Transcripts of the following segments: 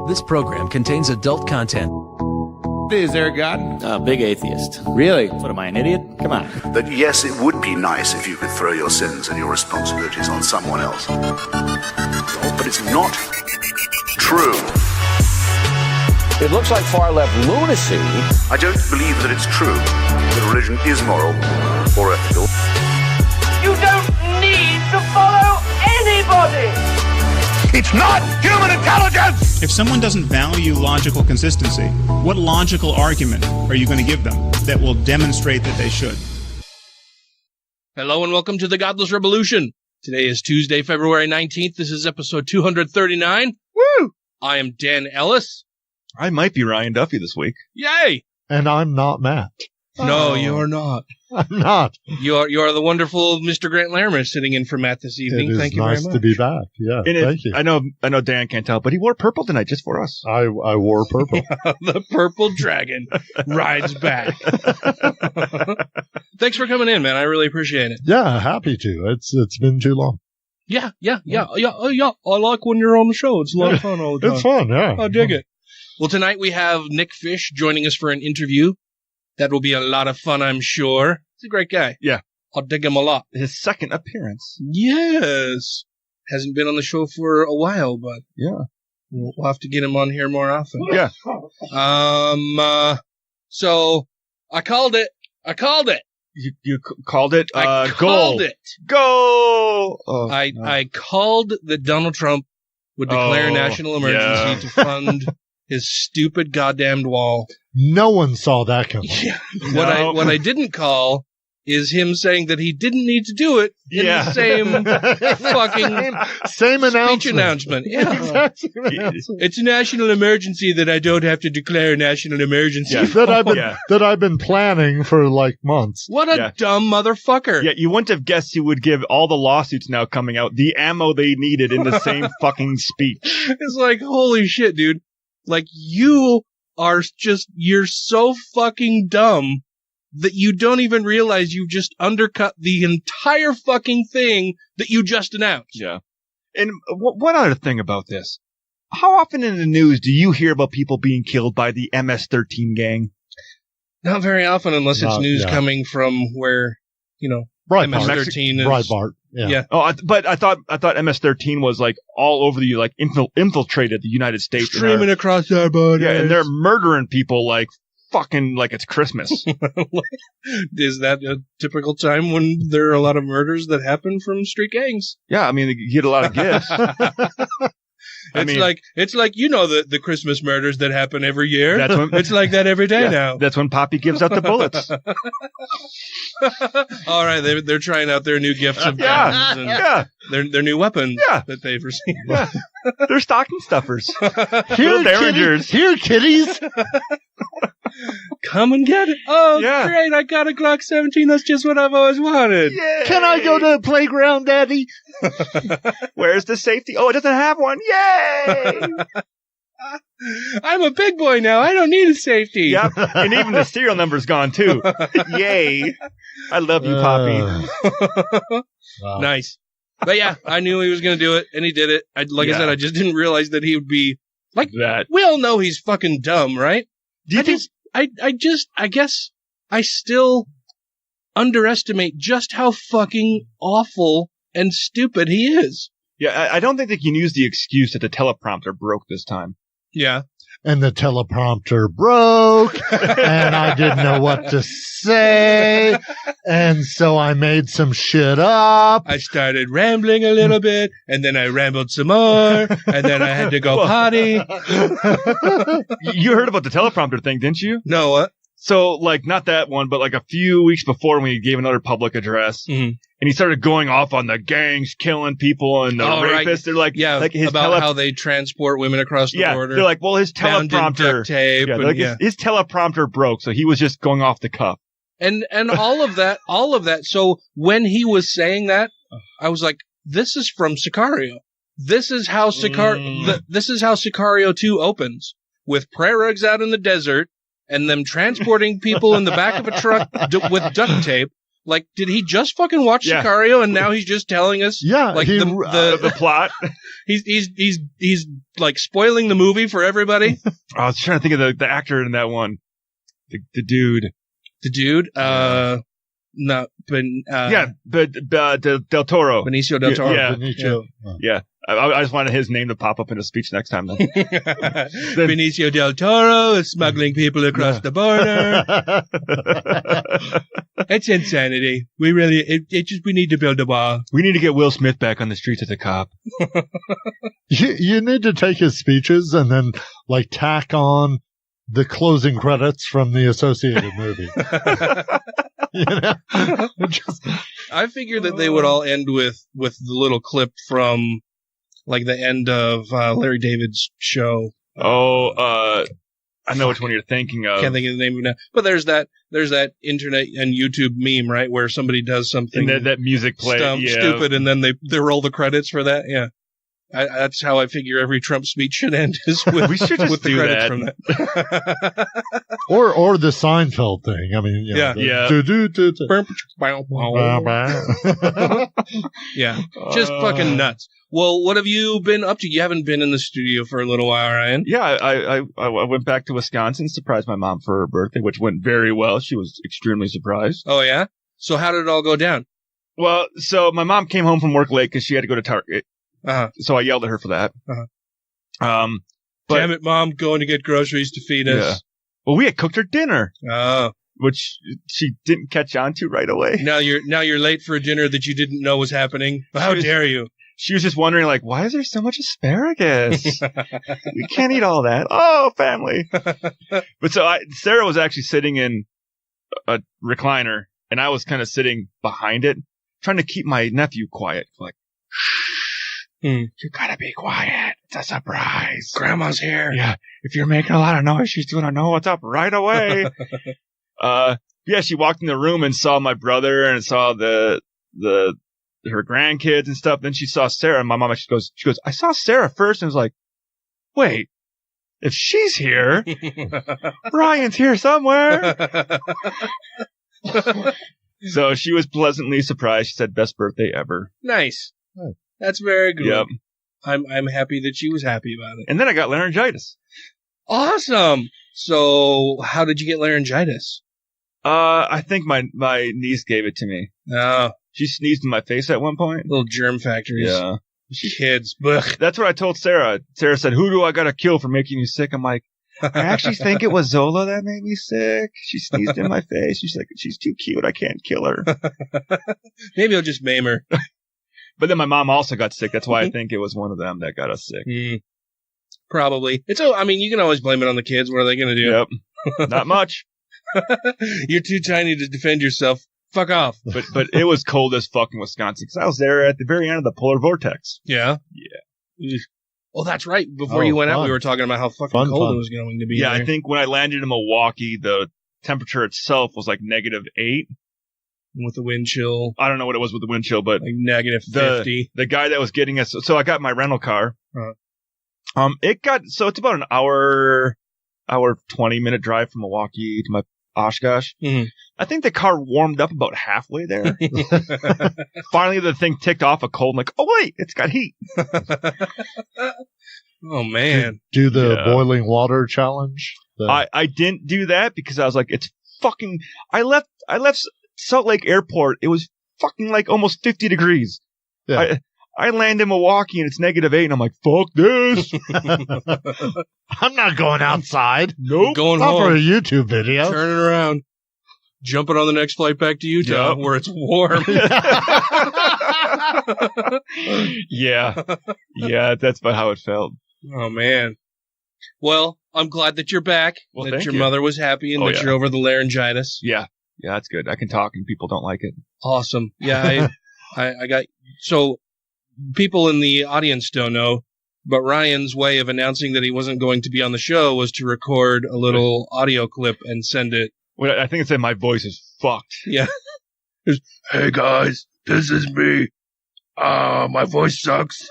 This program contains adult content. Is there a God? Big atheist. Really? What, am I, an idiot? Come on. That yes, it would be nice if you could throw your sins and your responsibilities on someone else. But it's not true. It looks like far-left lunacy. I don't believe that it's true that religion is moral or ethical. You don't need to follow anybody! It's not human intelligence! If someone doesn't value logical consistency, what logical argument are you going to give them that will demonstrate that they should? Hello and welcome to the Godless Rebelution. Today is Tuesday, February 19th. This is episode 239. Woo! I am Dan Ellis. I might be Ryan Duffy this week. Yay! And I'm not Matt. No, you're not. I'm not. You are the wonderful Mr. Grant Larimer sitting in for Matt this evening. Thank you very much. It's nice to be back. Yeah, thank you. I know Dan can't tell, but he wore purple tonight just for us. I wore purple. The purple dragon rides back. Thanks for coming in, man. I really appreciate it. Yeah, happy to. It's been too long. Yeah. I like when you're on the show. It's a lot of fun all the time. It's fun, yeah. I dig it. Well, tonight we have Nick Fish joining us for an interview. That will be a lot of fun, I'm sure. He's a great guy. Yeah. I'll dig him a lot. His second appearance. Yes. Hasn't been on the show for a while, but yeah, we'll have to get him on here more often. Yeah. So I called it. You called it? I called it. Go! Oh, I called that Donald Trump would declare national emergency to fund his stupid goddamned wall. No one saw that coming. Yeah. What I didn't call is him saying that he didn't need to do it in the same fucking same announcement. Yeah. Exactly. It's a national emergency that I don't have to declare a national emergency. Yeah. That I've been planning for like months. What a dumb motherfucker. Yeah, you wouldn't have guessed he would give all the lawsuits now coming out the ammo they needed in the same fucking speech. It's like, holy shit, dude. Like, you're so fucking dumb that you don't even realize you just undercut the entire fucking thing that you just announced. Yeah. And one other thing about this. How often in the news do you hear about people being killed by the MS-13 gang? Not very often, unless it's news coming from where, MS-13 is... Breitbart. Yeah. Oh, but I thought MS-13 was like all over the infiltrated the United States, streaming across our borders. Yeah, and they're murdering people like fucking like it's Christmas. Is that a typical time when there are a lot of murders that happen from street gangs? Yeah, I mean you get a lot of gifts. It's like the Christmas murders that happen every year. It's like that every day now. That's when Poppy gives out the bullets. All right, they're trying out their new gifts of guns and their new weapons that they've received. Yeah. They're stocking stuffers. Here, Derringers. Here, kiddies. Come and get it. Oh, great. I got a Glock 17. That's just what I've always wanted. Yay. Can I go to the playground, Daddy? Where's the safety? Oh, it doesn't have one. Yay! I'm a big boy now. I don't need a safety. Yep. And even the serial number's gone, too. Yay. I love you, Poppy. Wow. Nice. But yeah, I knew he was going to do it, and he did it. I said, I just didn't realize that he would be like that. We all know he's fucking dumb, right? I guess I still underestimate just how fucking awful and stupid he is. Yeah, I don't think they can use the excuse that the teleprompter broke this time. Yeah. And the teleprompter broke, and I didn't know what to say, and so I made some shit up. I started rambling a little bit, and then I rambled some more, and then I had to go potty. You heard about the teleprompter thing, didn't you? No, what? So, like, not that one, but like a few weeks before when he gave another public address, and he started going off on the gangs killing people and the rapists. Right. They're like, his about how they transport women across the border. They're like, well, his teleprompter, his teleprompter broke, so he was just going off the cuff. And all of that. So when he was saying that, I was like, this is from Sicario. This is how Sicario 2 opens, with prayer-rugs out in the desert, and them transporting people in the back of a truck with duct tape, Like, did he just fucking watch Sicario and now he's just telling us? Yeah, like the plot. He's like spoiling the movie for everybody. I was trying to think of the actor in that one, the dude. The dude. No, but Del Toro. Benicio del Toro. Yeah, Benicio. Yeah. I just wanted his name to pop up in a speech next time. Then. Benicio del Toro is smuggling people across the border. It's insanity. We need to build a wall. We need to get Will Smith back on the streets as a cop. You need to take his speeches and then like tack on the closing credits from the associated movie. I figured that they would all end with the little clip from like the end of Larry David's show. I know which one you're thinking of. Can't think of the name of it now. But there's that internet and YouTube meme, right, where somebody does something and that music play stupid, and then they roll the credits for that. Yeah. That's how I figure every Trump speech should end, is with, we should just with the do credits that. from that. or the Seinfeld thing. I mean, Yeah, just fucking nuts. Well, what have you been up to? You haven't been in the studio for a little while, Ryan. Yeah, I went back to Wisconsin, surprised my mom for her birthday, which went very well. She was extremely surprised. Oh, yeah? So how did it all go down? Well, so my mom came home from work late because she had to go to Target. Uh-huh. So I yelled at her for that. Uh-huh. But, damn it, Mom, going to get groceries to feed us. Yeah. Well, we had cooked her dinner. Oh. Which she didn't catch on to right away. Now you're late for a dinner that you didn't know was happening. How dare you? She was just wondering, like, why is there so much asparagus? We can't eat all that. Oh, family. But so Sarah was actually sitting in a recliner, and I was kind of sitting behind it, trying to keep my nephew quiet. Like, you gotta be quiet. It's a surprise. Grandma's here. Yeah. If you're making a lot of noise, she's gonna know what's up right away. Yeah, she walked in the room and saw my brother and saw her grandkids and stuff. Then she saw Sarah, and my mom actually goes, I saw Sarah first, and was like, wait, if she's here, Ryan's here somewhere. So she was pleasantly surprised. She said, best birthday ever. Nice. That's very good. Yep. I'm happy that she was happy about it. And then I got laryngitis. Awesome. So how did you get laryngitis? I think my niece gave it to me. Oh. She sneezed in my face at one point. Little germ factories. Yeah. Kids. Blech. That's what I told Sarah. Sarah said, who do I gotta kill for making you sick? I'm like, I actually think it was Zola that made me sick. She sneezed in my face. She's like, she's too cute. I can't kill her. Maybe I'll just maim her. But then my mom also got sick. That's why I think it was one of them that got us sick. Probably. I mean, you can always blame it on the kids. What are they going to do? Yep. Not much. You're too tiny to defend yourself. Fuck off. But it was cold as fuck in Wisconsin because I was there at the very end of the polar vortex. Yeah? Yeah. Oh, that's right. Before you went out, we were talking about how fucking cold it was going to be. Yeah, there. I think when I landed in Milwaukee, the temperature itself was like -8. With the wind chill. I don't know what it was with the wind chill, but like -50. The guy that was getting us, so I got my rental car. It's about an hour 20-minute drive from Milwaukee to my Oshkosh. Mm-hmm. I think the car warmed up about halfway there. Finally, the thing ticked off a cold. I'm like, oh wait, it's got heat. Oh man! Do the boiling water challenge. I didn't do that because I was like, it's fucking. I left Salt Lake Airport. It was fucking like almost 50 degrees. Yeah. I land in Milwaukee and it's -8, and I'm like, fuck this. I'm not going outside. Nope. Going not home. for a YouTube video. Turning around. Jumping on the next flight back to Utah where it's warm. Yeah. Yeah, that's about how it felt. Oh, man. Well, I'm glad that you're back, that your mother was happy, and that you're over the laryngitis. Yeah. Yeah, that's good. I can talk and people don't like it. Awesome. Yeah, I got... So, people in the audience don't know, but Ryan's way of announcing that he wasn't going to be on the show was to record a little audio clip and send it. Well, I think it said my voice is fucked. Yeah. Hey guys, this is me. My voice sucks.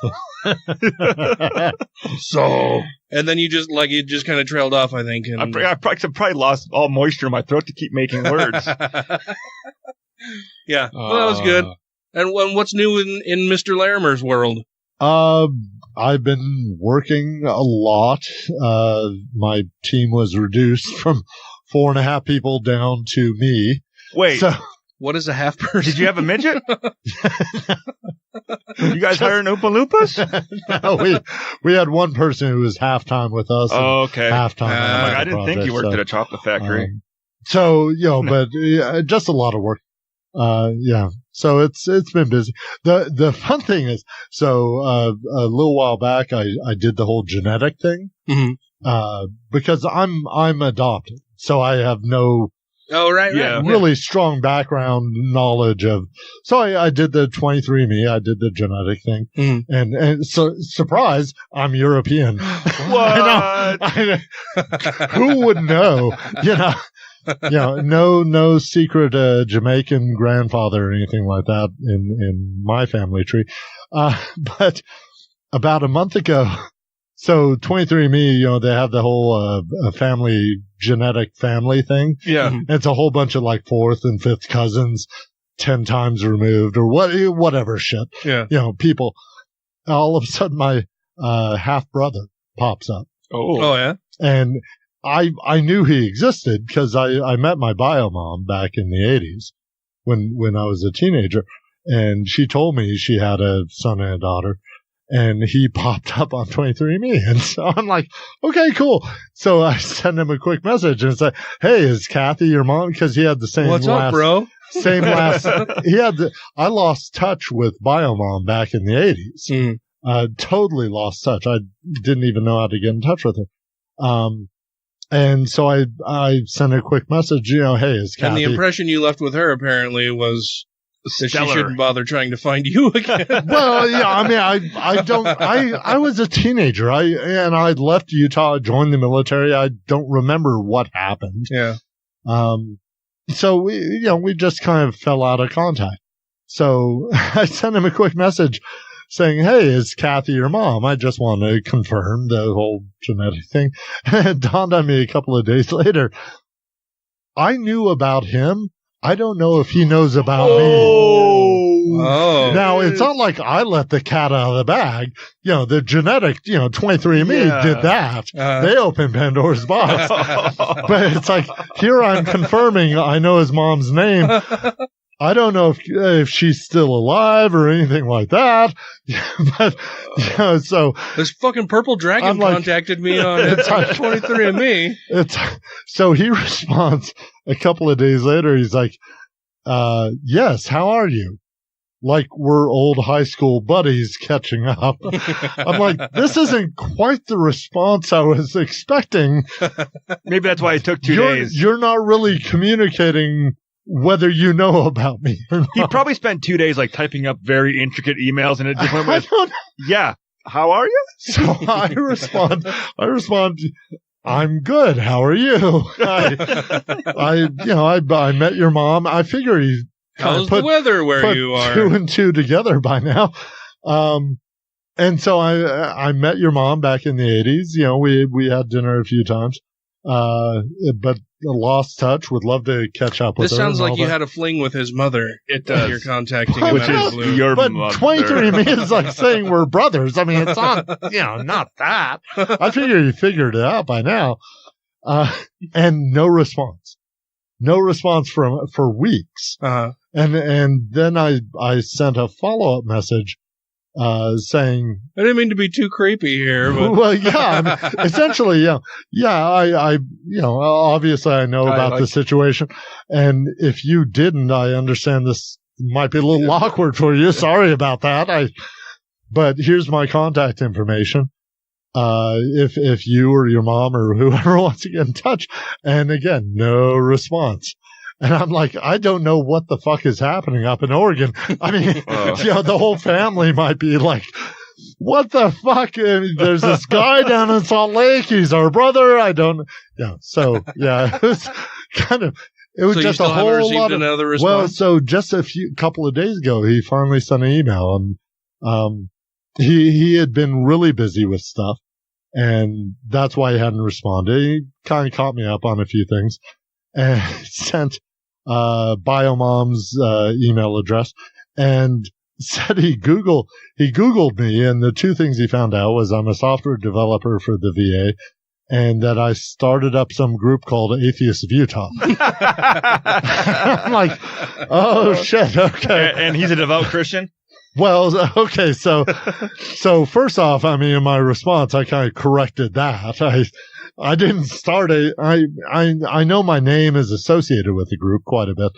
So, and then you just kind of trailed off, I think. And I probably lost all moisture in my throat to keep making words. Yeah, well, that was good. And what's new in Mr. Larimer's world? I've been working a lot. My team was reduced from 4.5 people down to me. Wait. So, what is a half person? Did you have a midget? You guys hiring Oompa Loompas? No, we had one person who was half-time with us. Oh, okay. Half-time. I didn't think you worked at a chocolate factory. But just a lot of work. Yeah. So it's been busy. The fun thing is, a little while back, I did the whole genetic thing. Mm-hmm. Because I'm adopted. So I have no really strong background knowledge of. So I did the 23andMe. I did the genetic thing, and so surprise, I'm European. What? Who would know? No secret Jamaican grandfather or anything like that in my family tree. But about a month ago. So 23andMe, they have the whole family genetic family thing. Yeah. It's a whole bunch of like 4th and 5th cousins 10 times removed or whatever shit. Yeah. People. All of a sudden my half brother pops up. Oh yeah. And I knew he existed because I met my bio mom back in the 80s when I was a teenager, and she told me she had a son and a daughter. And he popped up on 23andMe. And so I'm like, okay, cool. So I sent him a quick message and said, hey, is Kathy your mom? Because he had the same What's up, bro? I lost touch with Biomom back in the 80s. Totally lost touch. I didn't even know how to get in touch with her. And so I sent a quick message, hey, is Kathy. And the impression you left with her apparently was that she shouldn't bother trying to find you again. Well, yeah, I mean, I was a teenager. I'd left Utah, joined the military. I don't remember what happened. Yeah. So we just kind of fell out of contact. So I sent him a quick message saying, hey, is Kathy your mom? I just want to confirm the whole genetic thing. And it dawned on me a couple of days later. I knew about him. I don't know if he knows about me. Oh. Now, it's not like I let the cat out of the bag. The genetic, 23andMe did that. They opened Pandora's box. But it's like, here I'm confirming I know his mom's name. I don't know if she's still alive or anything like that. But, so. This fucking purple dragon contacted me on 23andMe. So he responds a couple of days later. He's like, yes, how are you? Like we're old high school buddies catching up. I'm like, this isn't quite the response I was expecting. Maybe that's why it took 2 days. You're not really communicating whether you know about me or not. He probably spent 2 days typing up very intricate emails in a different way. Yeah. How are you? So I respond, I'm good. How are you? I met your mom. I figure he how's the weather where you are? 2 and 2 together by now. And so I met your mom back in the 80s. We had dinner a few times. But lost touch. Would love to catch up with her. This sounds like you had a fling with his mother. It does. You're contacting him. Which is your but mother. 23andMe is like saying we're brothers. I mean, it's not, not that. I figure you figured it out by now. And no response. No response for weeks. Uh-huh. And then I sent a follow-up message saying, I didn't mean to be too creepy here, but well, yeah, essentially, yeah. I obviously I know about the situation, and if you didn't, I understand this might be a little awkward for you. Sorry about that. But here's my contact information. If you or your mom or whoever wants to get in touch, and again, no response. And I'm like, I don't know what the fuck is happening up in Oregon. I mean, the whole family might be like, what the fuck? There's this guy down in Salt Lake. He's our brother. I don't. Yeah. So it was kind of. It was so just you a still whole haven't received lot of. Another response? Well, so just a couple of days ago, he finally sent an email, and he had been really busy with stuff, and that's why he hadn't responded. He kind of caught me up on a few things. And sent Biomom's email address, and said he Googled me, and the two things he found out was I'm a software developer for the VA, and that I started up some group called Atheists of Utah. I'm like, oh shit, okay. And he's a devout Christian? Well, okay, so first off, I mean, in my response, I kind of corrected that. I didn't start I know my name is associated with the group quite a bit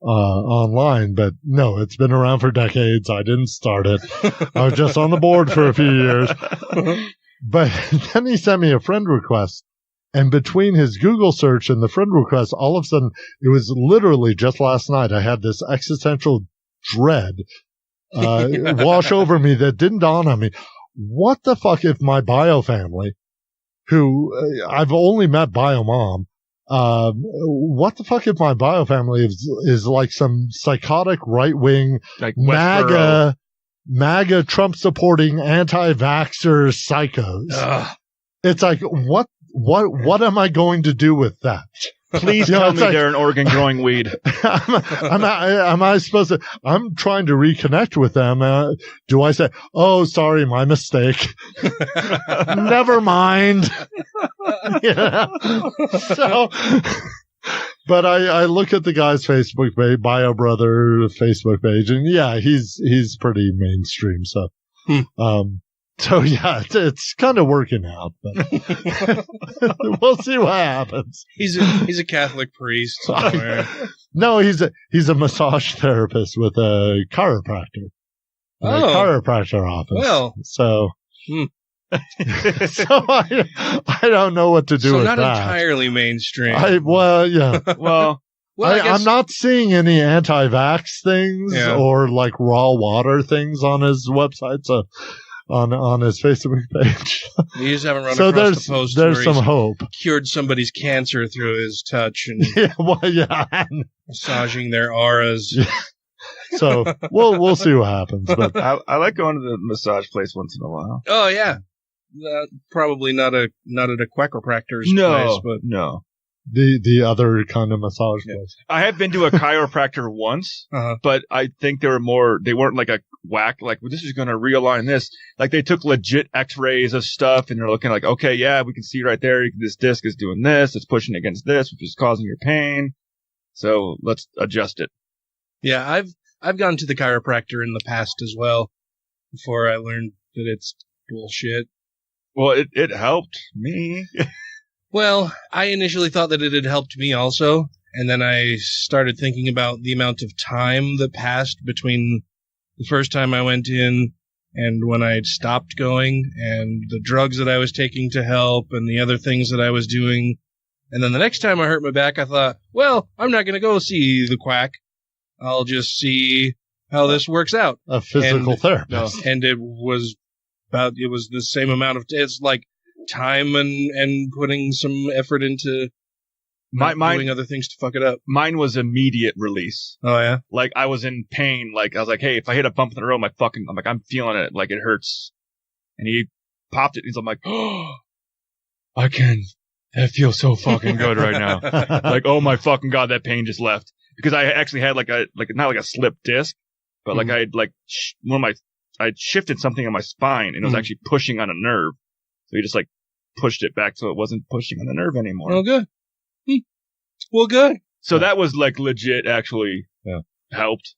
online, but no, it's been around for decades. I didn't start it. I was just on the board for a few years. But then he sent me a friend request, and between his Google search and the friend request, all of a sudden, it was literally just last night, I had this existential dread wash over me that didn't dawn on me. What the fuck if my bio family, who I've only met Biomom, what the fuck if my bio family is like some psychotic right-wing like MAGA Trump supporting anti-vaxxer psychos? It's like, what am I going to do with that? Please tell me they're an organ growing weed. Am I supposed to? I'm trying to reconnect with them. Do I say, "Oh, sorry, my mistake"? Never mind. So, but I look at the guy's Facebook page, Bio Brother Facebook page, and yeah, he's pretty mainstream. So, so yeah, it's kind of working out, but we'll see what happens. He's a Catholic priest somewhere. No, he's a massage therapist with a chiropractor. A chiropractor office. Well, so so I don't know what to do with that. So not entirely mainstream. Yeah. Well, I'm not seeing any anti-vax things or like raw water things on his website. So. On his Facebook page. You just haven't run across the post there's where some he's hope. Cured somebody's cancer through his touch and massaging their auras. Yeah. So we'll see what happens. But I like going to the massage place once in a while. Oh yeah, probably not at a chiropractor's place, but no. The other kind of massage place. I have been to a chiropractor once, but I think they weren't like a whack, like, well, this is going to realign this. Like, they took legit x-rays of stuff, and they're looking like, okay, yeah, we can see right there, this disc is doing this, it's pushing against this, which is causing your pain. So let's adjust it. Yeah, I've gone to the chiropractor in the past as well, before I learned that it's bullshit. Well, it helped me. Well, I initially thought that it had helped me also, and then I started thinking about the amount of time that passed between the first time I went in and when I stopped going, and the drugs that I was taking to help, and the other things that I was doing. And then the next time I hurt my back, I thought, well, I'm not going to go see the quack. I'll just see how this works out. A physical therapist. And it was the same amount of, it's like, time and putting some effort into doing other things to fuck it up. Mine was immediate release. Oh yeah, like I was in pain. Like I was like, hey, if I hit a bump in the road, I'm feeling it. Like it hurts. And he popped it. I'm like, oh, that feels so fucking good right now. Like, oh my fucking god, that pain just left because I actually had not like a slip disc, but like I shifted something on my spine and it was actually pushing on a nerve. So he just like pushed it back so it wasn't pushing on the nerve anymore. Oh, good. Well, good. So that was like legit actually helped.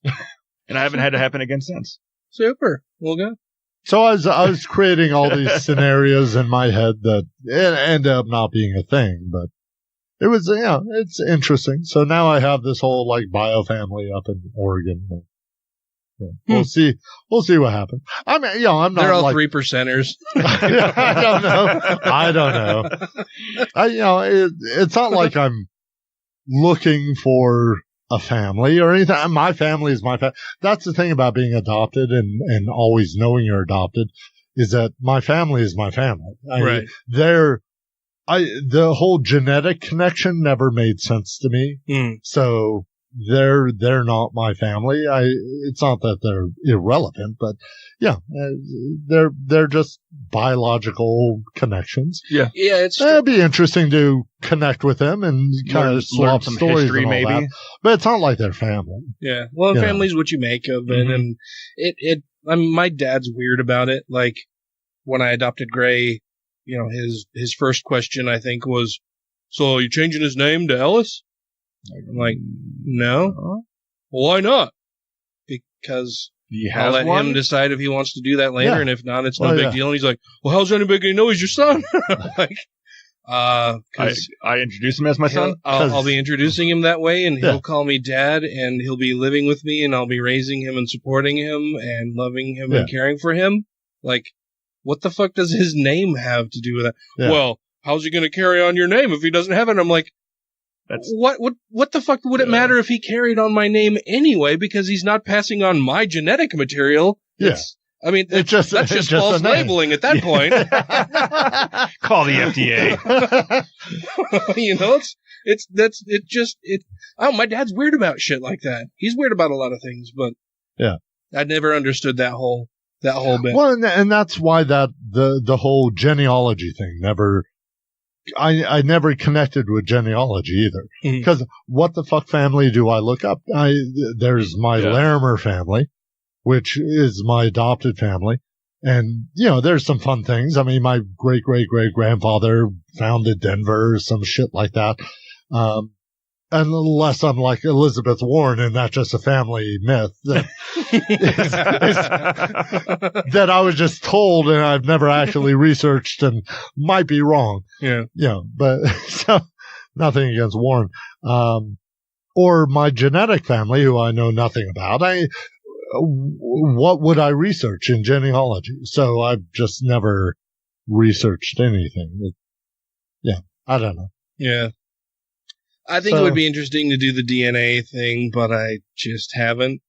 And I haven't had it happen again since. Super. Well, good. So I was creating all these scenarios in my head that it ended up not being a thing, but it was, it's interesting. So now I have this whole like bio family up in Oregon. Yeah. We'll see what happens. I'm not. They're all 3%ers. I don't know. It's not like I'm looking for a family or anything. My family is my family. That's the thing about being adopted and always knowing you're adopted is that my family is my family. Right. The whole genetic connection never made sense to me. So they're not my family. It's not that they're irrelevant, but yeah, they're just biological connections. Yeah. It'd be interesting to connect with them and kind of swap some stories history, and all maybe. That. But it's not like they're family. Yeah. Well, family's what you make of it, and my dad's weird about it. Like when I adopted Gray, his first question I think was, "So are you changing his name to Ellis?" I'm like, "No." Well, why not? Because I'll let him decide if he wants to do that later, and if not, it's no big deal. And he's like, "Well, how's anybody going to know he's your son?" Like, I introduce him as my son. I'll be introducing him that way, and he'll call me dad, and he'll be living with me, and I'll be raising him and supporting him and loving him and caring for him. Like, what the fuck does his name have to do with that? Yeah. Well, how's he going to carry on your name if he doesn't have it? I'm like, what the fuck would it matter if he carried on my name anyway? Because he's not passing on my genetic material. Yes. That's just false labeling at that point. Call the FDA. My dad's weird about shit like that. He's weird about a lot of things, but I never understood that whole bit. Well, and that's why the whole genealogy thing never. I never connected with genealogy either. Because what the fuck family do I look up? There's my Larimer family, which is my adopted family. And, there's some fun things. I mean, my great-great-great-grandfather founded Denver, some shit like that. Unless I'm like Elizabeth Warren and that's just a family myth that, that I was just told and I've never actually researched and might be wrong. Yeah. But so nothing against Warren. Or my genetic family, who I know nothing about. What would I research in genealogy? So I've just never researched anything. I don't know. Yeah. I think it would be interesting to do the DNA thing, but I just haven't.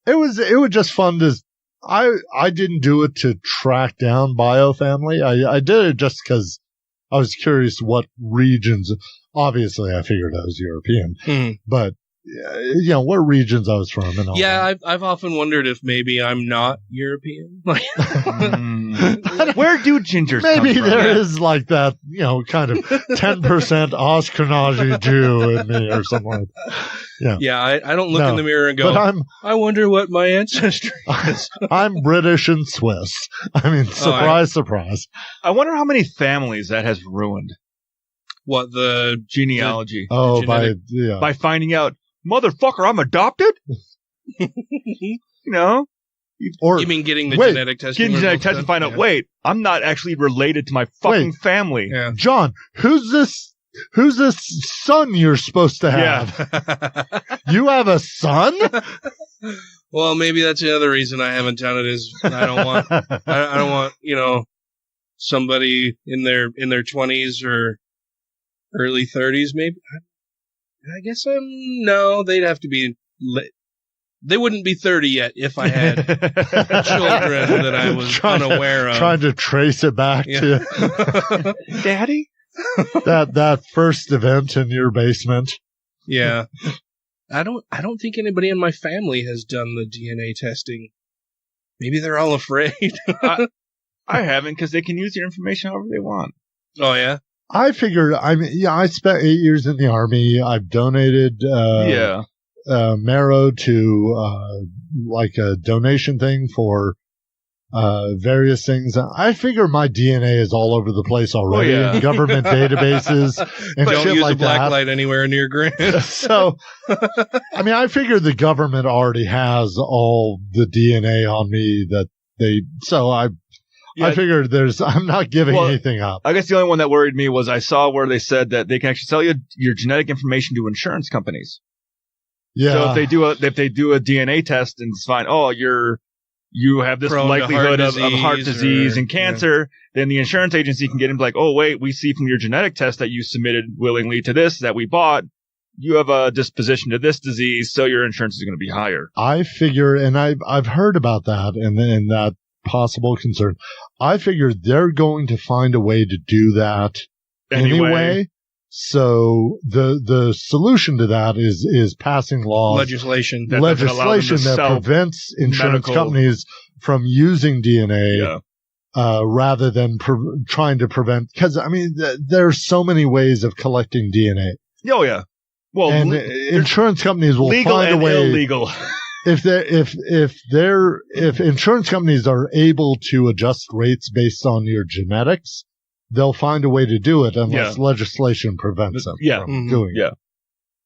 It was just fun to. I didn't do it to track down biofamily. I did it just because I was curious what regions. Obviously, I figured I was European, but what regions I was from and all. Yeah, I've often wondered if maybe I'm not European. Like, where do gingers maybe come from? There is like that, kind of 10% Ashkenazi Jew in me or something like that. Yeah, I don't look in the mirror and go, I wonder what my ancestry is. I'm British and Swiss. I mean, surprise. I wonder how many families that has ruined. What, the genealogy? By finding out, motherfucker, I'm adopted? Or you mean getting the genetic testing? Getting genetic testing and find out, wait, I'm not actually related to my fucking family. Yeah. John, who's this son you're supposed to have? Yeah. You have a son? Well, maybe that's the other reason I haven't done it is I don't want, somebody in their 20s or early 30s, maybe. I guess no, they'd have to be. They wouldn't be 30 yet if I had children that I was unaware of. Trying to trace it back to Daddy. that first event in your basement. Yeah, I don't think anybody in my family has done the DNA testing. Maybe they're all afraid. I haven't because they can use your information however they want. Oh yeah. I figured, I spent 8 years in the Army. I've donated marrow to like a donation thing for various things. I figure my DNA is all over the place already in government databases and don't shit use like a black that. light anywhere near Grant. So, I figure the government already has all the DNA on me that they. So I figured I'm not giving anything up. I guess the only one that worried me was I saw where they said that they can actually sell you your genetic information to insurance companies. Yeah. So if they do a DNA test and find, you have this likelihood of heart disease and cancer, then the insurance agency can get in like, oh wait, we see from your genetic test that you submitted willingly to this that we bought, you have a disposition to this disease, so your insurance is going to be higher. I figure, and I've heard about that and that possible concern. I figure they're going to find a way to do that anyway. So the solution to that is passing laws, legislation that prevents insurance companies from using DNA rather than trying to prevent. Because I mean, there's so many ways of collecting DNA. Oh yeah. Well, and insurance companies will find a way. Illegal. If insurance companies are able to adjust rates based on your genetics, they'll find a way to do it unless legislation prevents them from doing it.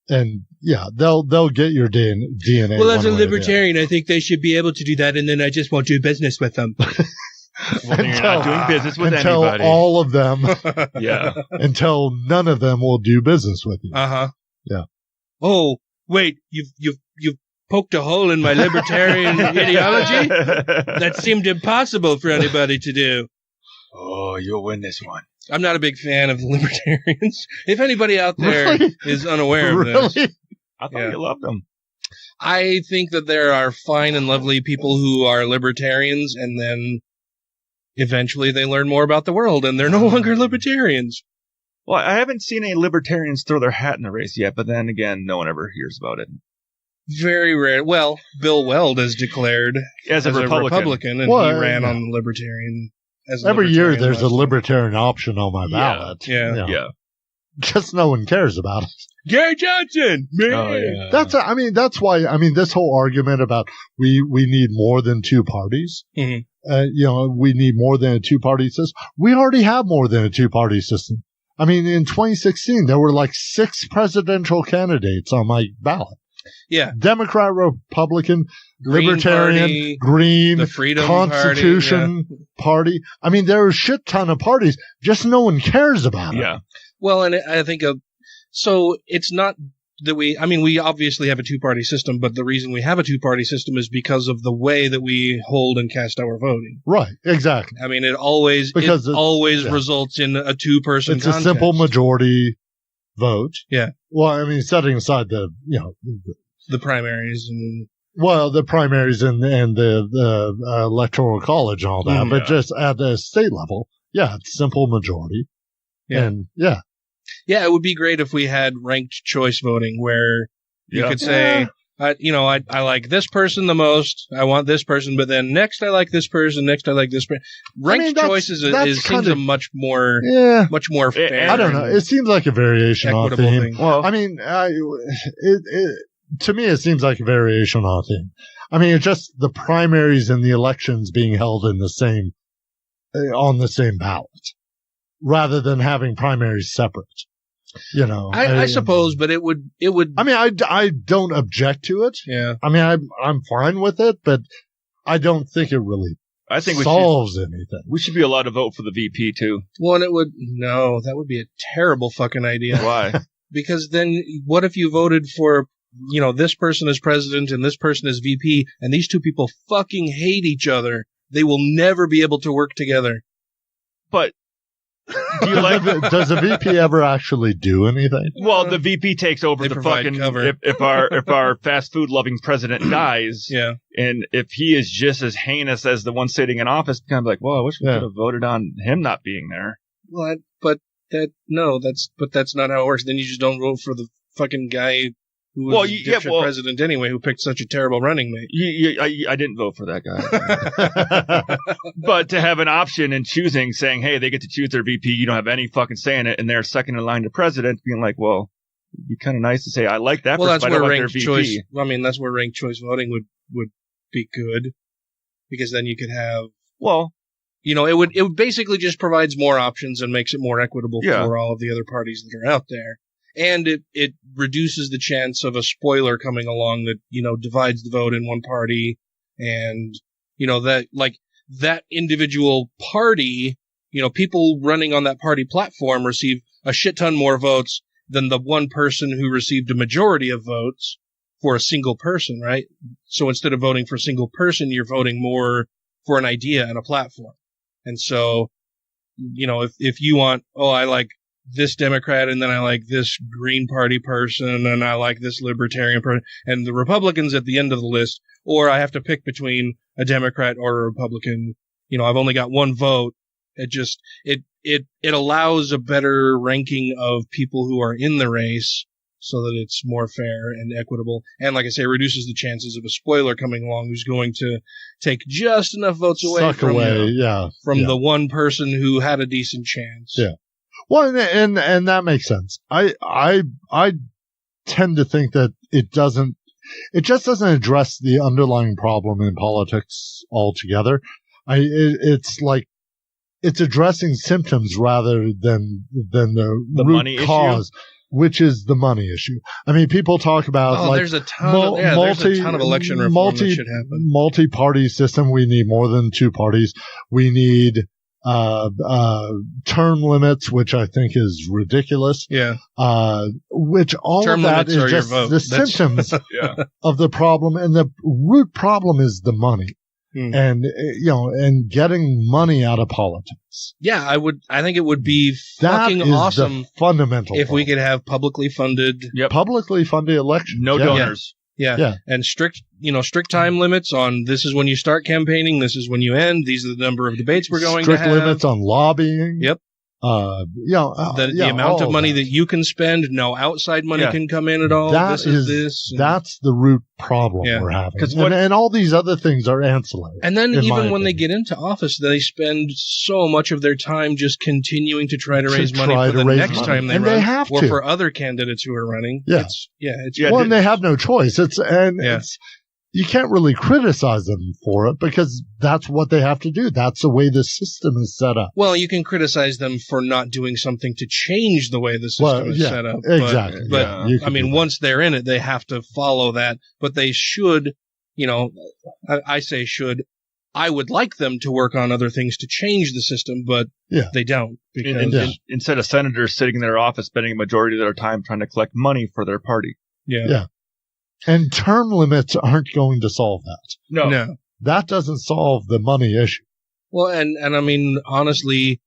And they'll get your DNA. Well, as a libertarian, I think they should be able to do that, and then I just won't do business with them. Well, you're not doing business with anybody. All of them. Until none of them will do business with you. Yeah. Oh, wait, you've poked a hole in my libertarian ideology? That seemed impossible for anybody to do. Oh, you'll win this one. I'm not a big fan of libertarians. If anybody out there is unaware of this. I thought you loved them. I think that there are fine and lovely people who are libertarians, and then eventually they learn more about the world, and they're no longer libertarians. Well, I haven't seen any libertarians throw their hat in the race yet, but then again, no one ever hears about it. Very rare. Well, Bill Weld has declared as a Republican, and he ran on libertarian. Every year there's a libertarian option on my ballot. Yeah. Just no one cares about it. Gary Johnson, man. Oh, yeah. That's why. I mean, this whole argument about we need more than two parties. Mm-hmm. We need more than a two-party system. We already have more than a two-party system. I mean, in 2016, there were like 6 presidential candidates on my ballot. Yeah. Democrat, Republican, Green Libertarian, Party, Green, the Freedom Constitution Party. I mean, there are a shit ton of parties. Just no one cares about it. Yeah. Well, and I think so it's not that we obviously have a two-party system, but the reason we have a two-party system is because of the way that we hold and cast our voting. Right, exactly. I mean, it always results in a two-person contest. It's a simple majority vote. Yeah. Well, I mean, setting aside the primaries and the primaries and the electoral college and all that, but just at the state level, it's simple majority. Yeah. And it would be great if we had ranked choice voting where you could say, I like this person the most. I want this person, but then next I like this person. Next I like this person. Ranked choice seems a much more fair. I don't know. It seems like a variation on a theme. Thing. Well, I mean, to me, it seems like a variation on a theme. I mean, it's just the primaries and the elections being held in on the same ballot, rather than having primaries separate. I suppose, but it would. I mean, I don't object to it. Yeah. I mean, I'm fine with it, but I don't think it really solves anything. We should be allowed to vote for the VP too. Well, that would be a terrible fucking idea. Why? Because then, what if you voted for, this person as president and this person as VP, and these two people fucking hate each other? They will never be able to work together. But. Do you does the VP ever actually do anything? Well, the VP takes over the fucking cover. If our fast food loving president dies, and if he is just as heinous as the one sitting in office, kind of like, well, I wish we could have voted on him not being there. Well, that's not how it works. Then you just don't vote for the fucking guy who was president anyway, who picked such a terrible running mate. I didn't vote for that guy. But to have an option in choosing, saying, hey, they get to choose their VP, you don't have any fucking say in it, and they're second in line to president, being like, well, it'd be kind of nice to say, I like that person, that's but where I don't like ranked their choice, VP. I mean, that's where ranked choice voting would be good, because then you could have, it would basically just provides more options and makes it more equitable for all of the other parties that are out there. And it reduces the chance of a spoiler coming along that, divides the vote in one party. And, that individual party, people running on that party platform receive a shit ton more votes than the one person who received a majority of votes for a single person, right? So instead of voting for a single person, you're voting more for an idea and a platform. And so, if you want, I like this Democrat, and then I like this Green Party person, and I like this Libertarian person, and the Republicans at the end of the list, or I have to pick between a Democrat or a Republican. I've only got one vote. It it allows a better ranking of people who are in the race so that it's more fair and equitable. And like I say, reduces the chances of a spoiler coming along who's going to take just enough votes away from the one person who had a decent chance. Yeah. Well, and that makes sense. I tend to think that it just doesn't address the underlying problem in politics altogether. It's like it's addressing symptoms rather than the root money cause, which is the money issue. I mean, people talk about there's a ton of election reform that should happen. Multi-party system. We need more than 2 parties. We need term limits, which I think is ridiculous. Yeah. Which all term of that is just the symptoms of the problem, and the root problem is the money. And getting money out of politics. Yeah, I think it would be fucking awesome the fundamental if problem. we could have publicly funded elections. No donors. Yeah. And strict time limits on this is when you start campaigning, this is when you end, these are the number of debates we're going to have. Strict limits on lobbying. Yep. The amount of money that you can spend, no outside money can come in at all. That's the root problem we're having. And all these other things are ancillary. And then even when they get into office, they spend so much of their time just continuing to try to raise money for the next time they run, they have or to. for other candidates who are running. And they have no choice. You can't really criticize them for it because that's what they have to do. That's the way the system is set up. Well, you can criticize them for not doing something to change the way the system is set up. Exactly. But I mean, once they're in it, they have to follow that. But they should, I say should. I would like them to work on other things to change the system, but they don't. Because instead of senators sitting in their office spending a majority of their time trying to collect money for their party. Yeah. And term limits aren't going to solve that. No. That doesn't solve the money issue. Well, and I mean, honestly,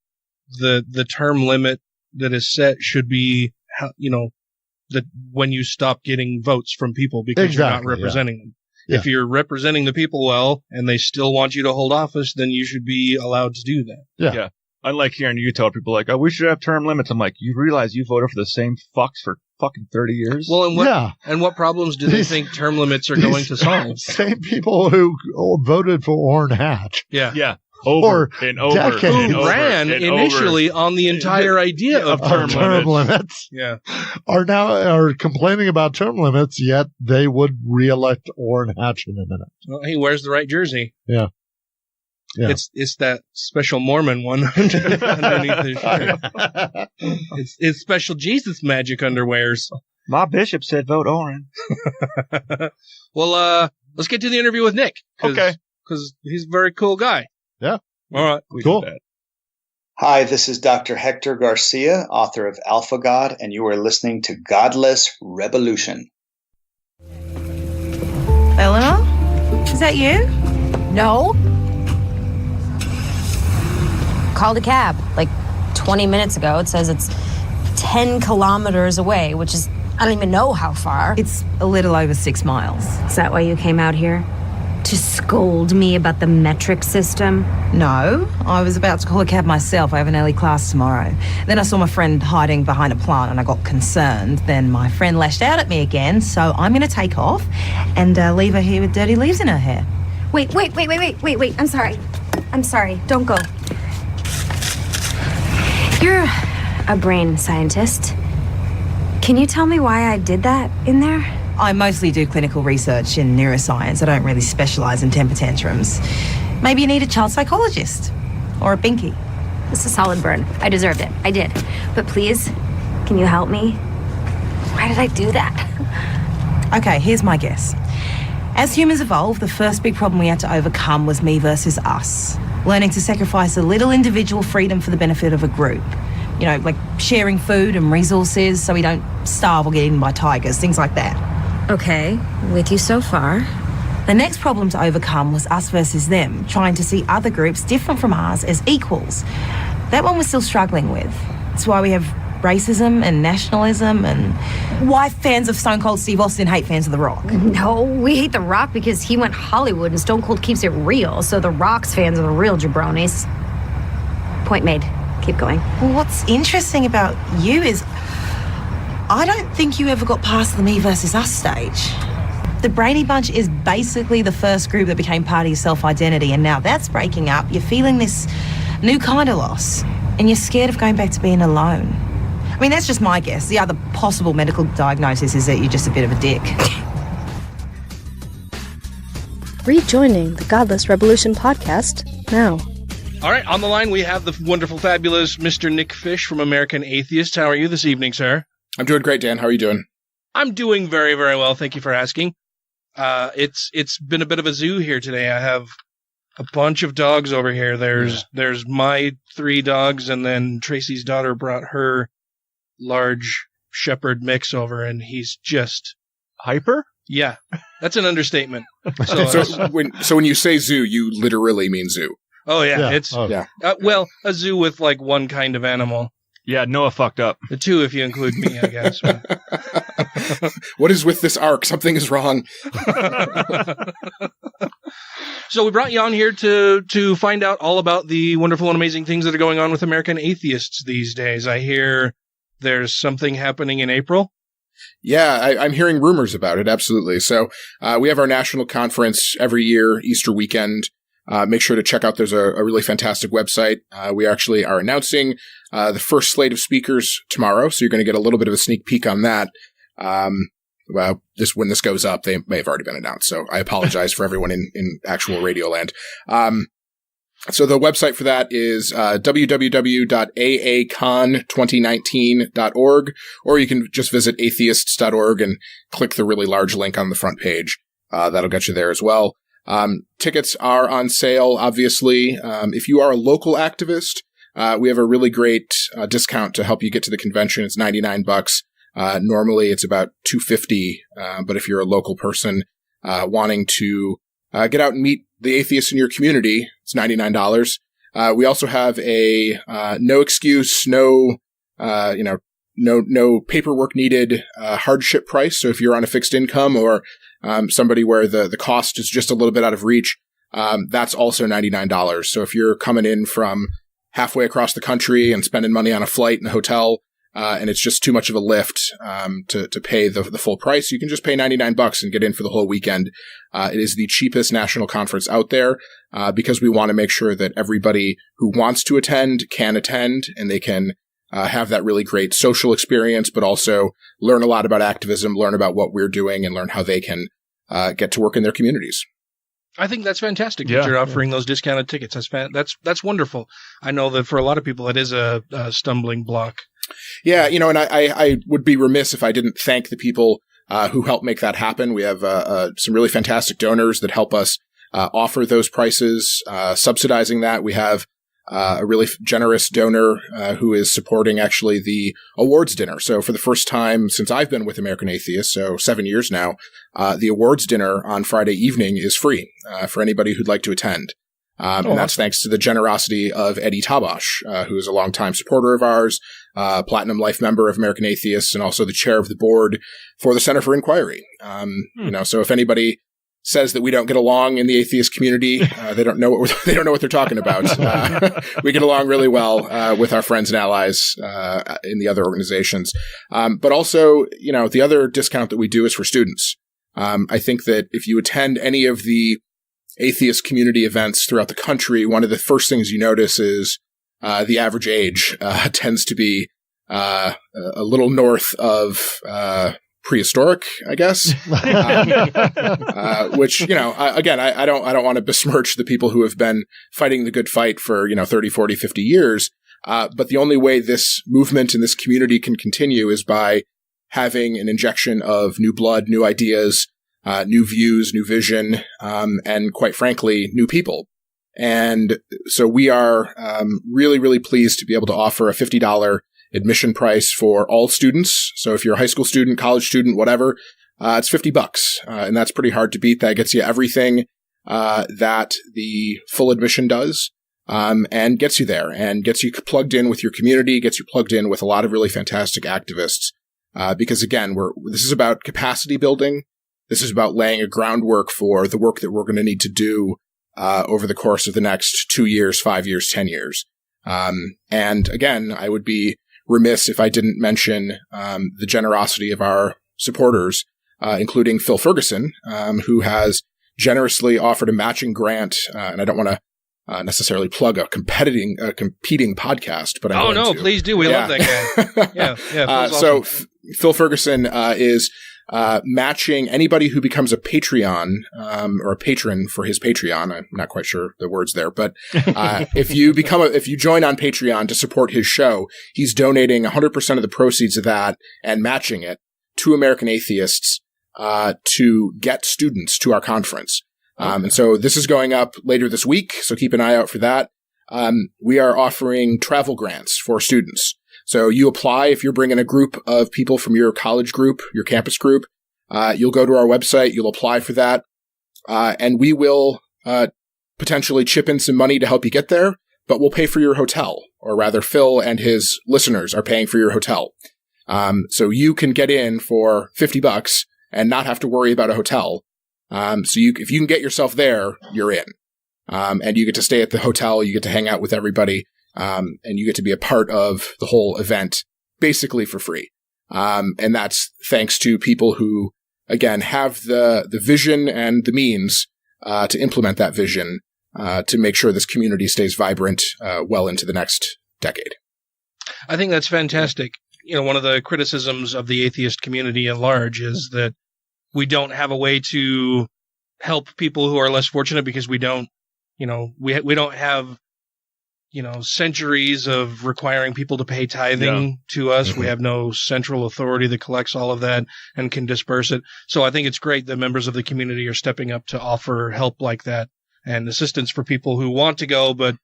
the term limit that is set should be, that when you stop getting votes from people because you're not representing them. Yeah. If you're representing the people well and they still want you to hold office, then you should be allowed to do that. Yeah. Unlike here in Utah, people are like, we should have term limits. I'm like, you realize you voted for the same fucks for fucking 30 years? Well, and what problems do they think term limits are going to solve? Same people who voted for Orrin Hatch. Yeah. Over and over. Who ran initially on the entire idea of term limits. Yeah. Are complaining about term limits, yet they would reelect Orrin Hatch in a minute. Well, he wears the right jersey. Yeah. It's that special Mormon one underneath his shirt. It's special Jesus magic underwears. My bishop said vote Orrin. Well, let's get to the interview with Nick. Okay. Because he's a very cool guy. Yeah. All right. Cool. Hi, this is Dr. Hector Garcia, author of Alpha God, and you are listening to Godless Rebelution. Eleanor? Is that you? No. Called a cab like 20 minutes ago. It says it's 10 kilometers away, which is, I don't even know how far. It's a little over 6 miles. Is that why you came out here? To scold me about the metric system? No, I was about to call a cab myself. I have an early class tomorrow. Then I saw my friend hiding behind a plant and I got concerned. Then my friend lashed out at me again, so I'm going to take off and leave her here with dirty leaves in her hair. Wait. I'm sorry. Don't go. You're a brain scientist. Can you tell me why I did that in there? I mostly do clinical research in neuroscience. I don't really specialize in temper tantrums. Maybe you need a child psychologist or a binky. It's a solid burn. I deserved it. I did. But please, can you help me? Why did I do that? Okay, here's my guess. As humans evolved, the first big problem we had to overcome was me versus us. Learning to sacrifice a little individual freedom for the benefit of a group. You know, like sharing food and resources so we don't starve or get eaten by tigers, things like that. Okay, with you so far. The next problem to overcome was us versus them, trying to see other groups different from ours as equals. That one we're still struggling with. That's why we have racism and nationalism and why fans of Stone Cold Steve Austin hate fans of The Rock. No, we hate The Rock because he went Hollywood and Stone Cold keeps it real, so The Rock's fans are the real jabronis. Point made. keep going. Well, what's interesting about you is I don't think you ever got past the me versus us stage. The Brainy Bunch is basically the first group that became part of your self-identity, and now that's breaking up. You're feeling this new kind of loss, and you're scared of going back to being alone. I mean, that's just my guess. The other possible medical diagnosis is that you're just a bit of a dick. Rejoining the Godless Rebelution podcast now. All right, on the line we have the wonderful, fabulous Mr. Nick Fish from American Atheists. How are you this evening, sir? I'm doing great, Dan. How are you doing? I'm doing very, very well. Thank you for asking. It's been a bit of a zoo here today. I have a bunch of dogs over here. There's my 3 dogs, and then Tracy's daughter brought her large shepherd mix over, and he's just hyper. Yeah, that's an understatement. So when you say zoo, you literally mean zoo. Oh yeah, it's yeah. Well, a zoo with like one kind of animal. Yeah, Noah fucked up. The 2 if you include me, I guess. What is with this arc? Something is wrong. So we brought you on here to find out all about the wonderful and amazing things that are going on with American Atheists these days. I hear there's something happening in April. Yeah, I'm hearing rumors about it, absolutely. So we have our national conference every year, Easter weekend. Make sure to check out, there's a really fantastic website. We actually are announcing the first slate of speakers tomorrow, so you're going to get a little bit of a sneak peek on that. Well, when this goes up, they may have already been announced, so I apologize for everyone in actual radio land. So the website for that is www.aacon2019.org, or you can just visit atheists.org and click the really large link on the front page. That'll get you there as well. Tickets are on sale, obviously. If you are a local activist, we have a really great discount to help you get to the convention. It's $99. Normally it's about $250. But if you're a local person wanting to get out and meet the atheists in your community, it's $99. We also have a no excuse, no paperwork needed hardship price. So if you're on a fixed income or somebody where the cost is just a little bit out of reach, that's also $99. So if you're coming in from halfway across the country and spending money on a flight and a hotel, and it's just too much of a lift to pay the full price, you can just pay $99 and get in for the whole weekend. It is the cheapest national conference out there because we want to make sure that everybody who wants to attend can attend, and they can have that really great social experience, but also learn a lot about activism, learn about what we're doing, and learn how they can get to work in their communities. I think that's fantastic that you're offering those discounted tickets. That's wonderful. I know that for a lot of people, it is a stumbling block. Yeah, and I would be remiss if I didn't thank the people who helped make that happen. We have some really fantastic donors that help us offer those prices, subsidizing that. We have a really generous donor who is supporting actually the awards dinner. So for the first time since I've been with American Atheists, so 7 years now, the awards dinner on Friday evening is free for anybody who'd like to attend. And that's thanks to the generosity of Eddie Tabash, who is a longtime supporter of ours, Platinum Life member of American Atheists, and also the chair of the board for the Center for Inquiry. So if anybody says that we don't get along in the atheist community, they don't know what they're talking about. We get along really well with our friends and allies in the other organizations. But also, the other discount that we do is for students. I think that if you attend any of the atheist community events throughout the country, one of the first things you notice is the average age tends to be a little north of prehistoric, I guess. Which, again, I don't want to besmirch the people who have been fighting the good fight for 30, 40, 50 years. But the only way this movement and this community can continue is by having an injection of new blood, new ideas, new views, new vision, and quite frankly, new people. And so we are really, really pleased to be able to offer a $50 admission price for all students. So if you're a high school student, college student, whatever, it's $50. And that's pretty hard to beat. That gets you everything that the full admission does, and gets you there and gets you plugged in with your community, gets you plugged in with a lot of really fantastic activists. Because again, this is about capacity building. This is about laying a groundwork for the work that we're going to need to do over the course of the next 2 years, 5 years, 10 years. And again, I would be remiss if I didn't mention the generosity of our supporters, including Phil Ferguson, who has generously offered a matching grant. And I don't want to necessarily plug a competing podcast, but I'm going to. Please do. We love that guy. Yeah. So Phil Ferguson is matching anybody who becomes a Patreon or a patron for his Patreon. I'm not quite sure the words there, but if you join on Patreon to support his show, he's donating 100% of the proceeds of that and matching it to American Atheists to get students to our conference. And so this is going up later this week, so keep an eye out for that. We are offering travel grants for students. So you apply if you're bringing a group of people from your college group, your campus group. You'll go to our website, you'll apply for that, and we will potentially chip in some money to help you get there, but we'll pay for your hotel, or rather Phil and his listeners are paying for your hotel. So you can get in for $50 and not have to worry about a hotel. If you can get yourself there, you're in. And you get to stay at the hotel, you get to hang out with everybody, and you get to be a part of the whole event basically for free. And that's thanks to people who, again, have the vision and the means to implement that vision to make sure this community stays vibrant well into the next decade. I think that's fantastic. One of the criticisms of the atheist community at large is that we don't have a way to help people who are less fortunate because we don't, we don't have, centuries of requiring people to pay tithing to us. Mm-hmm. We have no central authority that collects all of that and can disperse it. So I think it's great that members of the community are stepping up to offer help like that and assistance for people who want to go, but,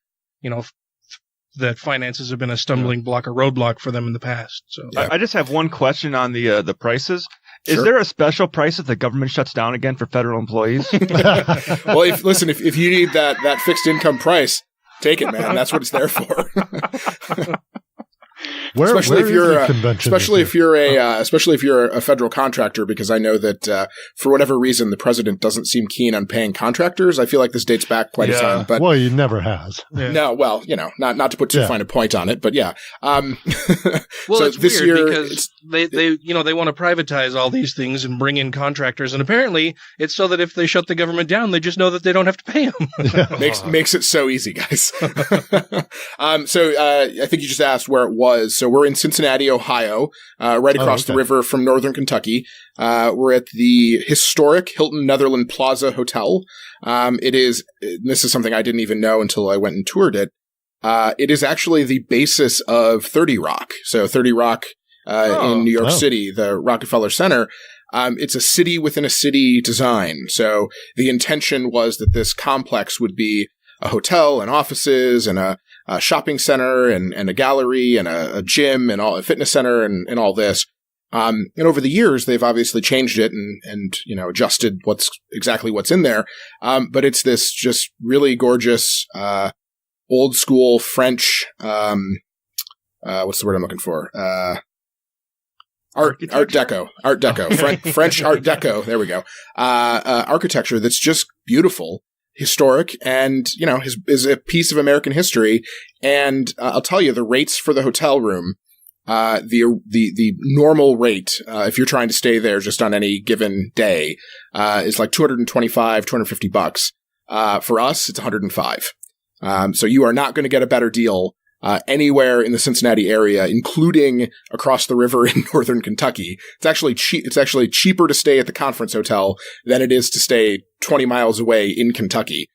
that finances have been a stumbling block, a roadblock for them in the past. So I just have one question on the prices. Sure. Is there a special price if the government shuts down again for federal employees? Well, if you need that fixed income price, take it, man. That's what it's there for. Especially if you're a federal contractor, because I know that for whatever reason the president doesn't seem keen on paying contractors. I feel like this dates back quite a time. But he never has. Yeah. No, well, not to put too fine a point on it, but yeah. Well, so it's this weird because they want to privatize all these things and bring in contractors, and apparently it's so that if they shut the government down, they just know that they don't have to pay them. Makes it so easy, guys. So I think you just asked where it was. So we're in Cincinnati, Ohio, right across the river from northern Kentucky. We're at the historic Hilton Netherland Plaza Hotel. This is something I didn't even know until I went and toured it. It is actually the basis of 30 Rock. So 30 Rock in New York City, the Rockefeller Center. It's a city within a city design. So the intention was that this complex would be a hotel and offices and a shopping center and a gallery and a gym and a fitness center and all this. And over the years, they've obviously changed it and adjusted what's in there. But it's this just really gorgeous, old school French, what's the word I'm looking for? Art Deco, French Art Deco. There we go. Architecture that's just beautiful, historic, and is a piece of American history. And I'll tell you, the rates for the hotel room, the normal rate, if you're trying to stay there just on any given day, is like $225, $250. For us, it's $105. So you are not going to get a better deal anywhere in the Cincinnati area, including across the river in northern Kentucky. It's actually cheaper to stay at the conference hotel than it is to stay 20 miles away in Kentucky.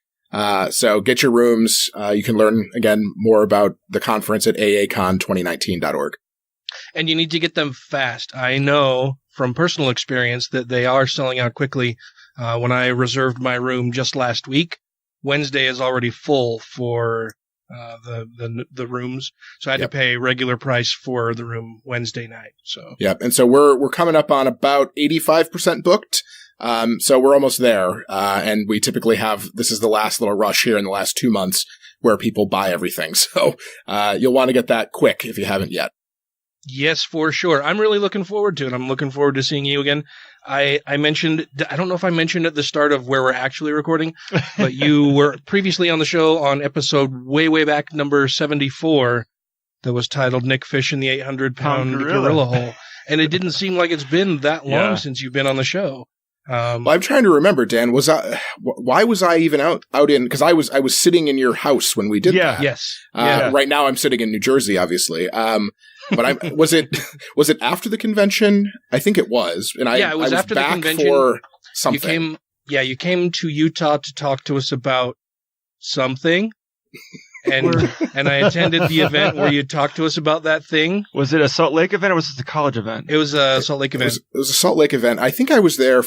So get your rooms. You can learn again more about the conference at aacon2019.org. And you need to get them fast. I know from personal experience that they are selling out quickly. When I reserved my room just last week, Wednesday is already full for the rooms, so I had to pay regular price for the room Wednesday night. So and so we're coming up on about 85% booked. So we're almost there, and we typically this is the last little rush here in the last 2 months where people buy everything. So you'll want to get that quick if you haven't yet. Yes, for sure. I'm really looking forward to it. I'm looking forward to seeing you again. I mentioned, I don't know if I mentioned at the start of where we're actually recording, but you were previously on the show on episode way back, number 74, that was titled Nick Fish in the 800-pound gorilla hole. And it didn't seem like it's been that long since you've been on the show. Well, I'm trying to remember, Dan. Why was I even out in? Because I was sitting in your house when we did that. Yes. Right now, I'm sitting in New Jersey, obviously. But was it after the convention? I think it was. And it was after the convention. For something. You came to Utah to talk to us about something. And I attended the event where you talked to us about that thing. Was it a Salt Lake event or was it a college event? It was a Salt Lake event. It was a Salt Lake event. I think I was there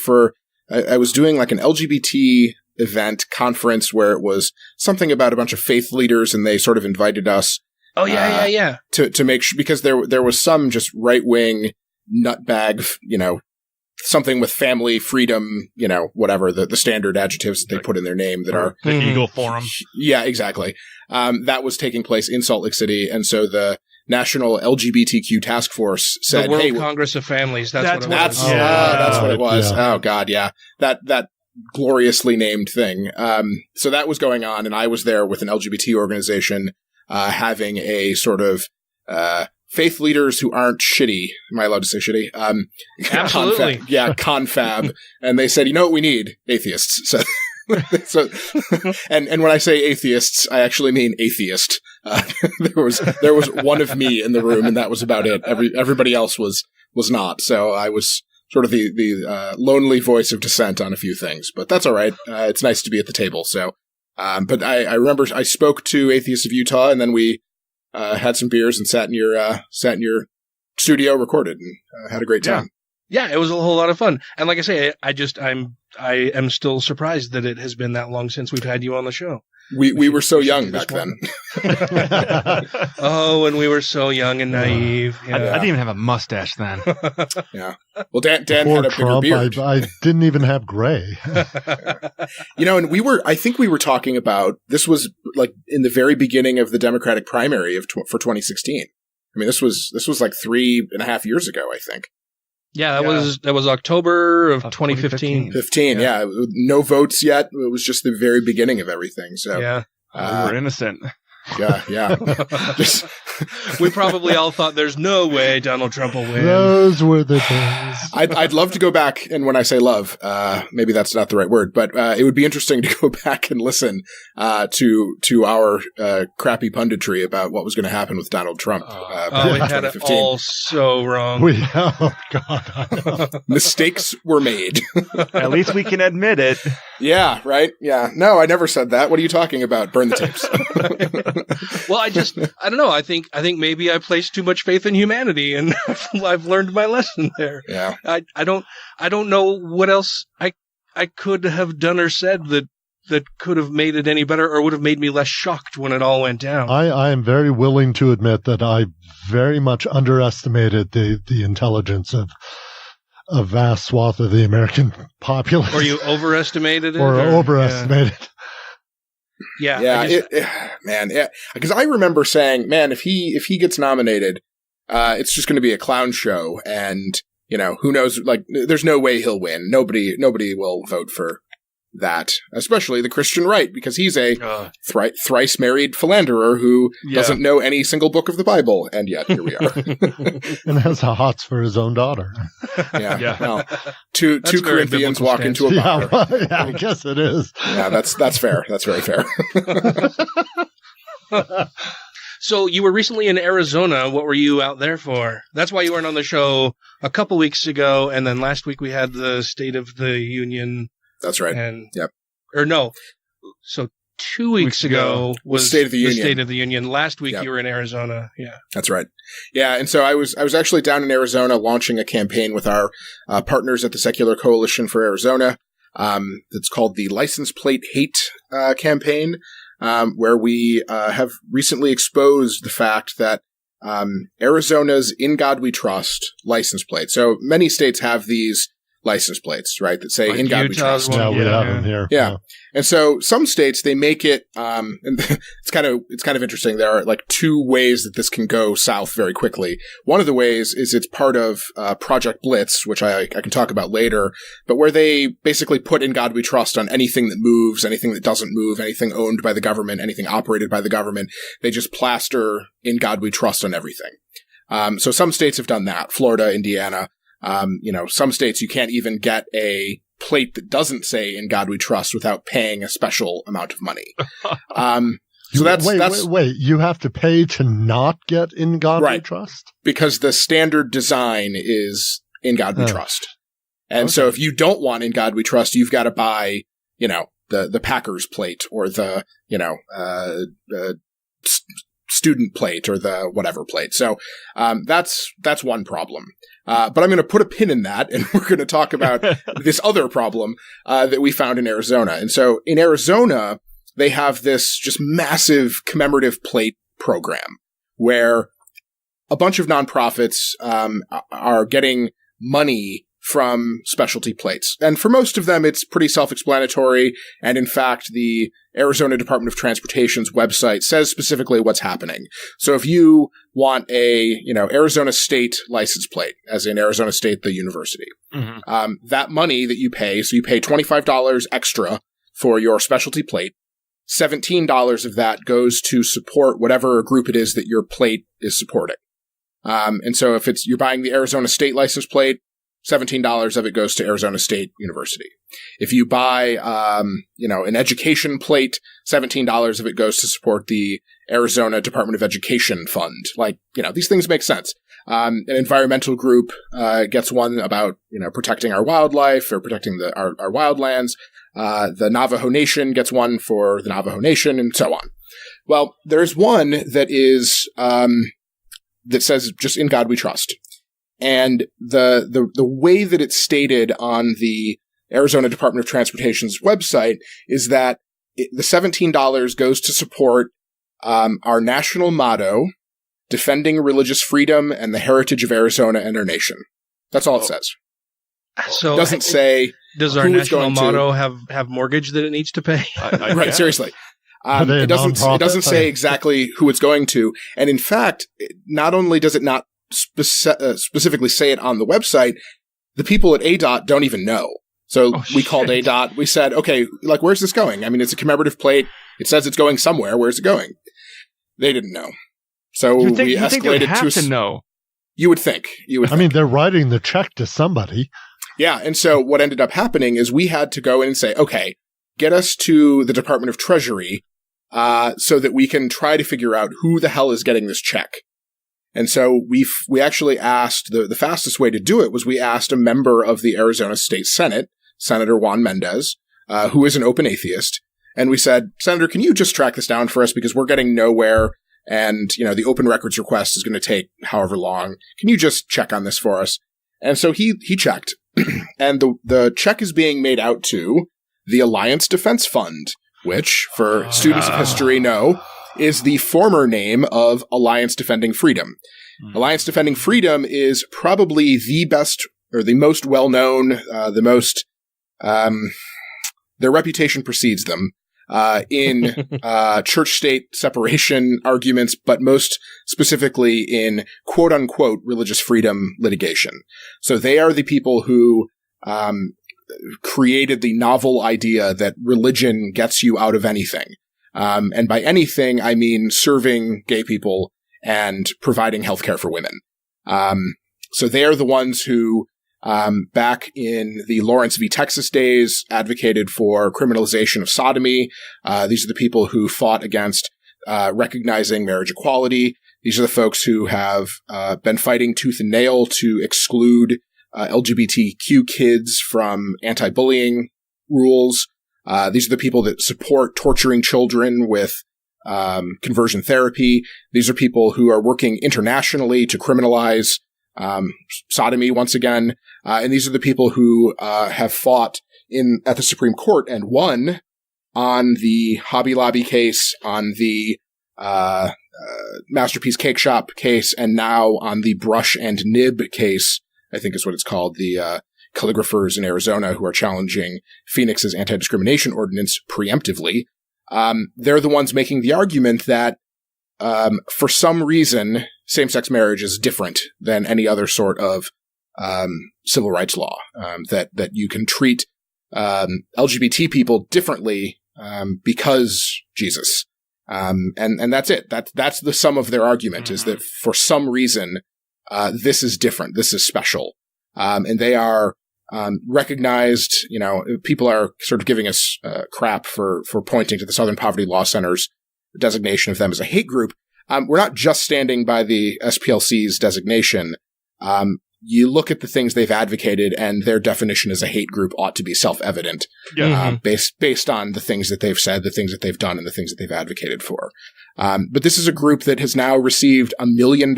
I was doing like an LGBT event conference where it was something about a bunch of faith leaders, and they sort of invited us. Oh, yeah. To make sure, because there was some just right-wing nutbag, something with family, freedom, whatever, the standard adjectives that they put in their name that are... The Eagle Forum. Yeah, exactly. That was taking place in Salt Lake City, and so the National LGBTQ Task Force said, "The World Congress of Families." That's what it was. That's what it was. Yeah. Oh God, yeah. That gloriously named thing. So that was going on, and I was there with an LGBT organization, having a sort of faith leaders who aren't shitty. Am I allowed to say shitty? Absolutely. Confab. And they said, you know what we need? Atheists. So, and when I say atheists, I actually mean atheist. There was one of me in the room, and that was about it. Everybody else was not. So I was sort of the lonely voice of dissent on a few things, but that's all right. It's nice to be at the table. So, but I remember I spoke to Atheists of Utah, and then we had some beers and sat in your studio, recorded, and had a great time. Yeah, it was a whole lot of fun. And like I say, I am still surprised that it has been that long since we've had you on the show. We were so young back then. Oh, and we were so young and naive. I didn't even have a mustache then. Yeah. Well, Dan had a bigger beard. I didn't even have gray. And I think we were talking about, this was like in the very beginning of the Democratic primary for 2016. I mean, this was like 3.5 years ago, I think. Yeah, that was October of 2015. 15, yeah. No votes yet. It was just the very beginning of everything. So yeah, we were innocent. Yeah. We probably all thought there's no way Donald Trump will win. Those were the days. I'd love to go back, and when I say love, maybe that's not the right word, but it would be interesting to go back and listen to our crappy punditry about what was going to happen with Donald Trump. We had it all so wrong. Oh God, mistakes were made. At least we can admit it. Yeah, right. Yeah. No, I never said that. What are you talking about? Burn the tapes. Well, I don't know. I think maybe I placed too much faith in humanity, and I've learned my lesson there. Yeah. I don't know what else I could have done or said that could have made it any better or would have made me less shocked when it all went down. I am very willing to admit that I very much underestimated the intelligence of a vast swath of the American populace. Or you overestimated it? Or overestimated. Yeah. Man, yeah. Because I remember saying, man, if he gets nominated, it's just going to be a clown show, and who knows? Like, there's no way he'll win. Nobody will vote for that, especially the Christian right, because he's a thrice married philanderer who doesn't know any single book of the Bible, and yet here we are. And has the hots for his own daughter. Yeah. Well, two Corinthians walk into a bar. Yeah, I guess it is. Yeah, that's fair. That's very fair. So you were recently in Arizona. What were you out there for? That's why you weren't on the show a couple weeks ago, and then last week we had the State of the Union. That's right. And yep. Or no. So 2 weeks ago was the State of the Union. Last week you were in Arizona. Yeah. That's right. Yeah, and so I was actually down in Arizona launching a campaign with our partners at the Secular Coalition for Arizona. It's called the License Plate Hate campaign, where we have recently exposed the fact that Arizona's In God We Trust license plate. So many states have these license plates, right? That say "In God We Utah's Trust." one. Yeah, we have them here. Yeah. And so some states, they make it, and it's kind of interesting. There are like two ways that this can go south very quickly. One of the ways is it's part of Project Blitz, which I can talk about later, but where they basically put "In God We Trust" on anything that moves, anything that doesn't move, anything owned by the government, anything operated by the government. They just plaster "In God We Trust" on everything. So some states have done that. Florida, Indiana. Some states you can't even get a plate that doesn't say "In God We Trust" without paying a special amount of money. So that's wait. You have to pay to not get "In God We Trust"? Because the standard design is "In God We Trust." And so if you don't want "In God We Trust," you've got to buy, the Packers plate or the, student plate or the whatever plate. So that's one problem. But I'm going to put a pin in that, and we're going to talk about this other problem that we found in Arizona. And so in Arizona, they have this just massive commemorative plate program where a bunch of nonprofits are getting money from specialty plates. And for most of them, it's pretty self-explanatory. And in fact, the Arizona Department of Transportation's website says specifically what's happening. So if you want a, Arizona State license plate, as in Arizona State, the university, that money that you pay, so you pay $25 extra for your specialty plate, $17 of that goes to support whatever group it is that your plate is supporting. And so if you're buying the Arizona State license plate, $17 of it goes to Arizona State University. If you buy, an education plate, $17 of it goes to support the Arizona Department of Education Fund. These things make sense. An environmental group gets one about, protecting our wildlife or protecting our wildlands. The Navajo Nation gets one for the Navajo Nation, and so on. Well, there's one that is that says just "In God We Trust." And the way that it's stated on the Arizona Department of Transportation's website is that the $17 goes to support our national motto, defending religious freedom and the heritage of Arizona and our nation. That's all it says. So it doesn't say. Does our national motto have mortgage that it needs to pay? Right, seriously. It doesn't say exactly who it's going to. And in fact, not only does it not specifically say it on the website, the people at ADOT don't even know. So we called ADOT. We said, okay, where's this going? I mean, it's a commemorative plate. It says it's going somewhere. Where's it going? They didn't know. So we escalated to know. You would think. They're writing the check to somebody. Yeah. And so what ended up happening is we had to go in and say, okay, get us to the Department of Treasury so that we can try to figure out who the hell is getting this check. And so we actually asked, the fastest way to do it was we asked a member of the Arizona State Senate, Senator Juan Mendez, who is an open atheist. And we said, Senator, can you just track this down for us? Because we're getting nowhere. And, the open records request is going to take however long. Can you just check on this for us? And so he checked. And the check is being made out to the Alliance Defense Fund, which, for students of history know, is the former name of Alliance Defending Freedom. Alliance Defending Freedom is probably the best or the most well-known, their reputation precedes them in church-state separation arguments, but most specifically in quote-unquote religious freedom litigation. So they are the people who created the novel idea that religion gets you out of anything. And by anything, I mean serving gay people and providing healthcare for women. So they are the ones who, back in the Lawrence v. Texas days, advocated for criminalization of sodomy. These are the people who fought against recognizing marriage equality. These are the folks who have been fighting tooth and nail to exclude LGBTQ kids from anti-bullying rules. These are the people that support torturing children with conversion therapy. These are people who are working internationally to criminalize sodomy once again. And these are the people who have fought at the Supreme Court and won on the Hobby Lobby case, on the Masterpiece Cake Shop case, and now on the Brush and Nib case, I think is what it's called, the calligraphers in Arizona who are challenging Phoenix's anti-discrimination ordinance preemptively. They're the ones making the argument that for some reason, same-sex marriage is different than any other sort of civil rights law, that you can treat LGBT people differently because Jesus. And that's it. That's the sum of their argument, is that for some reason, this is different. This is special. And they are recognized, people are sort of giving us crap for pointing to the Southern Poverty Law Center's designation of them as a hate group. We're not just standing by the SPLC's designation. You look at the things they've advocated, and their definition as a hate group ought to be self-evident, based on the things that they've said, the things that they've done, and the things that they've advocated for. But this is a group that has now received $1 million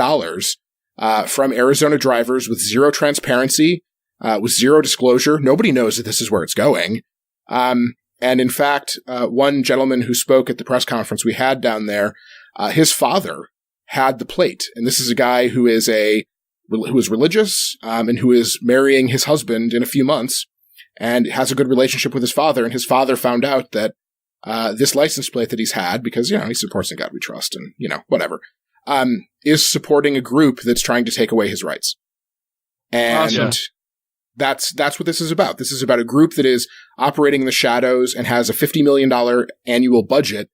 from Arizona drivers with zero transparency, with zero disclosure. Nobody knows that this is where it's going. And in fact, one gentleman who spoke at the press conference we had down there, his father had the plate. And this is a guy who is religious, and who is marrying his husband in a few months and has a good relationship with his father. And his father found out that, this license plate that he's had, because, he supports In God We Trust and, whatever, is supporting a group that's trying to take away his rights. And that's what this is about. This is about a group that is operating in the shadows and has a $50 million annual budget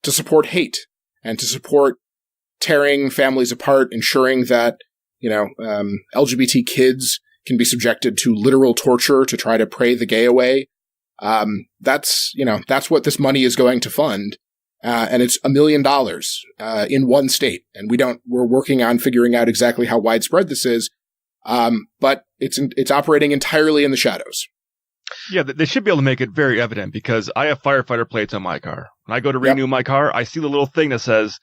to support hate and to support tearing families apart, ensuring that, LGBT kids can be subjected to literal torture to try to pray the gay away. That's what this money is going to fund. And it's $1 million, in one state. And we're working on figuring out exactly how widespread this is. But it's operating entirely in the shadows. Yeah, they should be able to make it very evident, because I have firefighter plates on my car. When I go to renew my car, I see the little thing that says,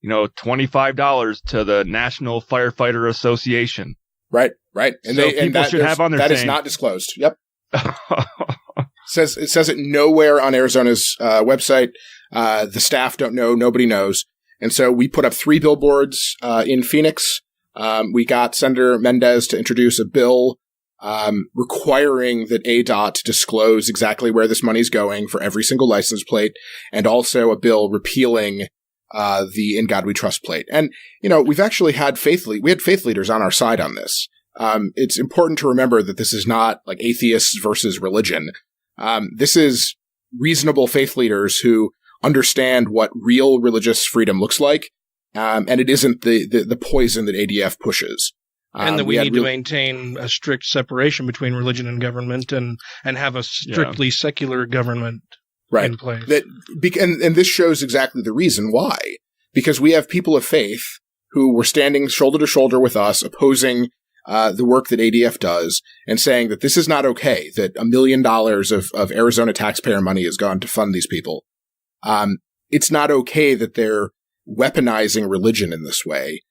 $25 to the National Firefighter Association. Right. And so people should have on their that is not disclosed. Yep. It says it nowhere on Arizona's website. The staff don't know. Nobody knows. And so we put up 3 billboards in Phoenix. We got Senator Mendez to introduce a bill requiring that ADOT disclose exactly where this money's going for every single license plate, and also a bill repealing the In God We Trust plate. And, we've actually had faith leaders on our side on this. It's important to remember that this is not like atheists versus religion. This is reasonable faith leaders who understand what real religious freedom looks like. And it isn't the poison that ADF pushes. And that we need to maintain a strict separation between religion and government, and have a strictly secular government in place. And this shows exactly the reason why. Because we have people of faith who were standing shoulder to shoulder with us, opposing the work that ADF does, and saying that this is not okay, that $1 million of Arizona taxpayer money has gone to fund these people. It's not okay that they're weaponizing religion in this way,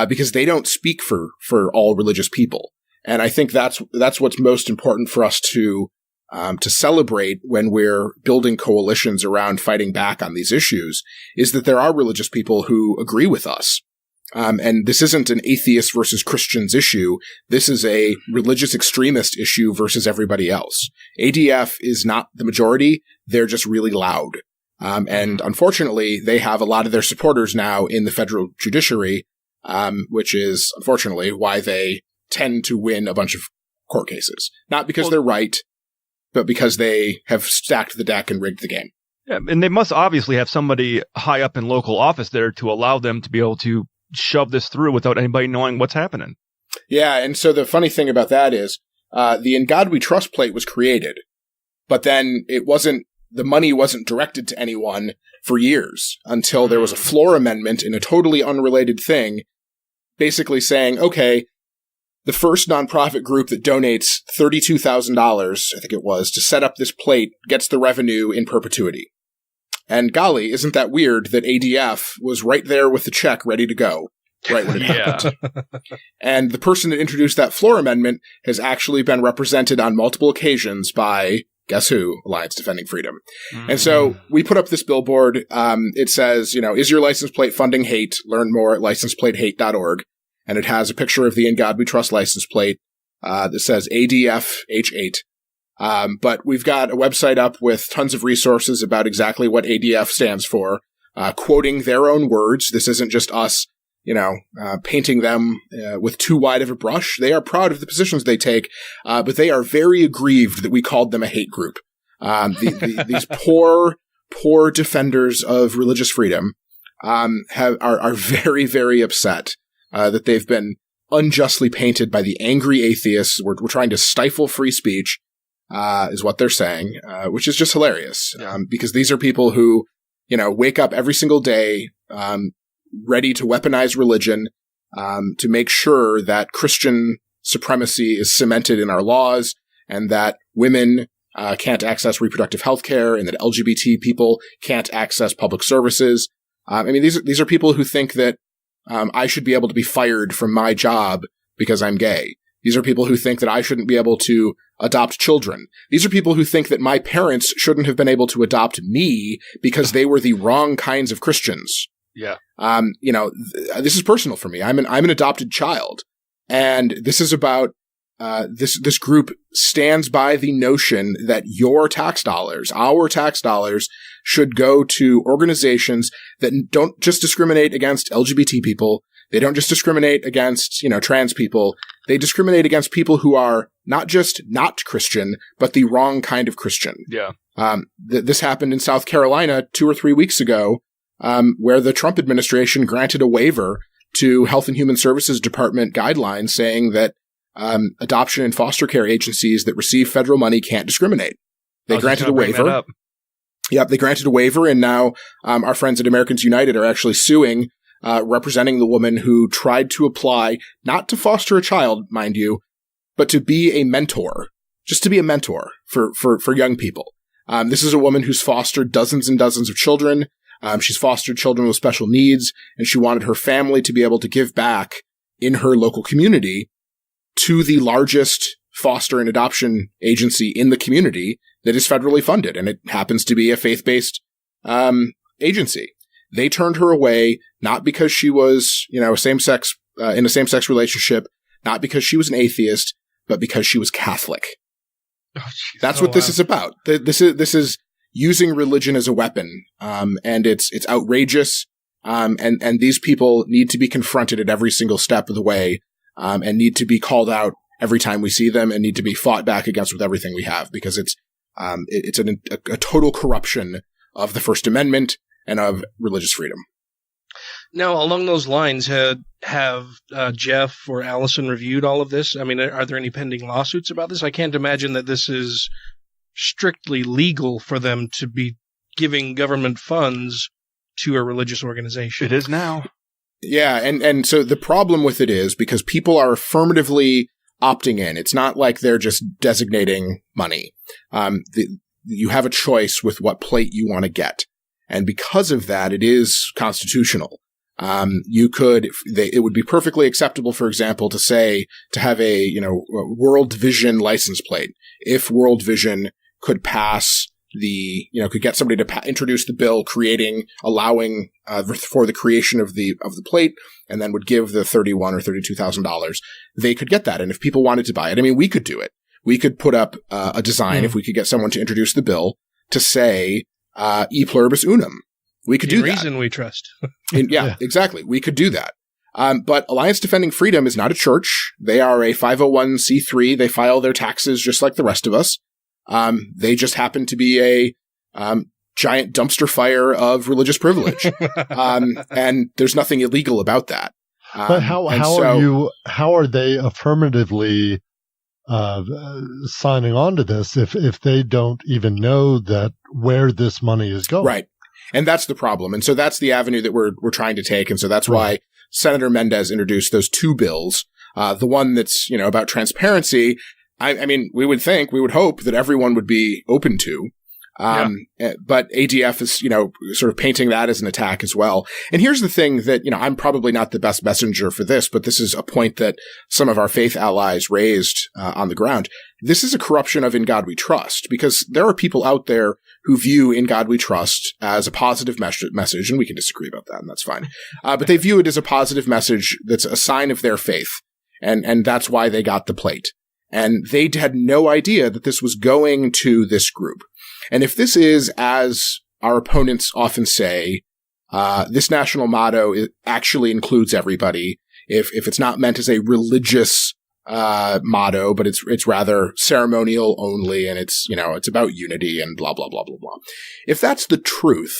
because they don't speak for all religious people. And I think that's what's most important for us to celebrate when we're building coalitions around fighting back on these issues, is that there are religious people who agree with us. And this isn't an atheist versus Christians issue. This is a religious extremist issue versus everybody else. ADF is not the majority. They're just really loud. And unfortunately, they have a lot of their supporters now in the federal judiciary, which is unfortunately why they tend to win a bunch of court cases. Not because they're right, but because they have stacked the deck and rigged the game. Yeah, and they must obviously have somebody high up in local office there to allow them to be able to shove this through without anybody knowing what's happening. Yeah, and so the funny thing about that is the In God We Trust plate was created, but then the money wasn't directed to anyone for years until there was a floor amendment in a totally unrelated thing, basically saying, okay, the first nonprofit group that donates $32,000, I think it was, to set up this plate gets the revenue in perpetuity. And golly, isn't that weird that ADF was right there with the check ready to go, right when it happened. And the person that introduced that floor amendment has actually been represented on multiple occasions by, guess who? Alliance Defending Freedom. Mm-hmm. And so we put up this billboard. It says, is your license plate funding hate? Learn more at licensplatehate.org. And it has a picture of the In God We Trust license plate. that says ADF-H8. But we've got a website up with tons of resources about exactly what ADF stands for, quoting their own words. This isn't just us, painting them with too wide of a brush. They are proud of the positions they take, but they are very aggrieved that we called them a hate group. These poor defenders of religious freedom are very, very upset that they've been unjustly painted by the angry atheists. We're trying to stifle free speech, is what they're saying, which is just hilarious. Because these are people who, wake up every single day, ready to weaponize religion, to make sure that Christian supremacy is cemented in our laws, and that women can't access reproductive health care, and that LGBT people can't access public services. These are people who think that I should be able to be fired from my job because I'm gay. These are people who think that I shouldn't be able to adopt children. These are people who think that my parents shouldn't have been able to adopt me because they were the wrong kinds of Christians. Yeah. This is personal for me. I'm an adopted child, and this is about this group stands by the notion that your tax dollars, our tax dollars, should go to organizations that don't just discriminate against LGBT people. They don't just discriminate against, trans people. They discriminate against people who are not just not Christian, but the wrong kind of Christian. Yeah. This happened in South Carolina 2 or 3 weeks ago, where the Trump administration granted a waiver to Health and Human Services Department guidelines saying that adoption and foster care agencies that receive federal money can't discriminate. They granted a waiver. Yep, they granted a waiver, and now our friends at Americans United are actually suing, representing the woman who tried to apply, not to foster a child, mind you, but to be a mentor, just to be a mentor for young people. This is a woman who's fostered dozens and dozens of children. She's fostered children with special needs, and she wanted her family to be able to give back in her local community to the largest foster and adoption agency in the community that is federally funded, and it happens to be a faith-based agency. They turned her away, not because she was, in a same-sex relationship, not because she was an atheist, but because she was Catholic. That's what this is about. This is using religion as a weapon, and it's outrageous. And these people need to be confronted at every single step of the way, and need to be called out every time we see them, and need to be fought back against with everything we have, because it's a total corruption of the First Amendment and of religious freedom. Now, along those lines, have Jeff or Allison reviewed all of this? I mean, are there any pending lawsuits about this? I can't imagine that this is strictly legal for them to be giving government funds to a religious organization. It is now. Yeah, and so the problem with it is because people are affirmatively opting in. It's not like they're just designating money. You have a choice with what plate you want to get. And because of that, it is constitutional. It would be perfectly acceptable, for example, to have a World Vision license plate. If World Vision could pass could get somebody to introduce the bill allowing for the creation of the plate, and then would give the $31,000 or $32,000, they could get that. And if people wanted to buy it, we could do it. We could put up a design if we could get someone to introduce the bill to say, e pluribus unum. We could do that. Reason we trust. Yeah, exactly. We could do that. But Alliance Defending Freedom is not a church. They are a 501c3. They file their taxes just like the rest of us. They just happen to be a giant dumpster fire of religious privilege. And there's nothing illegal about that. But how are they affirmatively signing on to this if they don't even know that where this money is going? Right. And that's the problem. And so that's the avenue that we're trying to take. And so that's why Senator Mendez introduced those two bills. The one that's, about transparency. We would hope that everyone would be open to. But ADF is, sort of painting that as an attack as well. And here's the thing that, I'm probably not the best messenger for this, but this is a point that some of our faith allies raised on the ground. This is a corruption of In God We Trust, because there are people out there who view In God We Trust as a positive message, and we can disagree about that, and that's fine. But they view it as a positive message that's a sign of their faith, and that's why they got the plate. And they had no idea that this was going to this group. And if this is, as our opponents often say, this national motto actually includes everybody, if it's not meant as a religious motto, but it's rather ceremonial only, and it's about unity and blah, blah, blah, blah, blah. If that's the truth,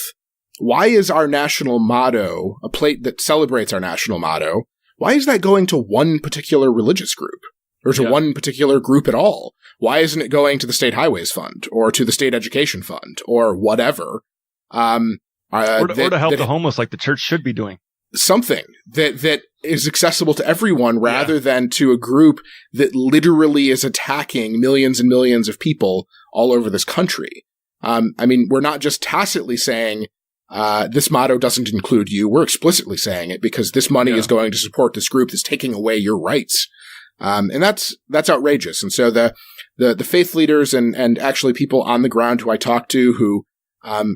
why is our national motto, a plate that celebrates our national motto, why is that going to one particular religious group? Or to one particular group at all? Why isn't it going to the State Highways Fund or to the State Education Fund or whatever? Or to help the homeless like the church should be doing. Something that is accessible to everyone rather than to a group that literally is attacking millions and millions of people all over this country. We're not just tacitly saying, this motto doesn't include you. We're explicitly saying it because this money is going to support this group that's taking away your rights. And that's outrageous. And so the faith leaders and actually people on the ground who I talked to who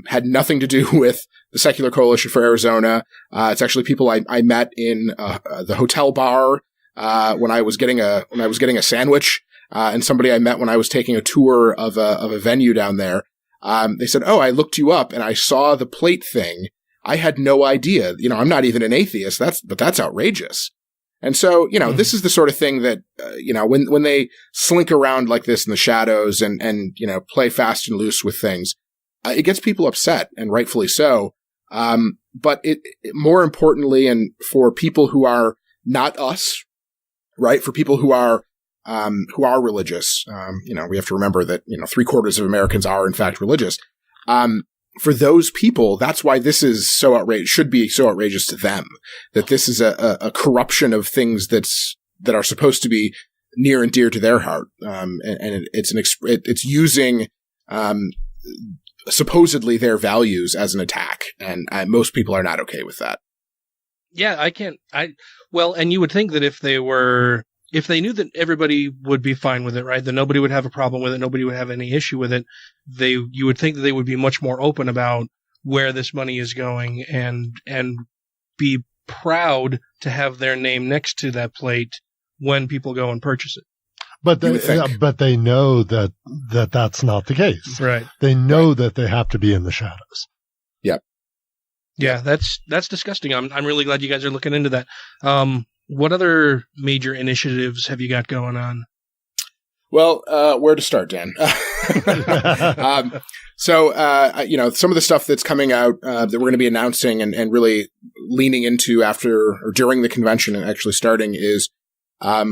had nothing to do with the Secular Coalition for Arizona. It's actually people I met in the hotel bar when I was getting a sandwich, and somebody I met when I was taking a tour of a venue down there. They said, "Oh, I looked you up and I saw the plate thing. I had no idea. I'm not even an atheist. But that's outrageous." And so, this is the sort of thing that, when they slink around like this in the shadows and play fast and loose with things, it gets people upset, and rightfully so. But it more importantly, and for people who are not us, right? For people who are religious, we have to remember that, 3/4 of Americans are in fact religious. For those people, that's why this is so outrageous, should be so outrageous to them, that this is a corruption of things that are supposed to be near and dear to their heart. And it's using, supposedly their values as an attack. And most people are not okay with that. Yeah, and you would think that if they knew that everybody would be fine with it, right? That nobody would have a problem with it, nobody would have any issue with it. You would think that they would be much more open about where this money is going and be proud to have their name next to that plate when people go and purchase it. But they know that that's not the case. Right. They know that they have to be in the shadows. Yep. Yeah, that's disgusting. I'm really glad you guys are looking into that. What other major initiatives have you got going on? Well, where to start, Dan? So some of the stuff that's coming out that we're going to be announcing and really leaning into after or during the convention and actually starting is a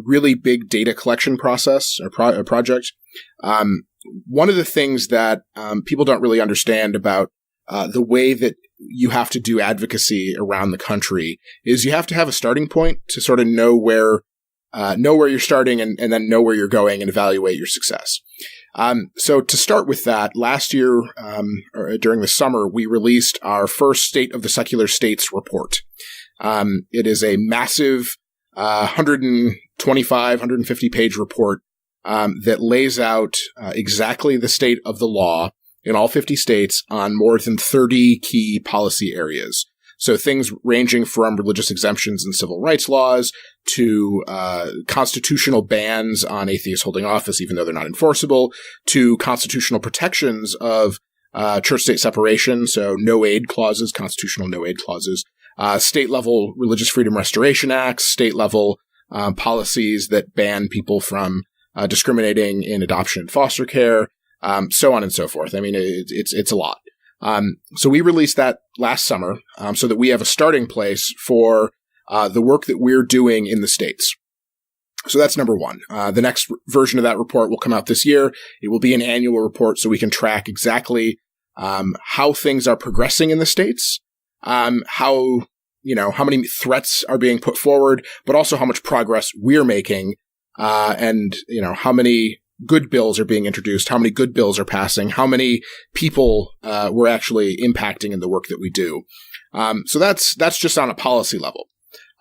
really big data collection process or project. One of the things that people don't really understand about the way that you have to do advocacy around the country is you have to have a starting point to sort of know where you're starting and then know where you're going and evaluate your success. So to start with that, last year, or during the summer, we released our first State of the Secular States report. It is a massive 125, 150 page report that lays out exactly the state of the law in all 50 states on more than 30 key policy areas. So things ranging from religious exemptions and civil rights laws to constitutional bans on atheists holding office, even though they're not enforceable, to constitutional protections of church-state separation, so no-aid clauses, constitutional no-aid clauses, state-level religious freedom restoration acts, state-level policies that ban people from discriminating in adoption and foster care, so on and so forth. I mean, it's a lot. So we released that last summer, so that we have a starting place for the work that we're doing in the states. So that's number one. The next version of that report will come out this year. It will be an annual report so we can track exactly how things are progressing in the states, how many threats are being put forward, but also how much progress we're making, and how many good bills are being introduced, how many good bills are passing, how many people we're actually impacting in the work that we do. So that's just on a policy level.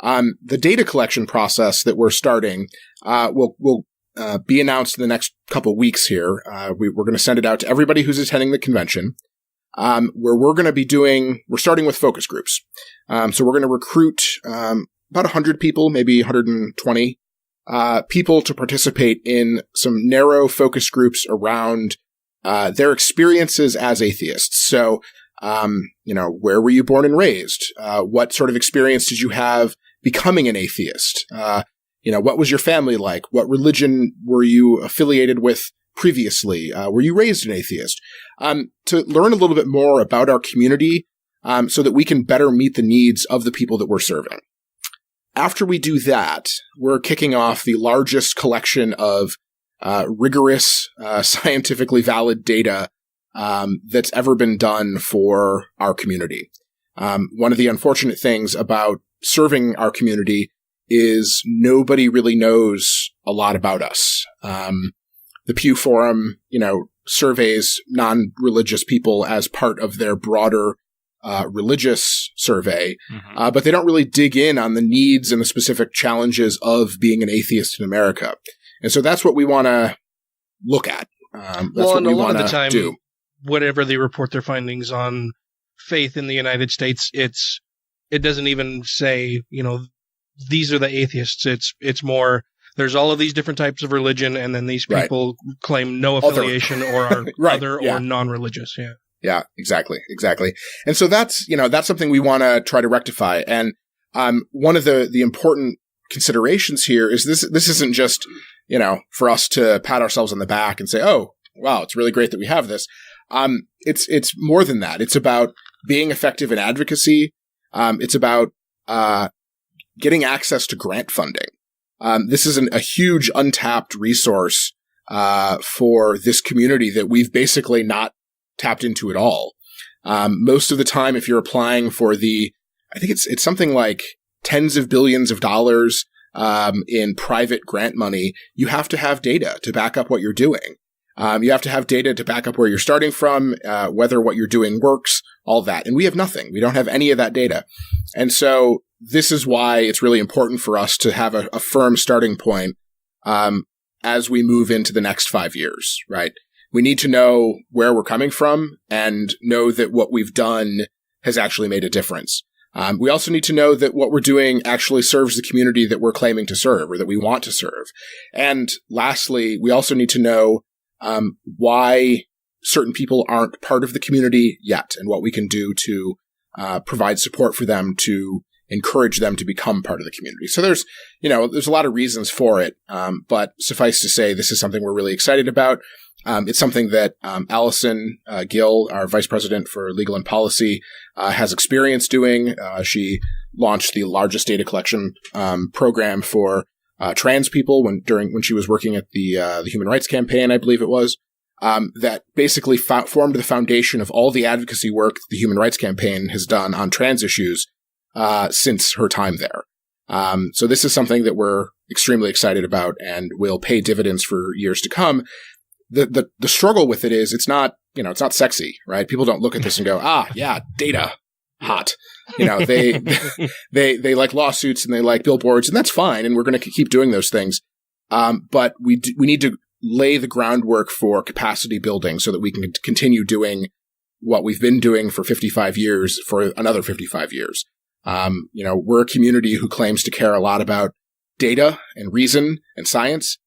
The data collection process that we're starting will be announced in the next couple weeks here. We're going to send it out to everybody who's attending the convention, where we're starting with focus groups. So we're going to recruit about 100 people, maybe 120 people to participate in some narrow focus groups around their experiences as atheists. So, where were you born and raised? What sort of experience did you have becoming an atheist? What was your family like? What religion were you affiliated with previously? Were you raised an atheist? To learn a little bit more about our community, so that we can better meet the needs of the people that we're serving. After we do that, we're kicking off the largest collection of rigorous, scientifically valid data that's ever been done for our community. One of the unfortunate things about serving our community is nobody really knows a lot about us. The Pew Forum, surveys non-religious people as part of their broader religious survey, but they don't really dig in on the needs and the specific challenges of being an atheist in America. And so that's what we want to look at. That's what we want to do. Whenever they report their findings on faith in the United States, it doesn't even say, these are the atheists. It's more, there's all of these different types of religion, and then these people claim no affiliation or are or non-religious. Yeah. Yeah, exactly. And so that's something we want to try to rectify. And one of the important considerations here is this isn't just, for us to pat ourselves on the back and say, oh, wow, it's really great that we have this. It's more than that. It's about being effective in advocacy. It's about getting access to grant funding. This is a huge untapped resource for this community that we've basically not tapped into at all. Most of the time, if you're applying for I think it's something like tens of billions of dollars in private grant money, you have to have data to back up what you're doing. You have to have data to back up where you're starting from, whether what you're doing works, all that. And we have nothing. We don't have any of that data. And so this is why it's really important for us to have a firm starting point as we move into the next 5 years, right? We need to know where we're coming from and know that what we've done has actually made a difference. We also need to know that what we're doing actually serves the community that we're claiming to serve or that we want to serve. And lastly, we also need to know why certain people aren't part of the community yet and what we can do to provide support for them to encourage them to become part of the community. So there's a lot of reasons for it. But suffice to say, this is something we're really excited about. It's something that Allison Gill, our Vice President for Legal and Policy, has experience doing. She launched the largest data collection program for trans people when she was working at the Human Rights Campaign, I believe it was, that basically formed the foundation of all the advocacy work the Human Rights Campaign has done on trans issues since her time there. So this is something that we're extremely excited about and will pay dividends for years to come. The struggle with it is it's not sexy, right? People don't look at this and go, yeah, data, hot. They like lawsuits and they like billboards, and that's fine. And we're going to keep doing those things. But we need to lay the groundwork for capacity building so that we can continue doing what we've been doing for 55 years for another 55 years. We're a community who claims to care a lot about data and reason and science.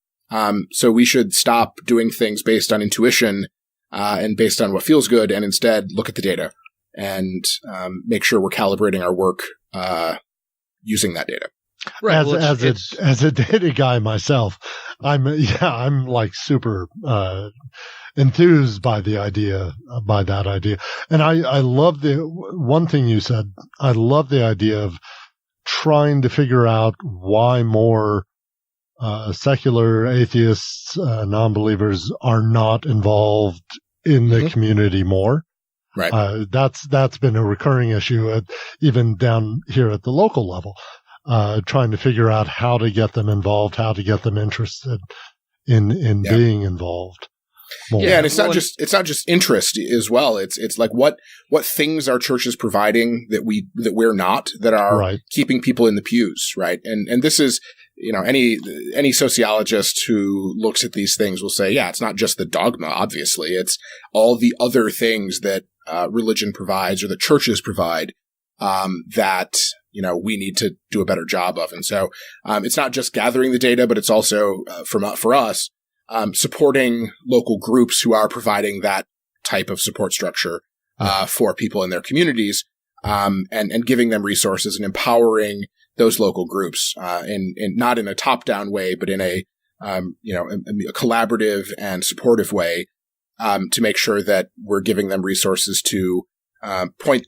So we should stop doing things based on intuition and based on what feels good, and instead look at the data and make sure we're calibrating our work using that data. Right. As a data guy myself, I'm like super enthused by that idea, and I love the one thing you said. I love the idea of trying to figure out why more secular atheists, non-believers are not involved in the community more. Right. That's been a recurring issue even down here at the local level, trying to figure out how to get them involved, how to get them interested in being involved more. Yeah. And it's not just interest as well. It's like what things our church is providing that we're not, that are keeping people in the pews. Right. And this is, any sociologist who looks at these things will say, yeah, it's not just the dogma, obviously. It's all the other things that religion provides or that churches provide that, we need to do a better job of. And so it's not just gathering the data, but it's also for us supporting local groups who are providing that type of support structure for people in their communities, and giving them resources and empowering those local groups in not in a top-down way, but in a collaborative and supportive way, to make sure that we're giving them resources to point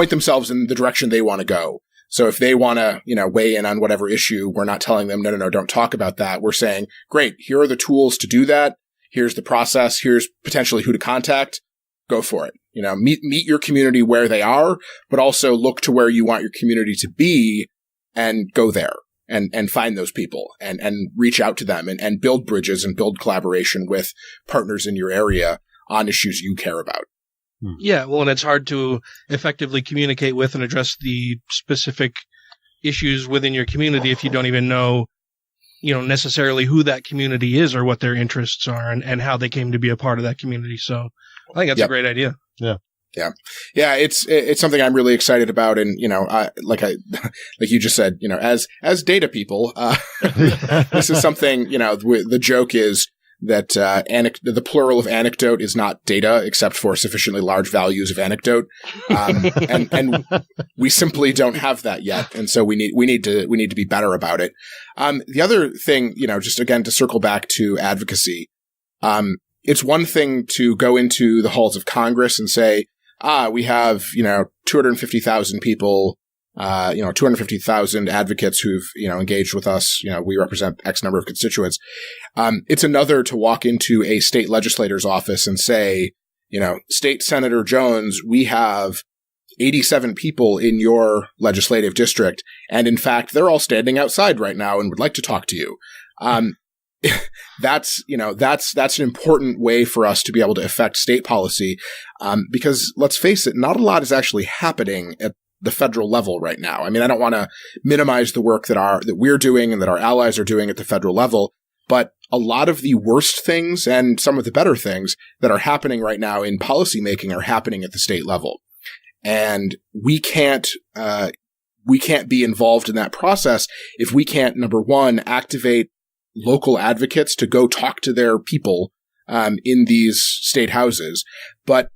themselves in the direction they want to go. So if they want to, weigh in on whatever issue, we're not telling them, no, don't talk about that. We're saying, great, here are the tools to do that. Here's the process. Here's potentially who to contact. Go for it. Meet your community where they are, but also look to where you want your community to be and go there and find those people and reach out to them and build bridges and build collaboration with partners in your area on issues you care about. Yeah, well, and it's hard to effectively communicate with and address the specific issues within your community if you don't even know, necessarily who that community is or what their interests are and how they came to be a part of that community. So I think that's a great idea. Yeah. Yeah. It's something I'm really excited about. And, like you just said, as data people, this is something, the joke is that the plural of anecdote is not data, except for sufficiently large values of anecdote, and we simply don't have that yet, and so we need to be better about it. The other thing, just again to circle back to advocacy, it's one thing to go into the halls of Congress and say, we have 250,000 people. 250,000 advocates who've, engaged with us. We represent X number of constituents. It's another to walk into a state legislator's office and say, State Senator Jones, we have 87 people in your legislative district. And in fact, they're all standing outside right now and would like to talk to you. That's an important way for us to be able to affect state policy. Because let's face it, not a lot is actually happening at the federal level right now. I mean, I don't want to minimize the work that we're doing and that our allies are doing at the federal level, but a lot of the worst things and some of the better things that are happening right now in policymaking are happening at the state level. And we can't be involved in that process if we can't, number one, activate local advocates to go talk to their people in these state houses. But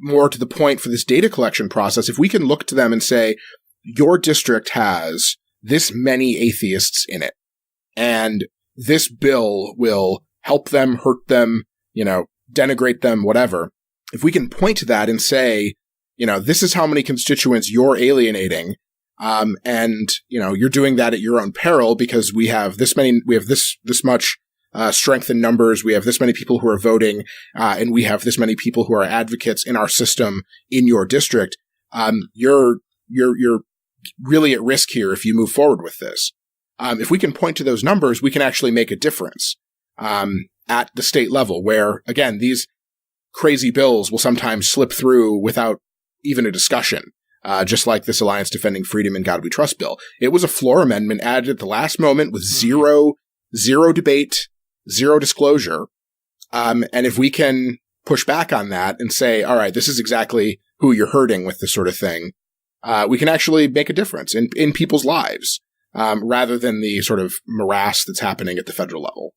more to the point for this data collection process, if we can look to them and say, your district has this many atheists in it, and this bill will help them, hurt them, denigrate them, whatever. If we can point to that and say, this is how many constituents you're alienating, and, you're doing that at your own peril because we have this much strength in numbers. We have this many people who are voting, and we have this many people who are advocates in our system in your district. You're really at risk here if you move forward with this. If we can point to those numbers, we can actually make a difference at the state level where, again, these crazy bills will sometimes slip through without even a discussion, just like this Alliance Defending Freedom and God We Trust bill. It was a floor amendment added at the last moment with zero debate, zero disclosure. And if we can push back on that and say, all right, this is exactly who you're hurting with this sort of thing, we can actually make a difference in people's lives, rather than the sort of morass that's happening at the federal level.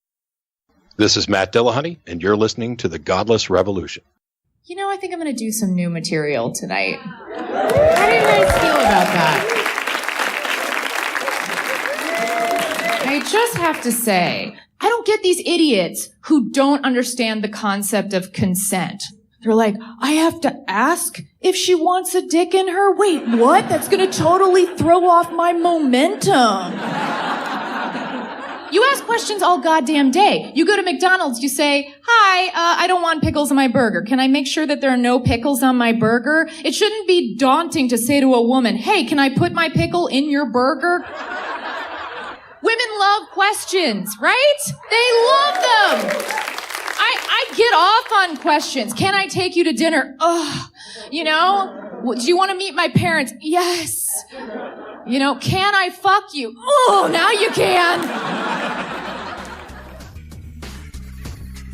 This is Matt Dillahunty, and you're listening to the Godless Revolution. I think I'm going to do some new material tonight. How do you guys feel about that? I just have to say, I don't get these idiots who don't understand the concept of consent. They're like, I have to ask if she wants a dick in her? Wait, what? That's going to totally throw off my momentum. You ask questions all goddamn day. You go to McDonald's, you say, hi, I don't want pickles on my burger. Can I make sure that there are no pickles on my burger? It shouldn't be daunting to say to a woman, hey, can I put my pickle in your burger? Women love questions, right? They love them. I get off on questions. Can I take you to dinner? Ugh. Do you want to meet my parents? Yes. Can I fuck you? Oh, now you can.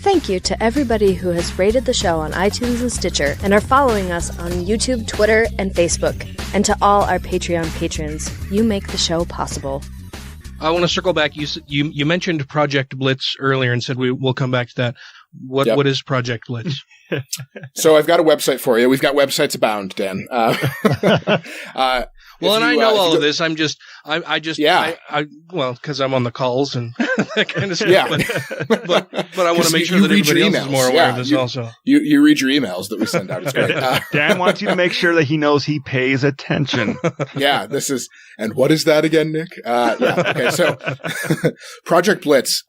Thank you to everybody who has rated the show on iTunes and Stitcher and are following us on YouTube, Twitter, and Facebook. And to all our Patreon patrons, you make the show possible. I want to circle back. You mentioned Project Blitz earlier and said we'll come back to that. What is Project Blitz? So I've got a website for you. We've got websites abound, Dan. Well, and I know all of this. Well, because I'm on the calls and that kind of stuff. Yeah. But I want to make sure that everybody else is more aware of this also. You read your emails that we send out. It's great. Dan wants you to make sure that he knows he pays attention. Yeah, and what is that again, Nick? Okay. So Project Blitz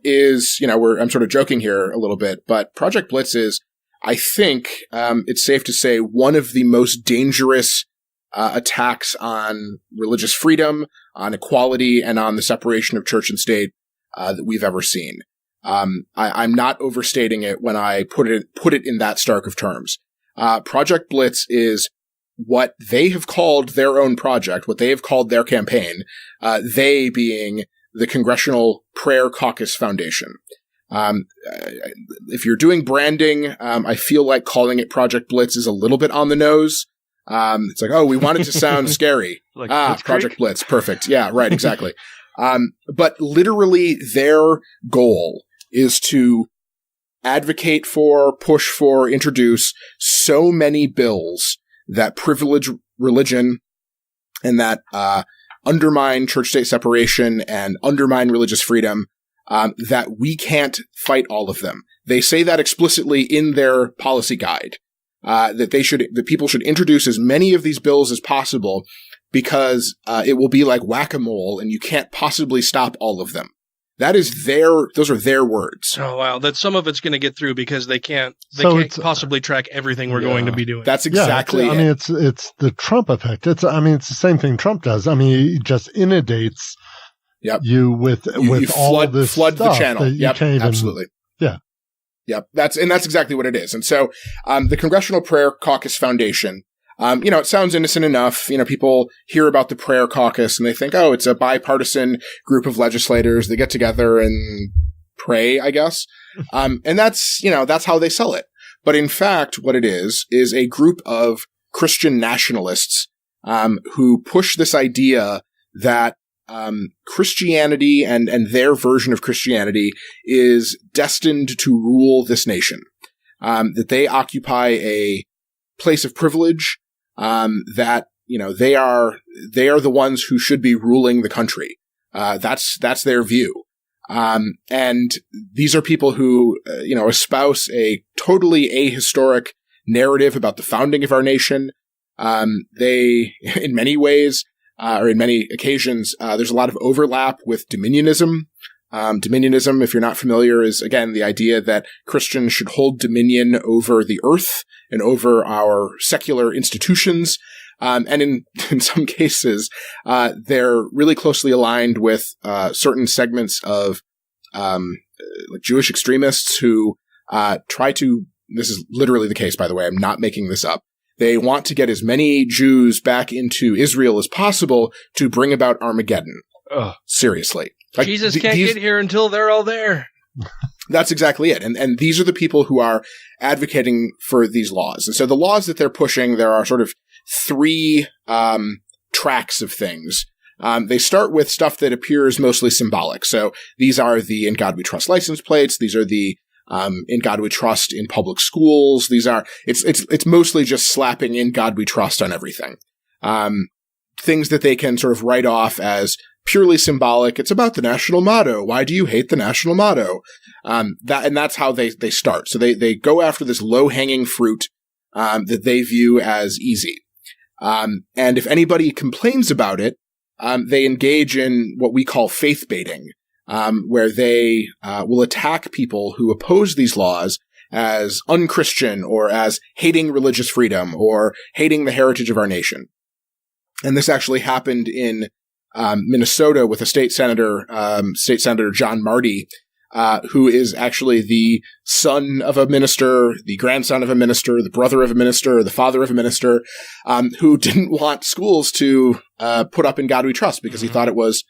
is, I'm sort of joking here a little bit, but Project Blitz is, I think, it's safe to say, one of the most dangerous attacks on religious freedom, on equality, and on the separation of church and state that we've ever seen. I'm not overstating it when I put it in that stark of terms. Project Blitz is what they have called their own project, what they have called their campaign, they being the Congressional Prayer Caucus Foundation. If you're doing branding, I feel like calling it Project Blitz is a little bit on the nose. It's like, we want it to sound scary. Project Blitz. Perfect. Yeah, right. Exactly. But literally their goal is to advocate for, push for, introduce so many bills that privilege religion and that, undermine church-state separation and undermine religious freedom, that we can't fight all of them. They say that explicitly in their policy guide. That people should introduce as many of these bills as possible because it will be like whack-a-mole and you can't possibly stop all of them. Those are their words. Oh, wow. That some of it's going to get through because they can't possibly track everything we're going to be doing. That's exactly it. It's the Trump effect. It's the same thing Trump does. He just inundates you with all this flood stuff the channel. That you can't absolutely. Yeah. Yep. That's exactly what it is. And so, the Congressional Prayer Caucus Foundation, it sounds innocent enough. people hear about the Prayer Caucus and they think, it's a bipartisan group of legislators. They get together and pray, I guess. And that's how they sell it. But in fact, what it is a group of Christian nationalists, who push this idea that Christianity and their version of Christianity is destined to rule this nation. That they occupy a place of privilege, that, they are the ones who should be ruling the country. That's their view. And these are people who, espouse a totally ahistoric narrative about the founding of our nation. They, in many ways, or in many occasions, there's a lot of overlap with dominionism. Dominionism, if you're not familiar, is, again, the idea that Christians should hold dominion over the earth and over our secular institutions. And in some cases, they're really closely aligned with certain segments of like Jewish extremists who try to – this is literally the case, by the way. I'm not making this up. They want to get as many Jews back into Israel as possible to bring about Armageddon. Seriously. Like, Jesus can't get here until they're all there. That's exactly it. And these are the people who are advocating for these laws. And so the laws that they're pushing, there are sort of three tracks of things. They start with stuff that appears mostly symbolic. So these are the In God We Trust license plates. These are the In God We Trust in public schools. These are, it's mostly just slapping In God We Trust on everything. Things that they can sort of write off as purely symbolic. It's about the national motto. Why do you hate the national motto? That's how they start. So they go after this low-hanging fruit, that they view as easy. And if anybody complains about it, they engage in what we call faith baiting, where they will attack people who oppose these laws as unchristian or as hating religious freedom or hating the heritage of our nation. And this actually happened in Minnesota with a state senator John Marty, who is actually the son of a minister, the grandson of a minister, the brother of a minister, the father of a minister, who didn't want schools to put up In God We Trust because he thought it was,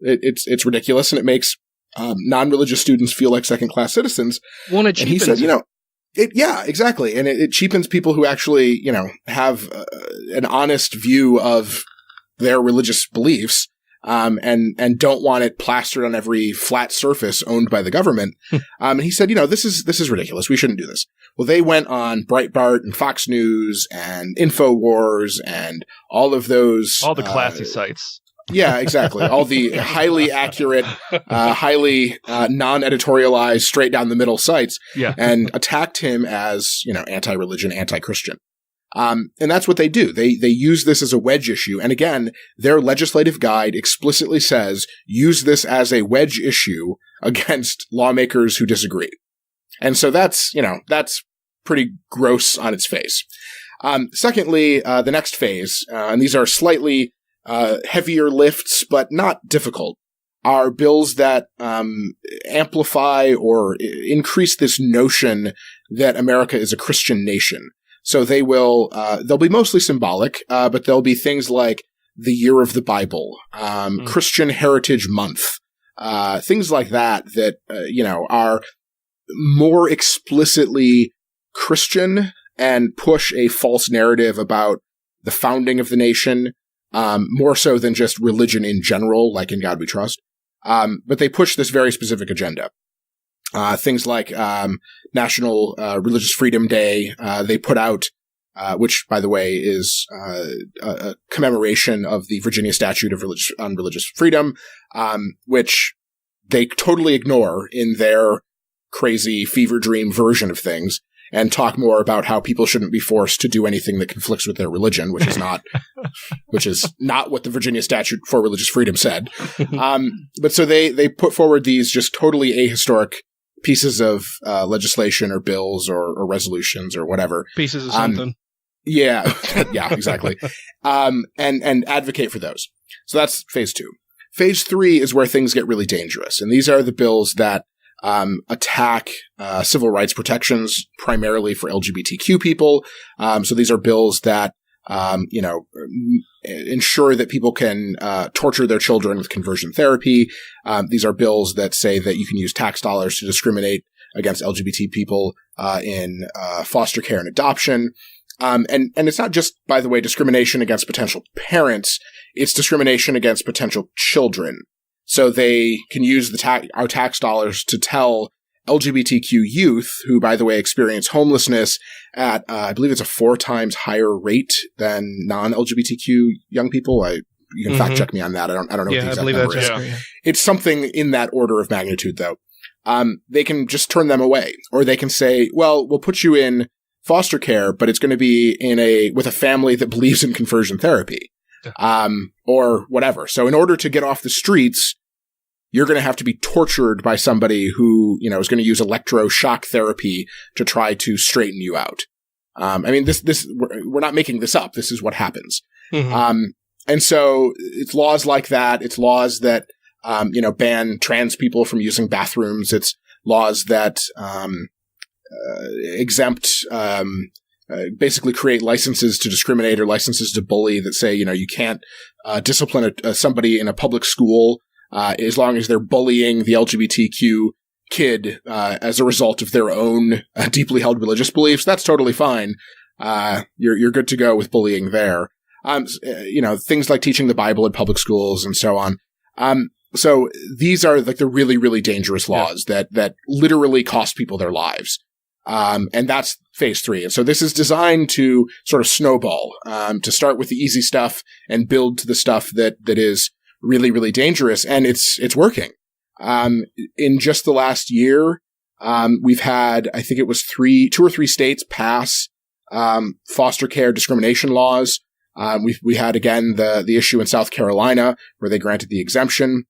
it's ridiculous and it makes non-religious students feel like second-class citizens. Well, and he said, Yeah, exactly. And it cheapens people who actually, have an honest view of their religious beliefs, and don't want it plastered on every flat surface owned by the government. And he said, this is ridiculous. We shouldn't do this. Well, they went on Breitbart and Fox News and InfoWars and all of those. All the classy sites. Yeah, exactly. All the highly accurate, highly non-editorialized, straight down the middle sites, and attacked him as, anti-religion, anti-Christian. And that's what they do. They use this as a wedge issue. And again, their legislative guide explicitly says, use this as a wedge issue against lawmakers who disagree. And so that's pretty gross on its face. Secondly, the next phase, and these are slightly heavier lifts, but not difficult, are bills that amplify or increase this notion that America is a Christian nation. So they'll be mostly symbolic, but there'll be things like the Year of the Bible, Christian Heritage Month, things like that are more explicitly Christian and push a false narrative about the founding of the nation, more so than just religion in general, like In God We Trust. But they push this very specific agenda. Things like National Religious Freedom Day, they put out, which, by the way, is a commemoration of the Virginia Statute on Religious Freedom, which they totally ignore in their crazy fever dream version of things, and talk more about how people shouldn't be forced to do anything that conflicts with their religion, which is not what the Virginia Statute for Religious Freedom said. But so they put forward these just totally ahistoric pieces of legislation or bills or resolutions or whatever. Pieces of something. Yeah, exactly. And advocate for those. So that's phase 2. Phase 3 is where things get really dangerous. And these are the bills that attack civil rights protections primarily for LGBTQ people. So these are bills that, ensure that people can torture their children with conversion therapy. These are bills that say that you can use tax dollars to discriminate against LGBT people in foster care and adoption. And it's not just, by the way, discrimination against potential parents. It's discrimination against potential children. So they can use our tax dollars to tell LGBTQ youth, who, by the way, experience homelessness at, I believe it's a 4 times higher rate than non-LGBTQ young people. You can fact check me on that. I don't know what the exact number is. Yeah. It's something in that order of magnitude, though. They can just turn them away, or they can say, well, we'll put you in foster care, but it's going to be with a family that believes in conversion therapy. Or whatever. So in order to get off the streets, you're going to have to be tortured by somebody who, is going to use electroshock therapy to try to straighten you out. We're not making this up. This is what happens. Mm-hmm. And so it's laws like that. It's laws that, ban trans people from using bathrooms. It's laws that, exempt, basically create licenses to discriminate or licenses to bully that say, you can't discipline somebody in a public school as long as they're bullying the LGBTQ kid as a result of their own deeply held religious beliefs. That's totally fine. You're good to go with bullying there. Things like teaching the Bible in public schools and so on. So these are like the really, really dangerous laws that literally cost people their lives. And that's phase 3. And so this is designed to sort of snowball, to start with the easy stuff and build to the stuff that is really, really dangerous. And it's working. In just the last year, we've had, I think it was 2 or 3 states pass, foster care discrimination laws. We had again the issue in South Carolina where they granted the exemption.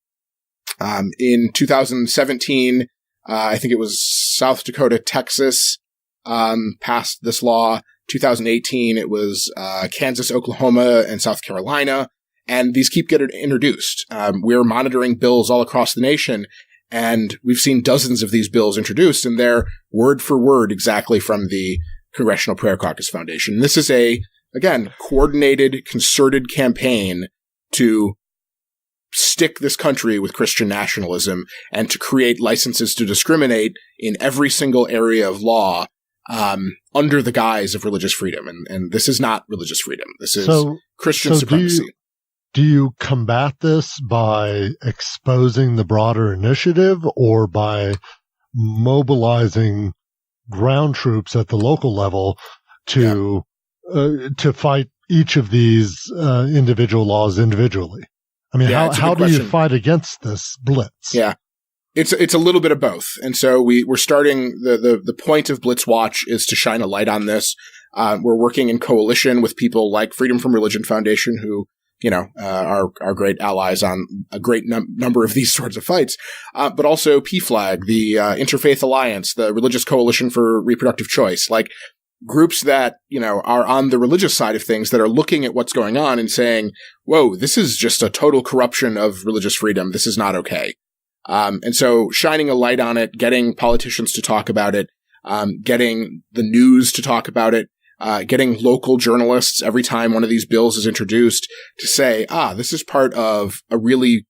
In 2017, I think it was South Dakota, Texas, passed this law. 2018, it was Kansas, Oklahoma, and South Carolina. And these keep getting introduced. We're monitoring bills all across the nation, and we've seen dozens of these bills introduced, and they're word for word exactly from the Congressional Prayer Caucus Foundation. This is again, coordinated, concerted campaign to stick this country with Christian nationalism and to create licenses to discriminate in every single area of law under the guise of religious freedom. And this is not religious freedom. This is Christian supremacy. Do you combat this by exposing the broader initiative or by mobilizing ground troops at the local level to fight each of these individual laws individually? I mean, how do you fight against this blitz? Yeah. It's a little bit of both. And so we're starting the point of Blitz Watch is to shine a light on this. We're working in coalition with people like Freedom from Religion Foundation, who, are great allies on a great number of these sorts of fights. But also PFLAG, the Interfaith Alliance, the Religious Coalition for Reproductive Choice, like groups that, are on the religious side of things that are looking at what's going on and saying, whoa, this is just a total corruption of religious freedom. This is not okay. And so shining a light on it, getting politicians to talk about it, getting the news to talk about it, getting local journalists every time one of these bills is introduced to say, this is part of a really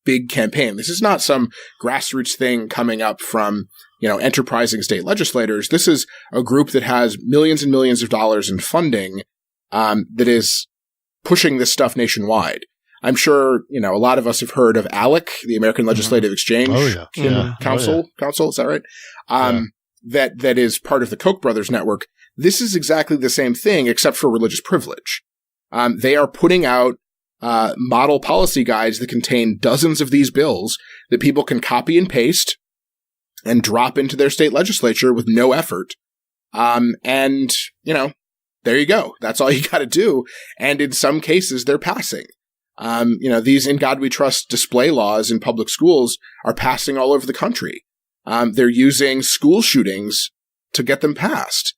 big campaign. This is not some grassroots thing coming up from, enterprising state legislators. This is a group that has millions and millions of dollars in funding, that is pushing this stuff nationwide. I'm sure, a lot of us have heard of ALEC, the American Legislative Exchange Council. Is that right? That is part of the Koch brothers network. This is exactly the same thing, except for religious privilege. They are putting out model policy guides that contain dozens of these bills that people can copy and paste and drop into their state legislature with no effort. And, there you go. That's all you got to do. And in some cases, they're passing. These In God We Trust display laws in public schools are passing all over the country. They're using school shootings to get them passed.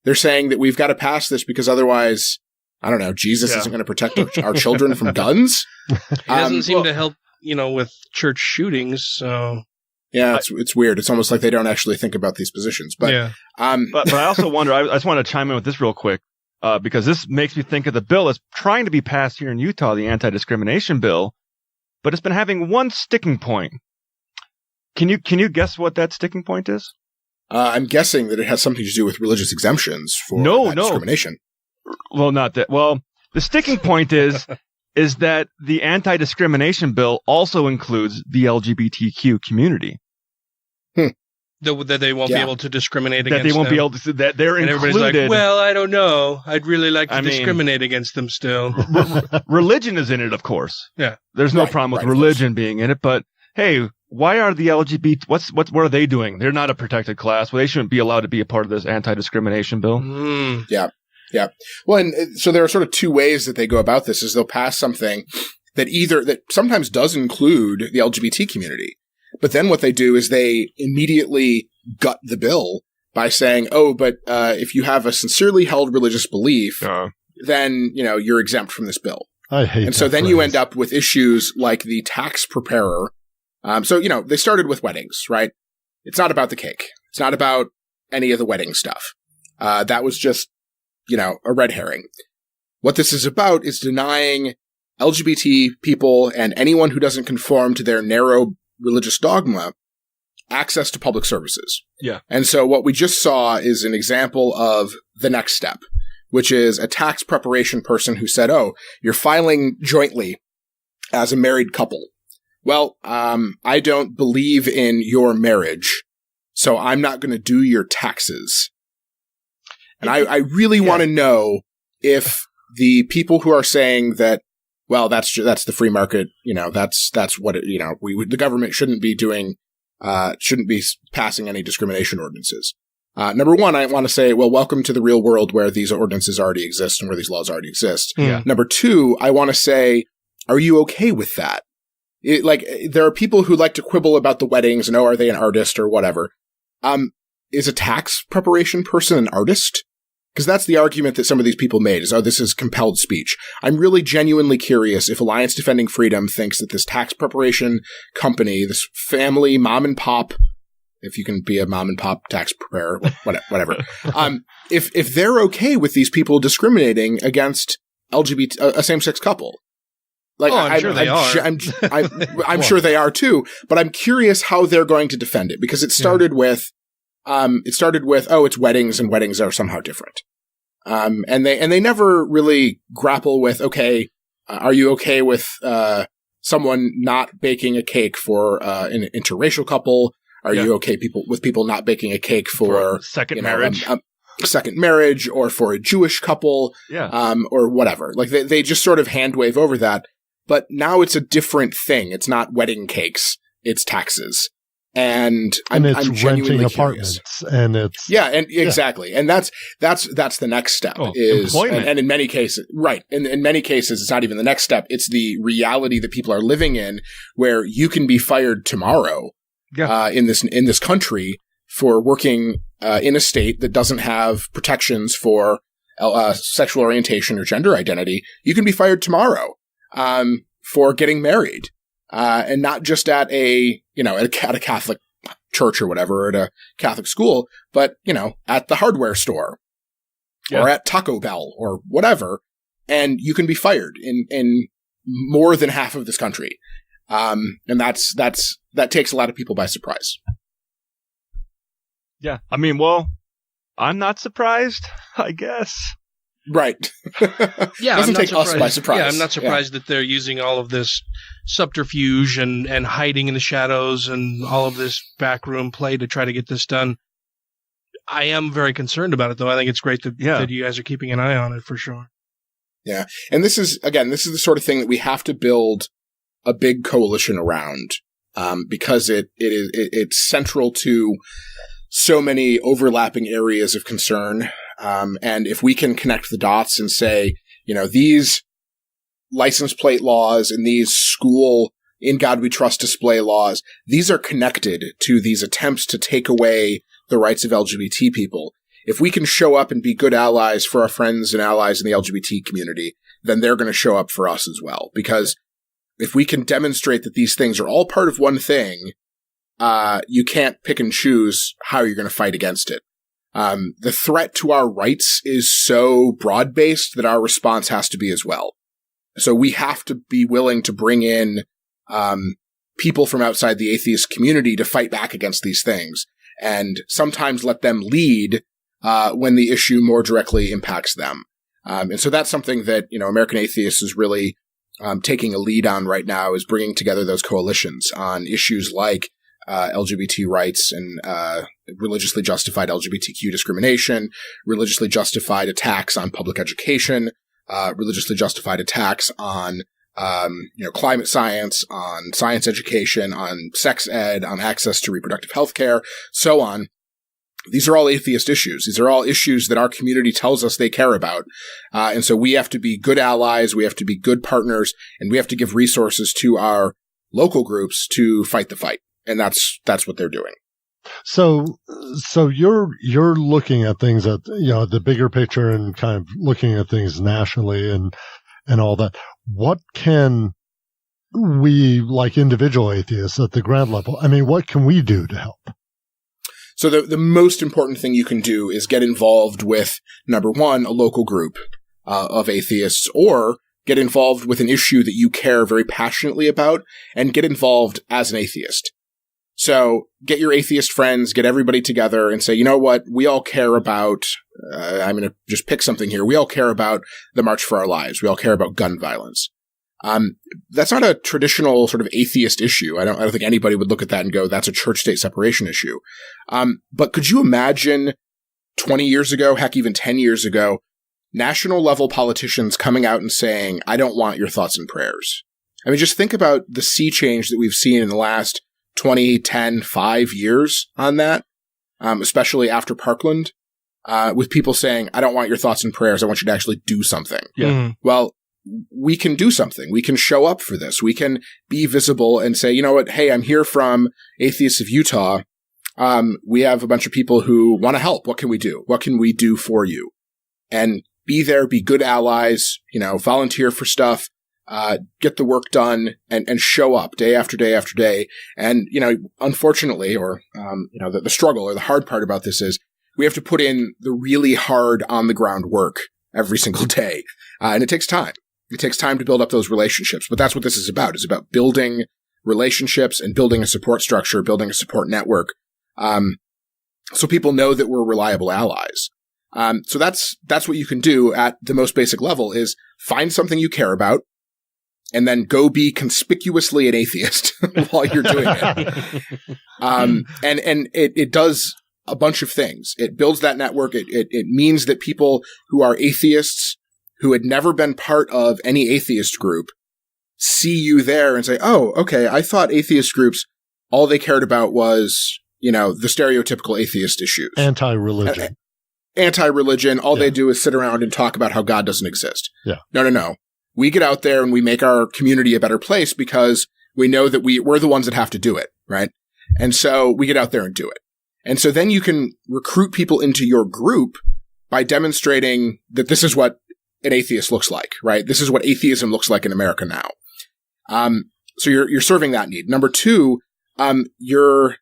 They're saying that we've got to pass this because otherwise, I don't know, Jesus isn't going to protect our children from guns. It doesn't seem to help, with church shootings. So yeah, it's weird. It's almost like they don't actually think about these positions. But but I also wonder. I just want to chime in with this real quick. Because this makes me think of the bill that's trying to be passed here in Utah, the anti-discrimination bill, but it's been having one sticking point. Can you guess what that sticking point is? I'm guessing that it has something to do with religious exemptions for discrimination. Well, not that. Well, the sticking point is that the anti-discrimination bill also includes the LGBTQ community. That they won't be able to discriminate against them. That they won't be able to, that they're and included. Everybody's like, well, I don't know. I'd really like to discriminate against them still. Religion is in it, of course. Yeah. There's no problem with religion being in it, but hey, why are the LGBT, what are they doing? They're not a protected class. Well, they shouldn't be allowed to be a part of this anti-discrimination bill. Yeah. Yeah. Well, and so there are sort of two ways that they go about this is they'll pass something that sometimes does include the LGBT community. But then what they do is they immediately gut the bill by saying, but if you have a sincerely held religious belief, then, you're exempt from this bill. I hate And so then you end up with issues like the tax preparer. They started with weddings, right? It's not about the cake. It's not about any of the wedding stuff. That was just, a red herring. What this is about is denying LGBT people and anyone who doesn't conform to their narrow religious dogma access to public services. Yeah. And so what we just saw is an example of the next step, which is a tax preparation person who said, you're filing jointly as a married couple. Well, I don't believe in your marriage, so I'm not going to do your taxes. And I really want to know if the people who are saying that, well, that's the free market, that's what it, the government shouldn't be passing any discrimination ordinances. Number one, I want to say, well, welcome to the real world where these ordinances already exist and where these laws already exist. Yeah. Number two, I want to say, are you okay with that? There are people who like to quibble about the weddings and, are they an artist or whatever? Is a tax preparation person an artist? Because that's the argument that some of these people made is, this is compelled speech. I'm really genuinely curious if Alliance Defending Freedom thinks that this tax preparation company, this family mom and pop, if you can be a mom and pop tax preparer, whatever, if they're okay with these people discriminating against LGBT, a same-sex couple. I'm sure they are. I'm sure they are too, but I'm curious how they're going to defend it because it started with, it started with, it's weddings and weddings are somehow different. And they never really grapple with, okay, are you okay with, someone not baking a cake for, an interracial couple? Are you okay with people not baking a cake for second marriage? Second marriage, or for a Jewish couple, or whatever. Like they just sort of hand wave over that. But now it's a different thing. It's not wedding cakes; it's taxes, and I'm genuinely renting curious. Apartments, and it's exactly, and that's the next step is employment. And in many cases, right? In many cases, it's not even the next step; it's the reality that people are living in, where you can be fired tomorrow, in this country for working in a state that doesn't have protections for sexual orientation or gender identity. You can be fired tomorrow for getting married, and not just at a Catholic church or whatever, or at a Catholic school, but at the hardware store or at Taco Bell or whatever, and you can be fired in more than half of this country, and that takes a lot of people by surprise. Yeah. I mean, well, I'm not surprised, I guess. Right. Yeah. Doesn't take us by surprise. Yeah, I'm not surprised that they're using all of this subterfuge and hiding in the shadows and all of this backroom play to try to get this done. I am very concerned about it, though. I think it's great that you guys are keeping an eye on it for sure. Yeah. And this is the sort of thing that we have to build a big coalition around, because it's central to so many overlapping areas of concern. And if we can connect the dots and say, these license plate laws and these school In God We Trust display laws, these are connected to these attempts to take away the rights of LGBT people. If we can show up and be good allies for our friends and allies in the LGBT community, then they're going to show up for us as well. Because if we can demonstrate that these things are all part of one thing, you can't pick and choose how you're going to fight against it. The threat to our rights is so broad-based that our response has to be as well. So we have to be willing to bring in people from outside the atheist community to fight back against these things, and sometimes let them lead when the issue more directly impacts them. And so that's something that, American Atheists is really taking a lead on right now, is bringing together those coalitions on issues like LGBT rights and religiously justified LGBTQ discrimination, religiously justified attacks on public education, religiously justified attacks on climate science, on science education, on sex ed, on access to reproductive health care, so on. These are all atheist issues. These are all issues that our community tells us they care about. And so we have to be good allies, we have to be good partners, and we have to give resources to our local groups to fight the fight. And that's what they're doing. So you're looking at things at, the bigger picture and kind of looking at things nationally and all that. What can we, like individual atheists at the ground level, what can we do to help? So the most important thing you can do is get involved with, number one, a local group of atheists, or get involved with an issue that you care very passionately about, and get involved as an atheist. So get your atheist friends, get everybody together and say, you know what, we all care about, I'm going to just pick something here. We all care about the March for Our Lives. We all care about gun violence. That's not a traditional sort of atheist issue. I don't think anybody would look at that and go, that's a church-state separation issue. But could you imagine 20 years ago, heck, even 10 years ago, national level politicians coming out and saying, I don't want your thoughts and prayers? Just think about the sea change that we've seen in the last 20, 10, 5 years on that, especially after Parkland, with people saying, I don't want your thoughts and prayers. I want you to actually do something. Yeah. Mm-hmm. Well, we can do something. We can show up for this. We can be visible and say, you know what? Hey, I'm here from Atheists of Utah. We have a bunch of people who want to help. What can we do? What can we do for you? And be there, be good allies, volunteer for stuff, get the work done and show up day after day after day. And, unfortunately, or, the struggle or the hard part about this is we have to put in the really hard on the ground work every single day. And it takes time. It takes time to build up those relationships, but that's what this is about. It's about building relationships and building a support structure, building a support network. so people know that we're reliable allies. So that's what you can do at the most basic level, is find something you care about and then go be conspicuously an atheist while you're doing it. And it does a bunch of things. It builds that network. It means that people who are atheists, who had never been part of any atheist group, see you there and say, oh, okay, I thought atheist groups, all they cared about was, the stereotypical atheist issues. Anti-religion. Anti-religion. All they do is sit around and talk about how God doesn't exist. Yeah. No. We get out there and we make our community a better place because we know that we're the ones that have to do it, right? And so we get out there and do it. And so then you can recruit people into your group by demonstrating that this is what an atheist looks like, right? This is what atheism looks like in America now. So you're serving that need. Number two, you're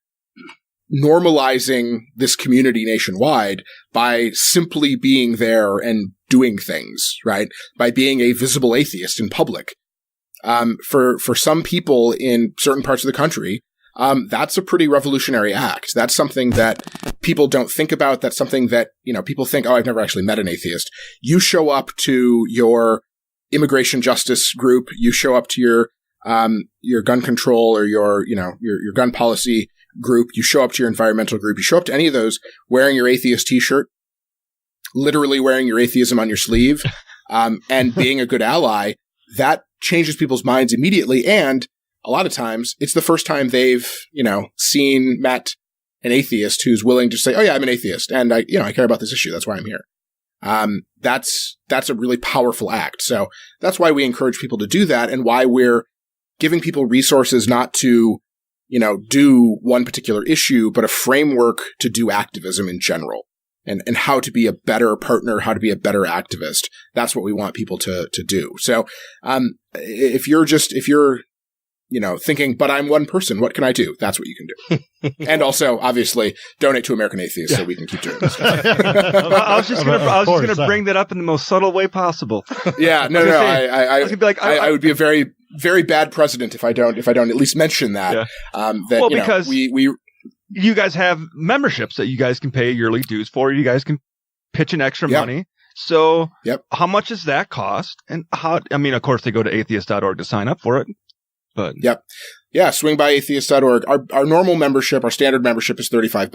normalizing this community nationwide by simply being there and doing things, right? By being a visible atheist in public. For some people in certain parts of the country, that's a pretty revolutionary act. That's something that people don't think about. That's something that, people think, oh, I've never actually met an atheist. You show up to your immigration justice group. You show up to your gun control or your gun policy group. You show up to your environmental group. You show up to any of those wearing your atheist t-shirt, literally wearing your atheism on your sleeve, and being a good ally. That changes people's minds immediately. And a lot of times it's the first time they've, met an atheist who's willing to say, oh yeah, I'm an atheist and I care about this issue. That's why I'm here. That's a really powerful act. So that's why we encourage people to do that, and why we're giving people resources not to, do one particular issue, but a framework to do activism in general, and how to be a better partner, how to be a better activist. That's what we want people to do. So, if you're thinking, but I'm one person, what can I do? That's what you can do. And also, obviously, donate to American Atheists so we can keep doing this stuff. I was just going to bring that up in the most subtle way possible. Yeah, no. I would be a very, very bad president if I don't at least mention that. Yeah. Because you guys have memberships that you guys can pay yearly dues for. You guys can pitch in extra money. So, how much does that cost? And of course, they go to atheist.org to sign up for it. But swing by atheist.org. Our normal membership, our standard membership is $35.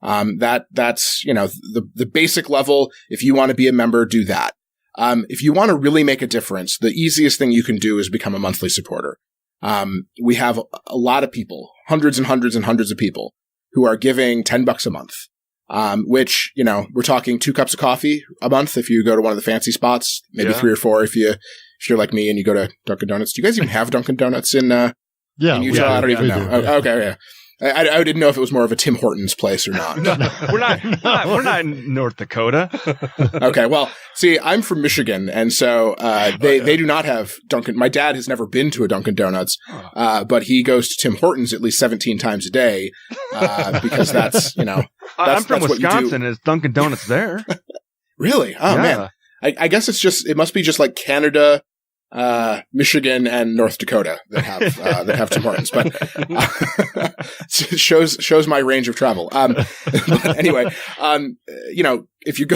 That's the basic level. If you want to be a member, do that. If you want to really make a difference, the easiest thing you can do is become a monthly supporter. We have a lot of people, hundreds and hundreds and hundreds of people who are giving $10 a month. Which, we're talking 2 cups of coffee a month if you go to one of the fancy spots, maybe 3 or 4 if you're like me and you go to Dunkin' Donuts. Do you guys even have Dunkin' Donuts in Utah? I don't even know. Okay, yeah. I didn't know if it was more of a Tim Hortons place or not. No, we're not in North Dakota. Okay, well, see, I'm from Michigan, and so they do not have Dunkin'. My dad has never been to a Dunkin' Donuts, but he goes to Tim Hortons at least 17 times a day because that's I'm from Wisconsin. Is Dunkin' Donuts there? Really? Oh man, I guess it must be just like Canada, Michigan, and North Dakota that have Tim Hortons, but it shows my range of travel. But anyway, if you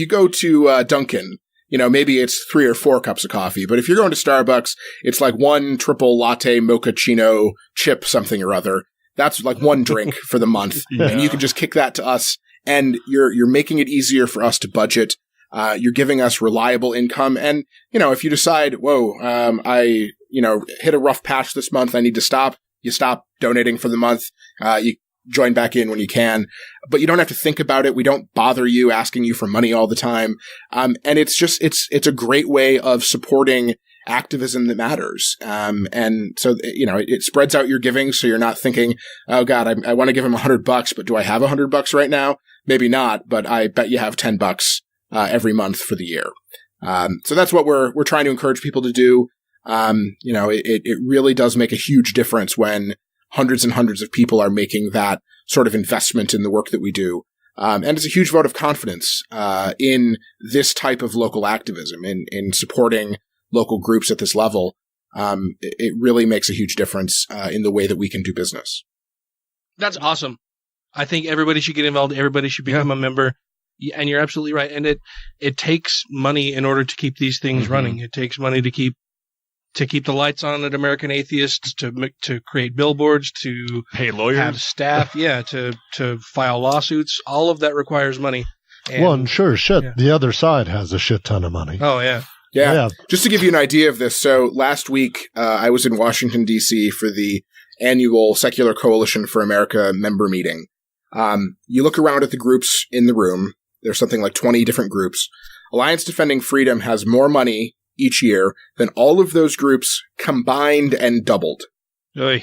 go to Dunkin', maybe it's 3 or 4 cups of coffee, but if you're going to Starbucks, it's like 1 triple latte mochaccino chip something or other. That's like 1 drink for the month, and you can just kick that to us, and you're making it easier for us to budget. You're giving us reliable income. And, if you decide, I hit a rough patch this month, I need to stop, you stop donating for the month. You join back in when you can, but you don't have to think about it. We don't bother you asking you for money all the time. And it's a great way of supporting activism that matters. And so, it spreads out your giving. So you're not thinking, oh God, I want to give him $100, but do I have $100 right now? Maybe not, but I bet you have $10 every month for the year. So that's what we're trying to encourage people to do. It really does make a huge difference when hundreds and hundreds of people are making that sort of investment in the work that we do. And it's a huge vote of confidence in this type of local activism, in supporting local groups at this level. It really makes a huge difference in the way that we can do business. That's awesome. I think everybody should get involved. Everybody should become a member. And you're absolutely right. And it takes money in order to keep these things running. It takes money to keep the lights on at American Atheists, to create billboards, to pay lawyers, have staff, to file lawsuits. All of that requires money. And, well, and sure, the other side has a shit ton of money. Oh, yeah. Yeah. Just to give you an idea of this, so last week I was in Washington, D.C. for the annual Secular Coalition for America member meeting. You look around at the groups in the room. There's something like 20 different groups. Alliance Defending Freedom has more money each year than all of those groups combined and doubled. Oy.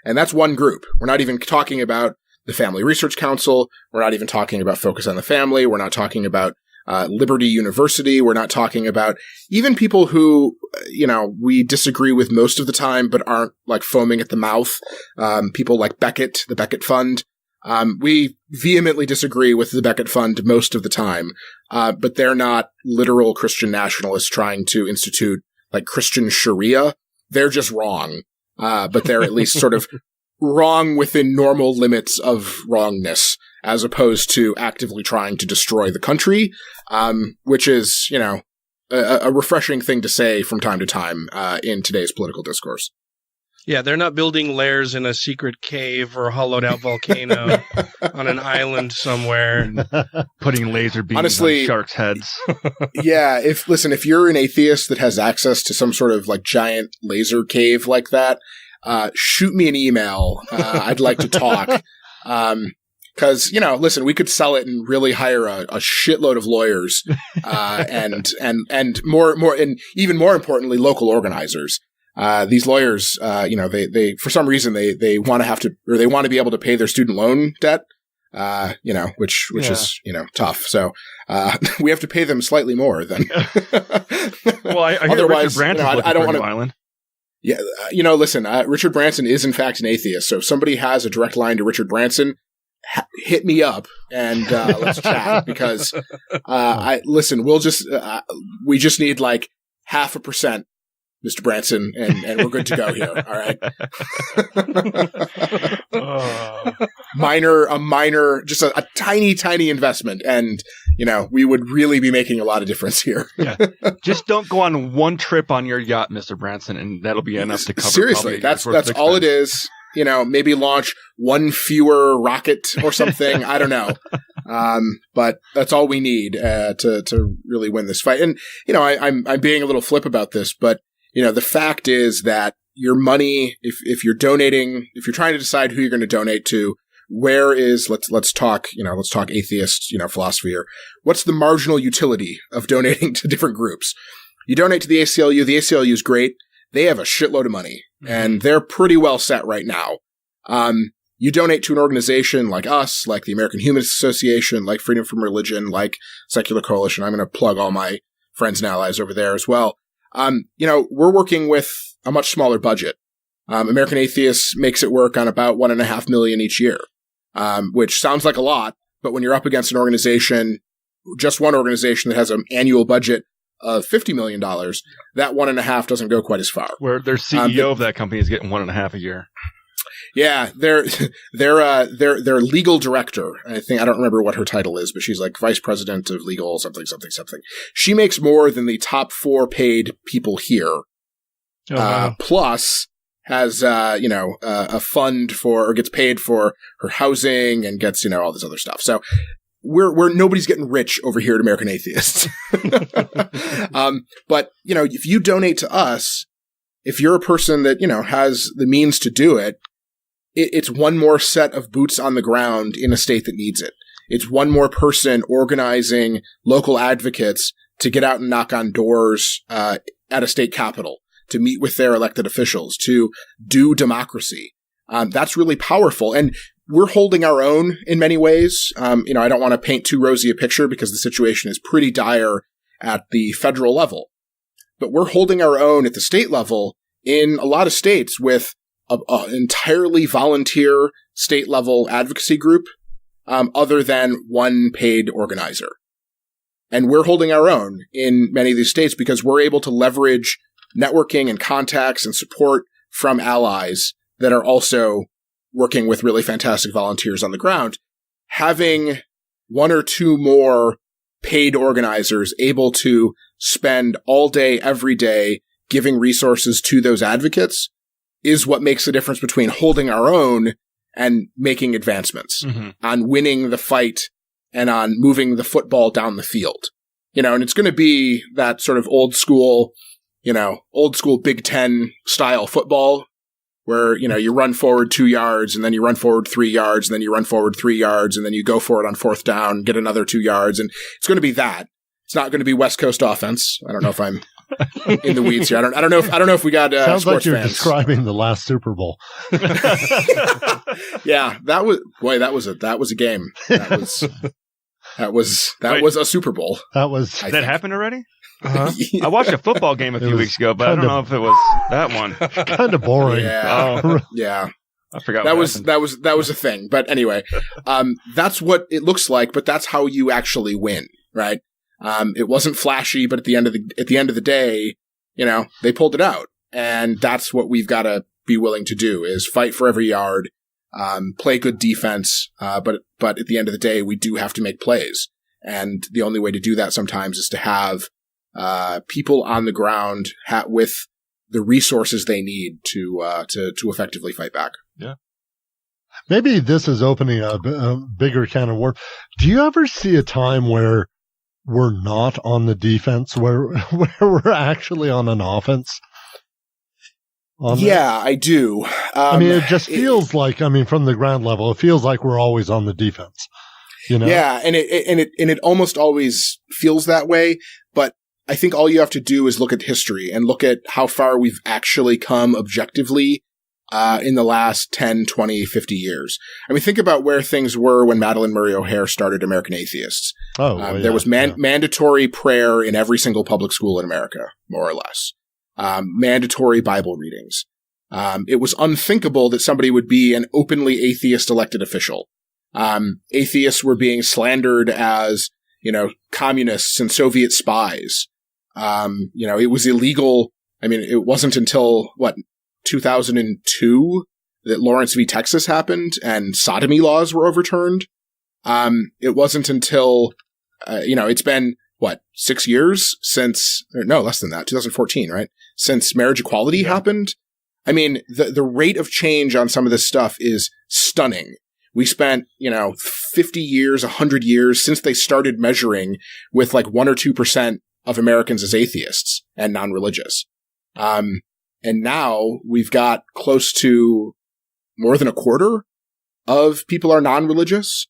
And that's one group. We're not even talking about the Family Research Council. We're not even talking about Focus on the Family. We're not talking about Liberty University. We're not talking about even people who, we disagree with most of the time, but aren't like foaming at the mouth. People like Beckett, the Beckett Fund. We vehemently disagree with the Beckett Fund most of the time, but they're not literal Christian nationalists trying to institute like Christian Sharia. They're just wrong, but they're at least sort of wrong within normal limits of wrongness, as opposed to actively trying to destroy the country, which is, a refreshing thing to say from time to time in today's political discourse. Yeah, they're not building lairs in a secret cave or a hollowed-out volcano on an island somewhere. Putting laser beams on sharks' heads. Yeah, if you're an atheist that has access to some sort of like giant laser cave like that, shoot me an email. I'd like to talk. Because, listen, we could sell it and really hire a shitload of lawyers, and more, and even more importantly, local organizers. These lawyers, they for some reason they want to be able to pay their student loan debt, which is, tough. So, we have to pay them slightly more than. Well, I hear otherwise, Richard Branson's I don't want to island. Yeah, listen, Richard Branson is in fact an atheist. So if somebody has a direct line to Richard Branson, hit me up and let's chat, because we just need like 0.5%, Mr. Branson, and we're good to go here. All right. Just a tiny investment, and we would really be making a lot of difference here. Yeah. Just don't go on one trip on your yacht, Mr. Branson, and that'll be enough to cover. Seriously, that's all it is. Maybe launch one fewer rocket or something. I don't know. But that's all we need to really win this fight. And I'm being a little flip about this, but the fact is that your money, if you're donating, if you're trying to decide who you're going to donate to, where is, let's talk atheist, philosophy here. What's the marginal utility of donating to different groups? You donate to the ACLU. The ACLU is great. They have a shitload of money, and they're pretty well set right now. You donate to an organization like us, like the American Humanist Association, like Freedom from Religion, like Secular Coalition. I'm going to plug all my friends and allies over there as well. We're working with a much smaller budget. American Atheists makes it work on about $1.5 million each year, which sounds like a lot, but when you're up against an organization, just one organization that has an annual budget of $50 million, that 1.5 doesn't go quite as far. Where their CEO of that company is getting 1.5 a year. Yeah, their legal director. I don't remember what her title is, but she's like vice president of legal something. She makes more than the top 4 paid people here. Plus has a fund for, or gets paid for her housing and gets all this other stuff. So we're nobody's getting rich over here at American Atheists. But if you donate to us, if you're a person that has the means to do it, it's one more set of boots on the ground in a state that needs it. It's one more person organizing local advocates to get out and knock on doors at a state capitol, to meet with their elected officials, to do democracy. That's really powerful. And we're holding our own in many ways. I don't want to paint too rosy a picture because the situation is pretty dire at the federal level. But we're holding our own at the state level in a lot of states with an entirely volunteer state-level advocacy group, other than one paid organizer. And we're holding our own in many of these states because we're able to leverage networking and contacts and support from allies that are also, working with really fantastic volunteers on the ground, having one or two more paid organizers able to spend all day, every day, giving resources to those advocates is what makes the difference between holding our own and making advancements on winning the fight and on moving the football down the field. And it's going to be that sort of old school Big Ten style football where, you run forward 2 yards and then you run forward 3 yards and then you run forward 3 yards and then you go for it on 4th down, get another 2 yards. And it's going to be that. It's not going to be West Coast offense. I don't know if I'm in the weeds here. I don't know if we got sounds sports like you're fans describing the last Super Bowl. Yeah, that was a game. That was a Super Bowl. That happened already? I watched a football game a few weeks ago, but I don't know if it was that one. Kind of boring. Yeah. Yeah. I forgot that was a thing. But anyway, that's what it looks like, but that's how you actually win, right? It wasn't flashy, but at the end of the day, they pulled it out. And that's what we've got to be willing to do is fight for every yard, play good defense. But at the end of the day, we do have to make plays. And the only way to do that sometimes is to have people on the ground with the resources they need to effectively fight back. Yeah. Maybe this is opening a bigger can of worms. Do you ever see a time where we're not on the defense, where we're actually on an offense? I do. It just feels like, from the ground level, it feels like we're always on the defense. Yeah, and it almost always feels that way. But I think all you have to do is look at history and look at how far we've actually come objectively in the last 10, 20, 50 years. Think about where things were when Madalyn Murray O'Hair started American Atheists. There was mandatory prayer in every single public school in America, more or less. Mandatory Bible readings. It was unthinkable that somebody would be an openly atheist elected official. Atheists were being slandered as, communists and Soviet spies. It was illegal. It wasn't until 2002 that Lawrence v. Texas happened and sodomy laws were overturned. It wasn't until, it's been 6 years since, no, less than that, 2014, right? Since marriage equality happened. The rate of change on some of this stuff is stunning. We spent, 50 years, 100 years since they started measuring with 1 or 2% of Americans as atheists and non-religious. And now we've got close to more than a quarter of people are non-religious.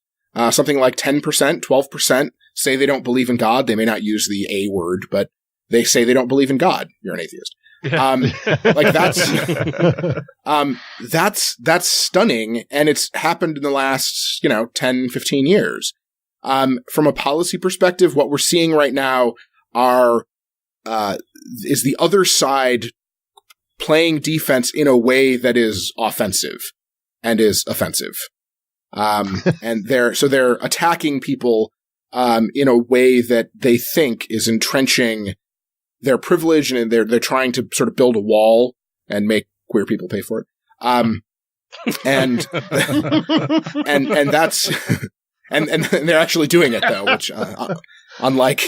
Something like 10%, 12% say they don't believe in God. They may not use the A word, but they say they don't believe in God. You're an atheist. That's stunning. And it's happened in the last, 10, 15 years. From a policy perspective, what we're seeing right now is the other side playing defense in a way that is offensive and is offensive. And they're attacking people, in a way that they think is entrenching their privilege, and they're trying to sort of build a wall and make queer people pay for it. And that's, and they're actually doing it though, which, unlike,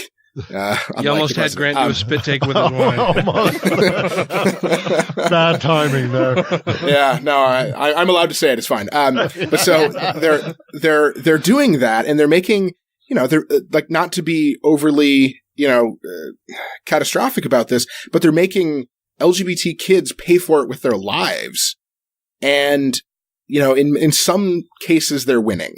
you almost had Grant do a spit take with his wine. Bad timing there. Yeah, no, I'm allowed to say it. It's fine. But so they're doing that, and they're making, they're not to be overly, catastrophic about this, but they're making LGBT kids pay for it with their lives. And, in some cases they're winning,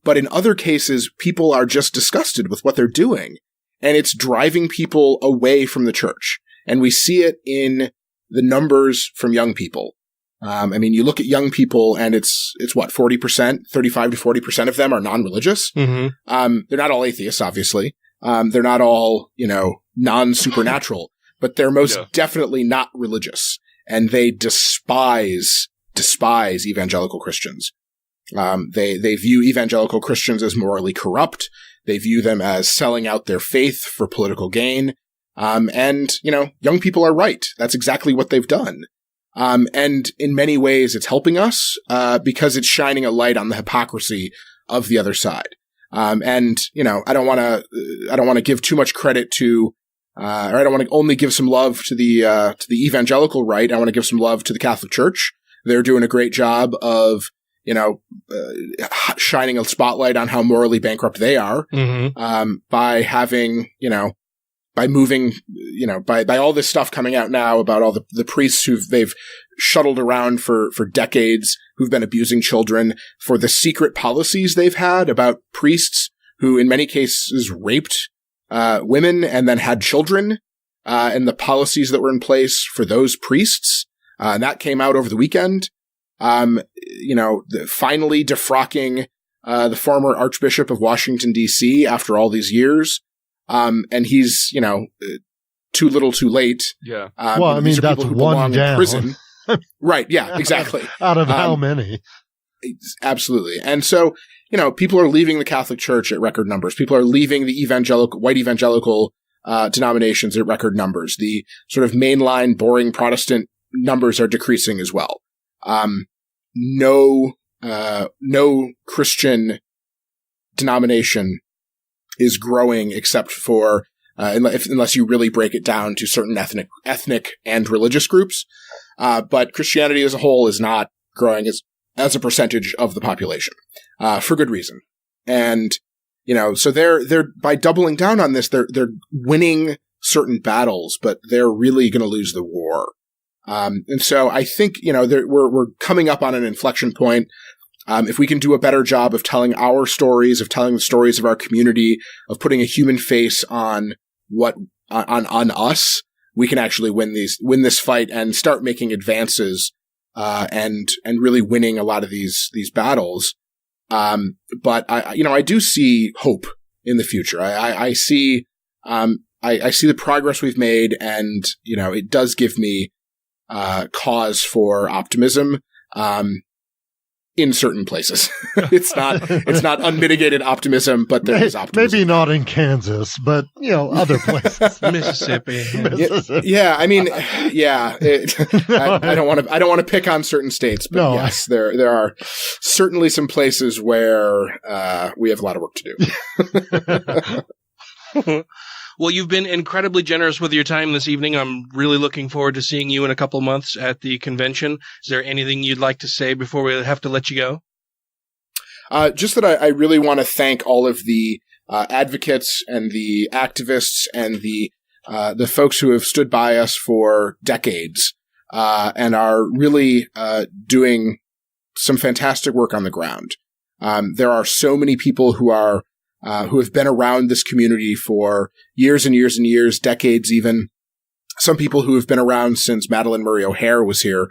but in other cases people are just disgusted with what they're doing. And it's driving people away from the church. And we see it in the numbers from young people. You look at young people and it's 40%, 35 to 40% of them are non-religious. Mm-hmm. They're not all atheists, obviously. They're not all, non-supernatural, but they're most definitely not religious. And they despise evangelical Christians. They view evangelical Christians as morally corrupt. They view them as selling out their faith for political gain. And young people are right. That's exactly what they've done. And in many ways, it's helping us because it's shining a light on the hypocrisy of the other side. And I don't want to give too much credit to, or I don't want to only give some love to the evangelical right. I want to give some love to the Catholic Church. They're doing a great job of, shining a spotlight on how morally bankrupt they are, by having, by moving, by all this stuff coming out now about all the priests they've shuttled around for decades, who've been abusing children, for the secret policies they've had about priests who in many cases raped women and then had children, and the policies that were in place for those priests. And that came out over the weekend. Finally defrocking the former Archbishop of Washington, D.C. after all these years. And he's, too little too late. Yeah. That's one down. In prison. Right. Yeah, exactly. Out of how many? Absolutely. And so, people are leaving the Catholic Church at record numbers. People are leaving the white evangelical denominations at record numbers. The sort of mainline, boring Protestant numbers are decreasing as well. No Christian denomination is growing except for, unless you really break it down to certain ethnic and religious groups. But Christianity as a whole is not growing as a percentage of the population, for good reason. And, so they're by doubling down on this, they're winning certain battles, but they're really going to lose the war. And so I think, we're coming up on an inflection point. If we can do a better job of telling our stories, of telling the stories of our community, of putting a human face on on us, we can actually win this fight and start making advances, and really winning a lot of these battles. But I do see hope in the future. I see the progress we've made, and, it does give me cause for optimism, in certain places. It's not unmitigated optimism, but there is optimism. Maybe not in Kansas, but, other places. Mississippi. Yeah. I mean, yeah, I don't want to pick on certain states, but yes, there are certainly some places where, we have a lot of work to do. Well, you've been incredibly generous with your time this evening. I'm really looking forward to seeing you in a couple months at the convention. Is there anything you'd like to say before we have to let you go? Just that I really want to thank all of the advocates and the activists and the folks who have stood by us for decades, and are really doing some fantastic work on the ground. There are so many people who have been around this community for years and years and years, decades even. Some people who have been around since Madalyn Murray O'Hair was here,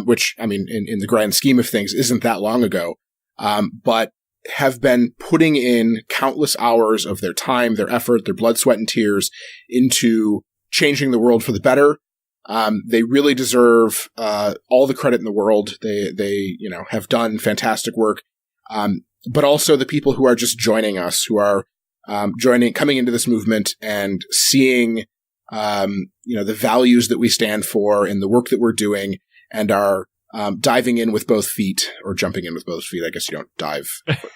which, I mean, in the grand scheme of things, isn't that long ago, but have been putting in countless hours of their time, their effort, their blood, sweat, and tears into changing the world for the better. They really deserve all the credit in the world. They have done fantastic work. But also the people who are just joining us, who are coming into this movement and seeing, the values that we stand for in the work that we're doing, and are diving in with both feet, or jumping in with both feet. I guess you don't dive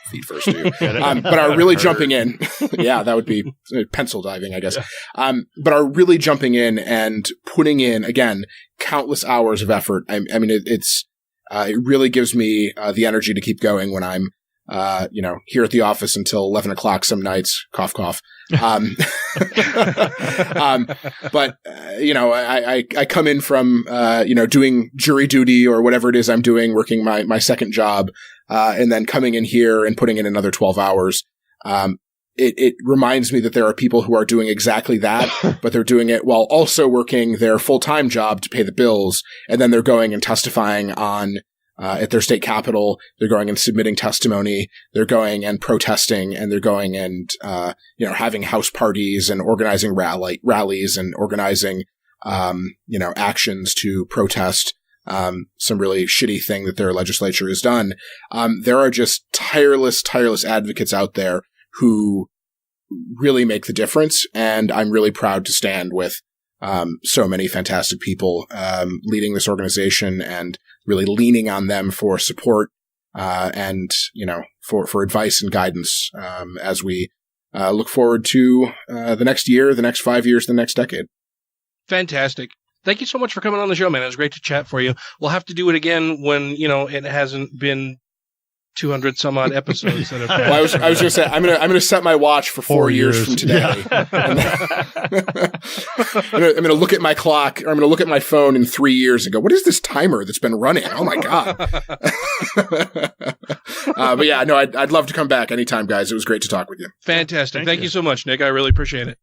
feet first, do you? But are really jumping in. Yeah, that would be pencil diving, I guess. Yeah. But are really jumping in and putting in, again, countless hours of effort. I mean, it really gives me the energy to keep going when I'm here at the office until 11 o'clock some nights, cough, cough. But I come in from, doing jury duty or whatever it is I'm doing, working my second job, and then coming in here and putting in another 12 hours. It reminds me that there are people who are doing exactly that, but they're doing it while also working their full-time job to pay the bills. And then they're going and testifying at their state capitol. They're going and submitting testimony. They're going and protesting, and they're going and, having house parties and organizing rallies and organizing, actions to protest, some really shitty thing that their legislature has done. There are just tireless advocates out there who really make the difference. And I'm really proud to stand with so many fantastic people leading this organization and really leaning on them for support and, for advice and guidance as we look forward to the next year, the next 5 years, the next decade. Fantastic. Thank you so much for coming on the show, man. It was great to chat for you. We'll have to do it again when, it hasn't been 200 some odd episodes that have well, I was going to say I'm going to set my watch for 4 years from today. Yeah. I'm going to look at my clock, or I'm going to look at my phone in 3 years and go, what is this timer that's been running? Oh my God. But yeah, no, I'd love to come back anytime, guys. It was great to talk with you. Fantastic. Thank you so much, Nick. I really appreciate it.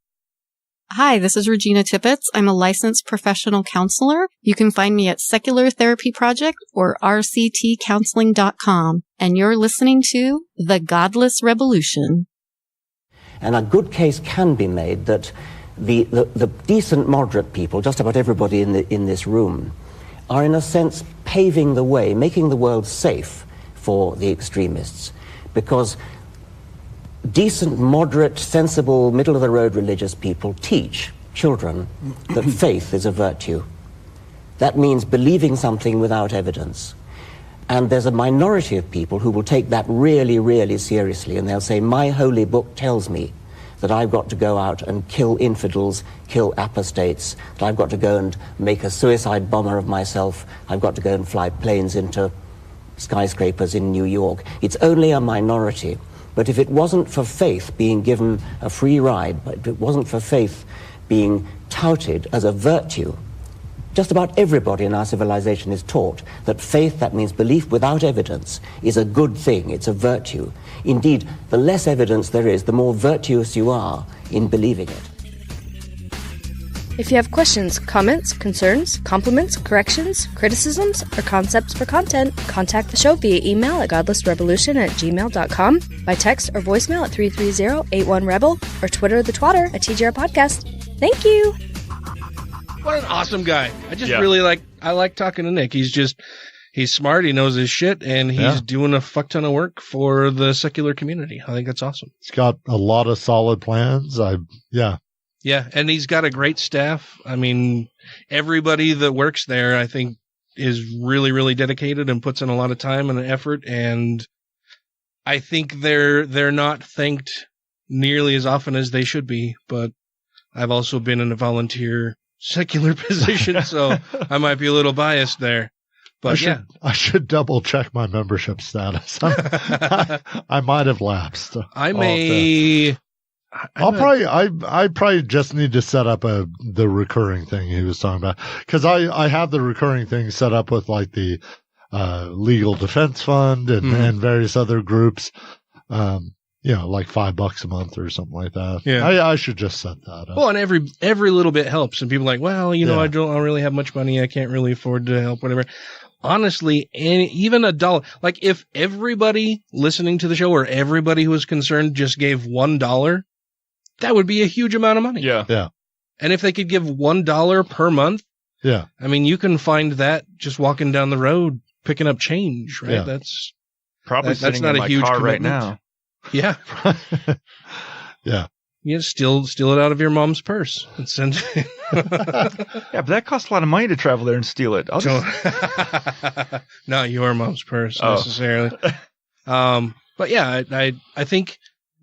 Hi, this is Regina Tippett. I'm a licensed professional counselor. You can find me at Secular Therapy Project or rctcounseling.com. And you're listening to The Godless Rebelution. And a good case can be made that the decent, moderate people, just about everybody in this room, are in a sense paving the way, making the world safe for the extremists. Because decent, moderate, sensible, middle-of-the-road religious people teach children that faith is a virtue. That means believing something without evidence. And there's a minority of people who will take that really, really seriously, and they'll say, my holy book tells me that I've got to go out and kill infidels, kill apostates, that I've got to go and make a suicide bomber of myself, I've got to go and fly planes into skyscrapers in New York. It's only a minority. But if it wasn't for faith being given a free ride, but if it wasn't for faith being touted as a virtue, just about everybody in our civilization is taught that faith, that means belief without evidence, is a good thing, it's a virtue. Indeed, the less evidence there is, the more virtuous you are in believing it. If you have questions, comments, concerns, compliments, corrections, criticisms, or concepts for content, contact the show via email at godlessrebelution@gmail.com, by text or voicemail at 330-81-REBEL, or Twitter the Twatter at TGR Podcast. Thank you! What an awesome guy. I just really like talking to Nick. He's smart, he knows his shit, and he's doing a fuck ton of work for the secular community. I think that's awesome. He's got a lot of solid plans. Yeah, and he's got a great staff. I mean, everybody that works there, I think, is really, really dedicated and puts in a lot of time and effort. And I think they're not thanked nearly as often as they should be. But I've also been in a volunteer secular position, so I might be a little biased there. But I should double check my membership status. I might have lapsed. I probably just need to set up the recurring thing he was talking about, because I have the recurring thing set up with like the legal defense fund and various other groups, like $5 a month or something like that. Yeah, I should just set that up. Well, and every little bit helps, and people are like, well, I don't really have much money, I can't really afford to help, whatever. Honestly, even $1, like if everybody listening to the show or everybody who was concerned just gave $1. That would be a huge amount of money. Yeah. And if they could give $1 per month, I mean, you can find that just walking down the road, picking up change, right? Yeah. That's probably that's not a huge car commitment right now. Yeah. Yeah. You steal it out of your mom's purse and send it. Yeah, but that costs a lot of money to travel there and steal it. Not your mom's purse necessarily. But yeah, I think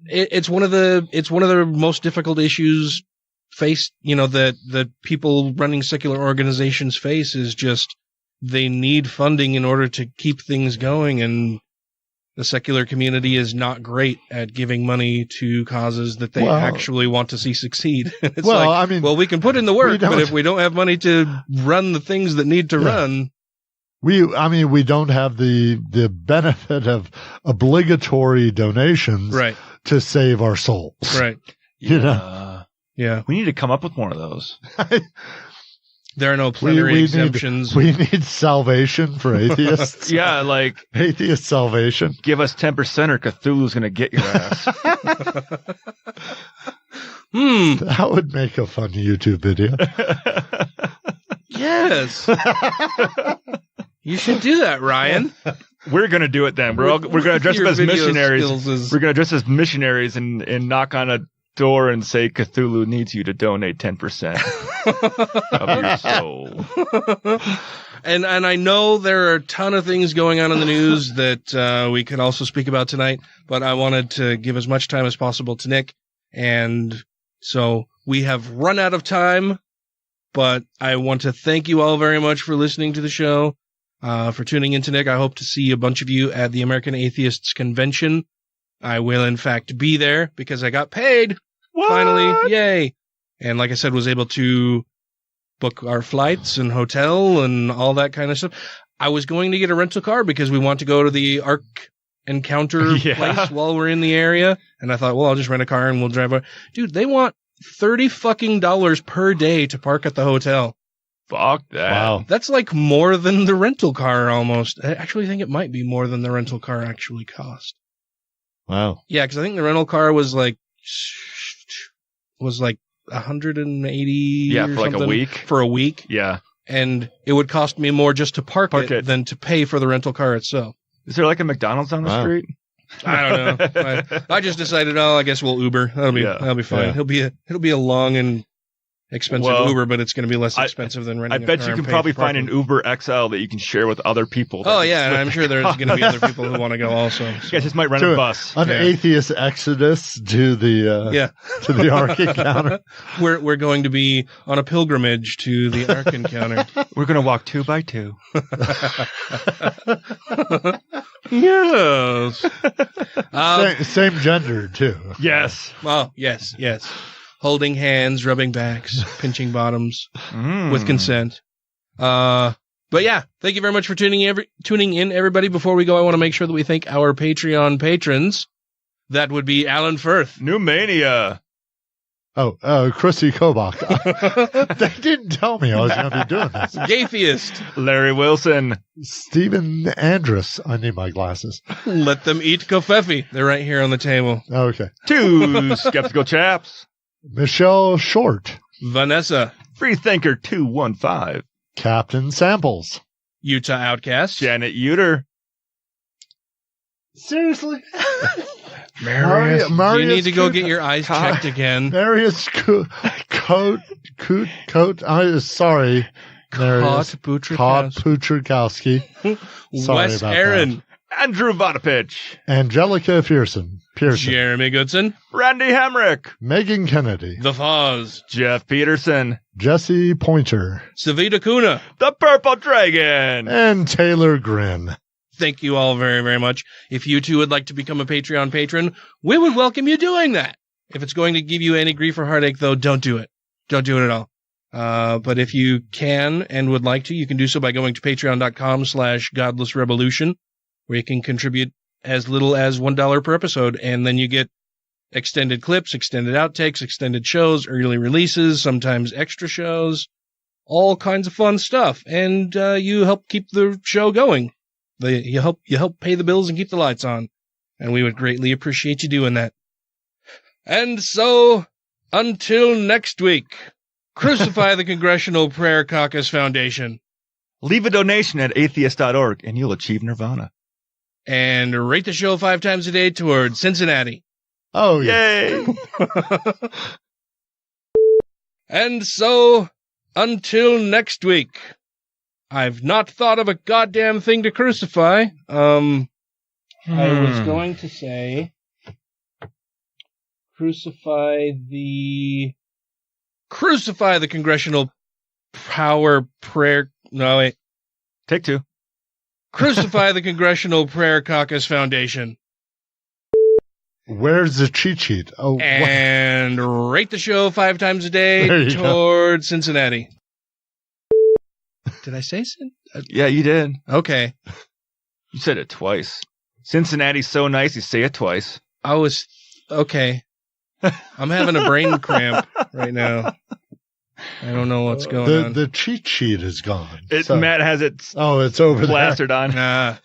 it's one of the most difficult issues faced, that people running secular organizations face, is just they need funding in order to keep things going, and the secular community is not great at giving money to causes that they actually want to see succeed. It's we can put in the work, but if we don't have money to run the things that need to run, we don't have the benefit of obligatory donations, right, to save our souls, right? Yeah, we need to come up with one of those. There are no plenary exemptions. We need salvation for atheists. Yeah, like atheist salvation. Give us 10% or Cthulhu's going to get your ass. That would make a fun YouTube video. Yes. You should do that, Ryan. We're going to do it then. We're going to dress up as missionaries. We're going to dress as missionaries and knock on door and say Cthulhu needs you to donate 10% of your soul. And I know there are a ton of things going on in the news that we could also speak about tonight, but I wanted to give as much time as possible to Nick. And so we have run out of time, but I want to thank you all very much for listening to the show, for tuning in to Nick. I hope to see a bunch of you at the American Atheists convention. I will, in fact, be there because I got paid. What? Finally. Yay. And like I said, was able to book our flights and hotel and all that kind of stuff. I was going to get a rental car because we want to go to the Ark Encounter place while we're in the area. And I thought, well, I'll just rent a car and we'll drive over. Dude, they want $30 per day to park at the hotel. Fuck that. Wow. That's like more than the rental car almost. I actually think it might be more than the rental car actually cost. Wow. Yeah, because I think the rental car was like 180. Yeah, for like a week. For a week. Yeah. And it would cost me more just to park it than to pay for the rental car itself. Is there like a McDonald's on the street? I don't know. I just decided, I guess we'll Uber. That'll be fine. Yeah. It'll be a long and expensive Uber, but it's going to be less expensive than renting. I bet you can probably find an Uber XL that you can share with other people. Oh yeah, and I'm sure there's going to be other people who want to go also. So. You guys just might rent a bus. An atheist exodus to the to the Ark Encounter. We're going to be on a pilgrimage to the Ark Encounter. We're going to walk 2 by 2. Yes. Same gender too. Yes. Oh yes. Holding hands, rubbing backs, pinching bottoms with consent. But yeah, thank you very much for tuning in, everybody. Before we go, I want to make sure that we thank our Patreon patrons. That would be Alan Firth. Numania. Chrissy Kobach. They didn't tell me I was going to be doing this. Gaytheist. Larry Wilson. Stephen Andrus. I need my glasses. Let them eat kofefi. They're right here on the table. Okay. 2 skeptical chaps. Michelle Short. Vanessa. Freethinker 215. Captain Samples. Utah Outcast. Janet Uter. Seriously? Marius, you need to go get your eyes checked again. Marius Coat. Sorry. Marius Putrikowski. Wes Aaron. Andrew Vodopich. Angelica Pearson. Jeremy Goodson. Randy Hamrick. Megan Kennedy. The Foz. Jeff Peterson. Jesse Pointer. Savita Kuna. The Purple Dragon. And Taylor Grin. Thank you all very, very much. If you too would like to become a Patreon patron, we would welcome you doing that. If it's going to give you any grief or heartache, though, don't do it. Don't do it at all. But if you can and would like to, you can do so by going to patreon.com/GodlessRebelution, where you can contribute as little as $1 per episode, and then you get extended clips, extended outtakes, extended shows, early releases, sometimes extra shows, all kinds of fun stuff. And you help keep the show going. You help pay the bills and keep the lights on. And we would greatly appreciate you doing that. And so, until next week, crucify the Congressional Prayer Caucus Foundation. Leave a donation at atheist.org and you'll achieve nirvana. And rate the show 5 times a day toward Cincinnati. Oh, yay! And so, until next week, I've not thought of a goddamn thing to crucify. I was going to say, crucify the Congressional Power Prayer. No, wait. Take 2. Crucify the Congressional Prayer Caucus Foundation. Where's the cheat sheet? Oh, and rate the show 5 times a day toward Cincinnati. Did I say Yeah, you did. Okay. You said it twice. Cincinnati's so nice, you say it twice. Okay. I'm having a brain cramp right now. I don't know what's going on. The cheat sheet is gone. Matt has it it's over plastered there. on.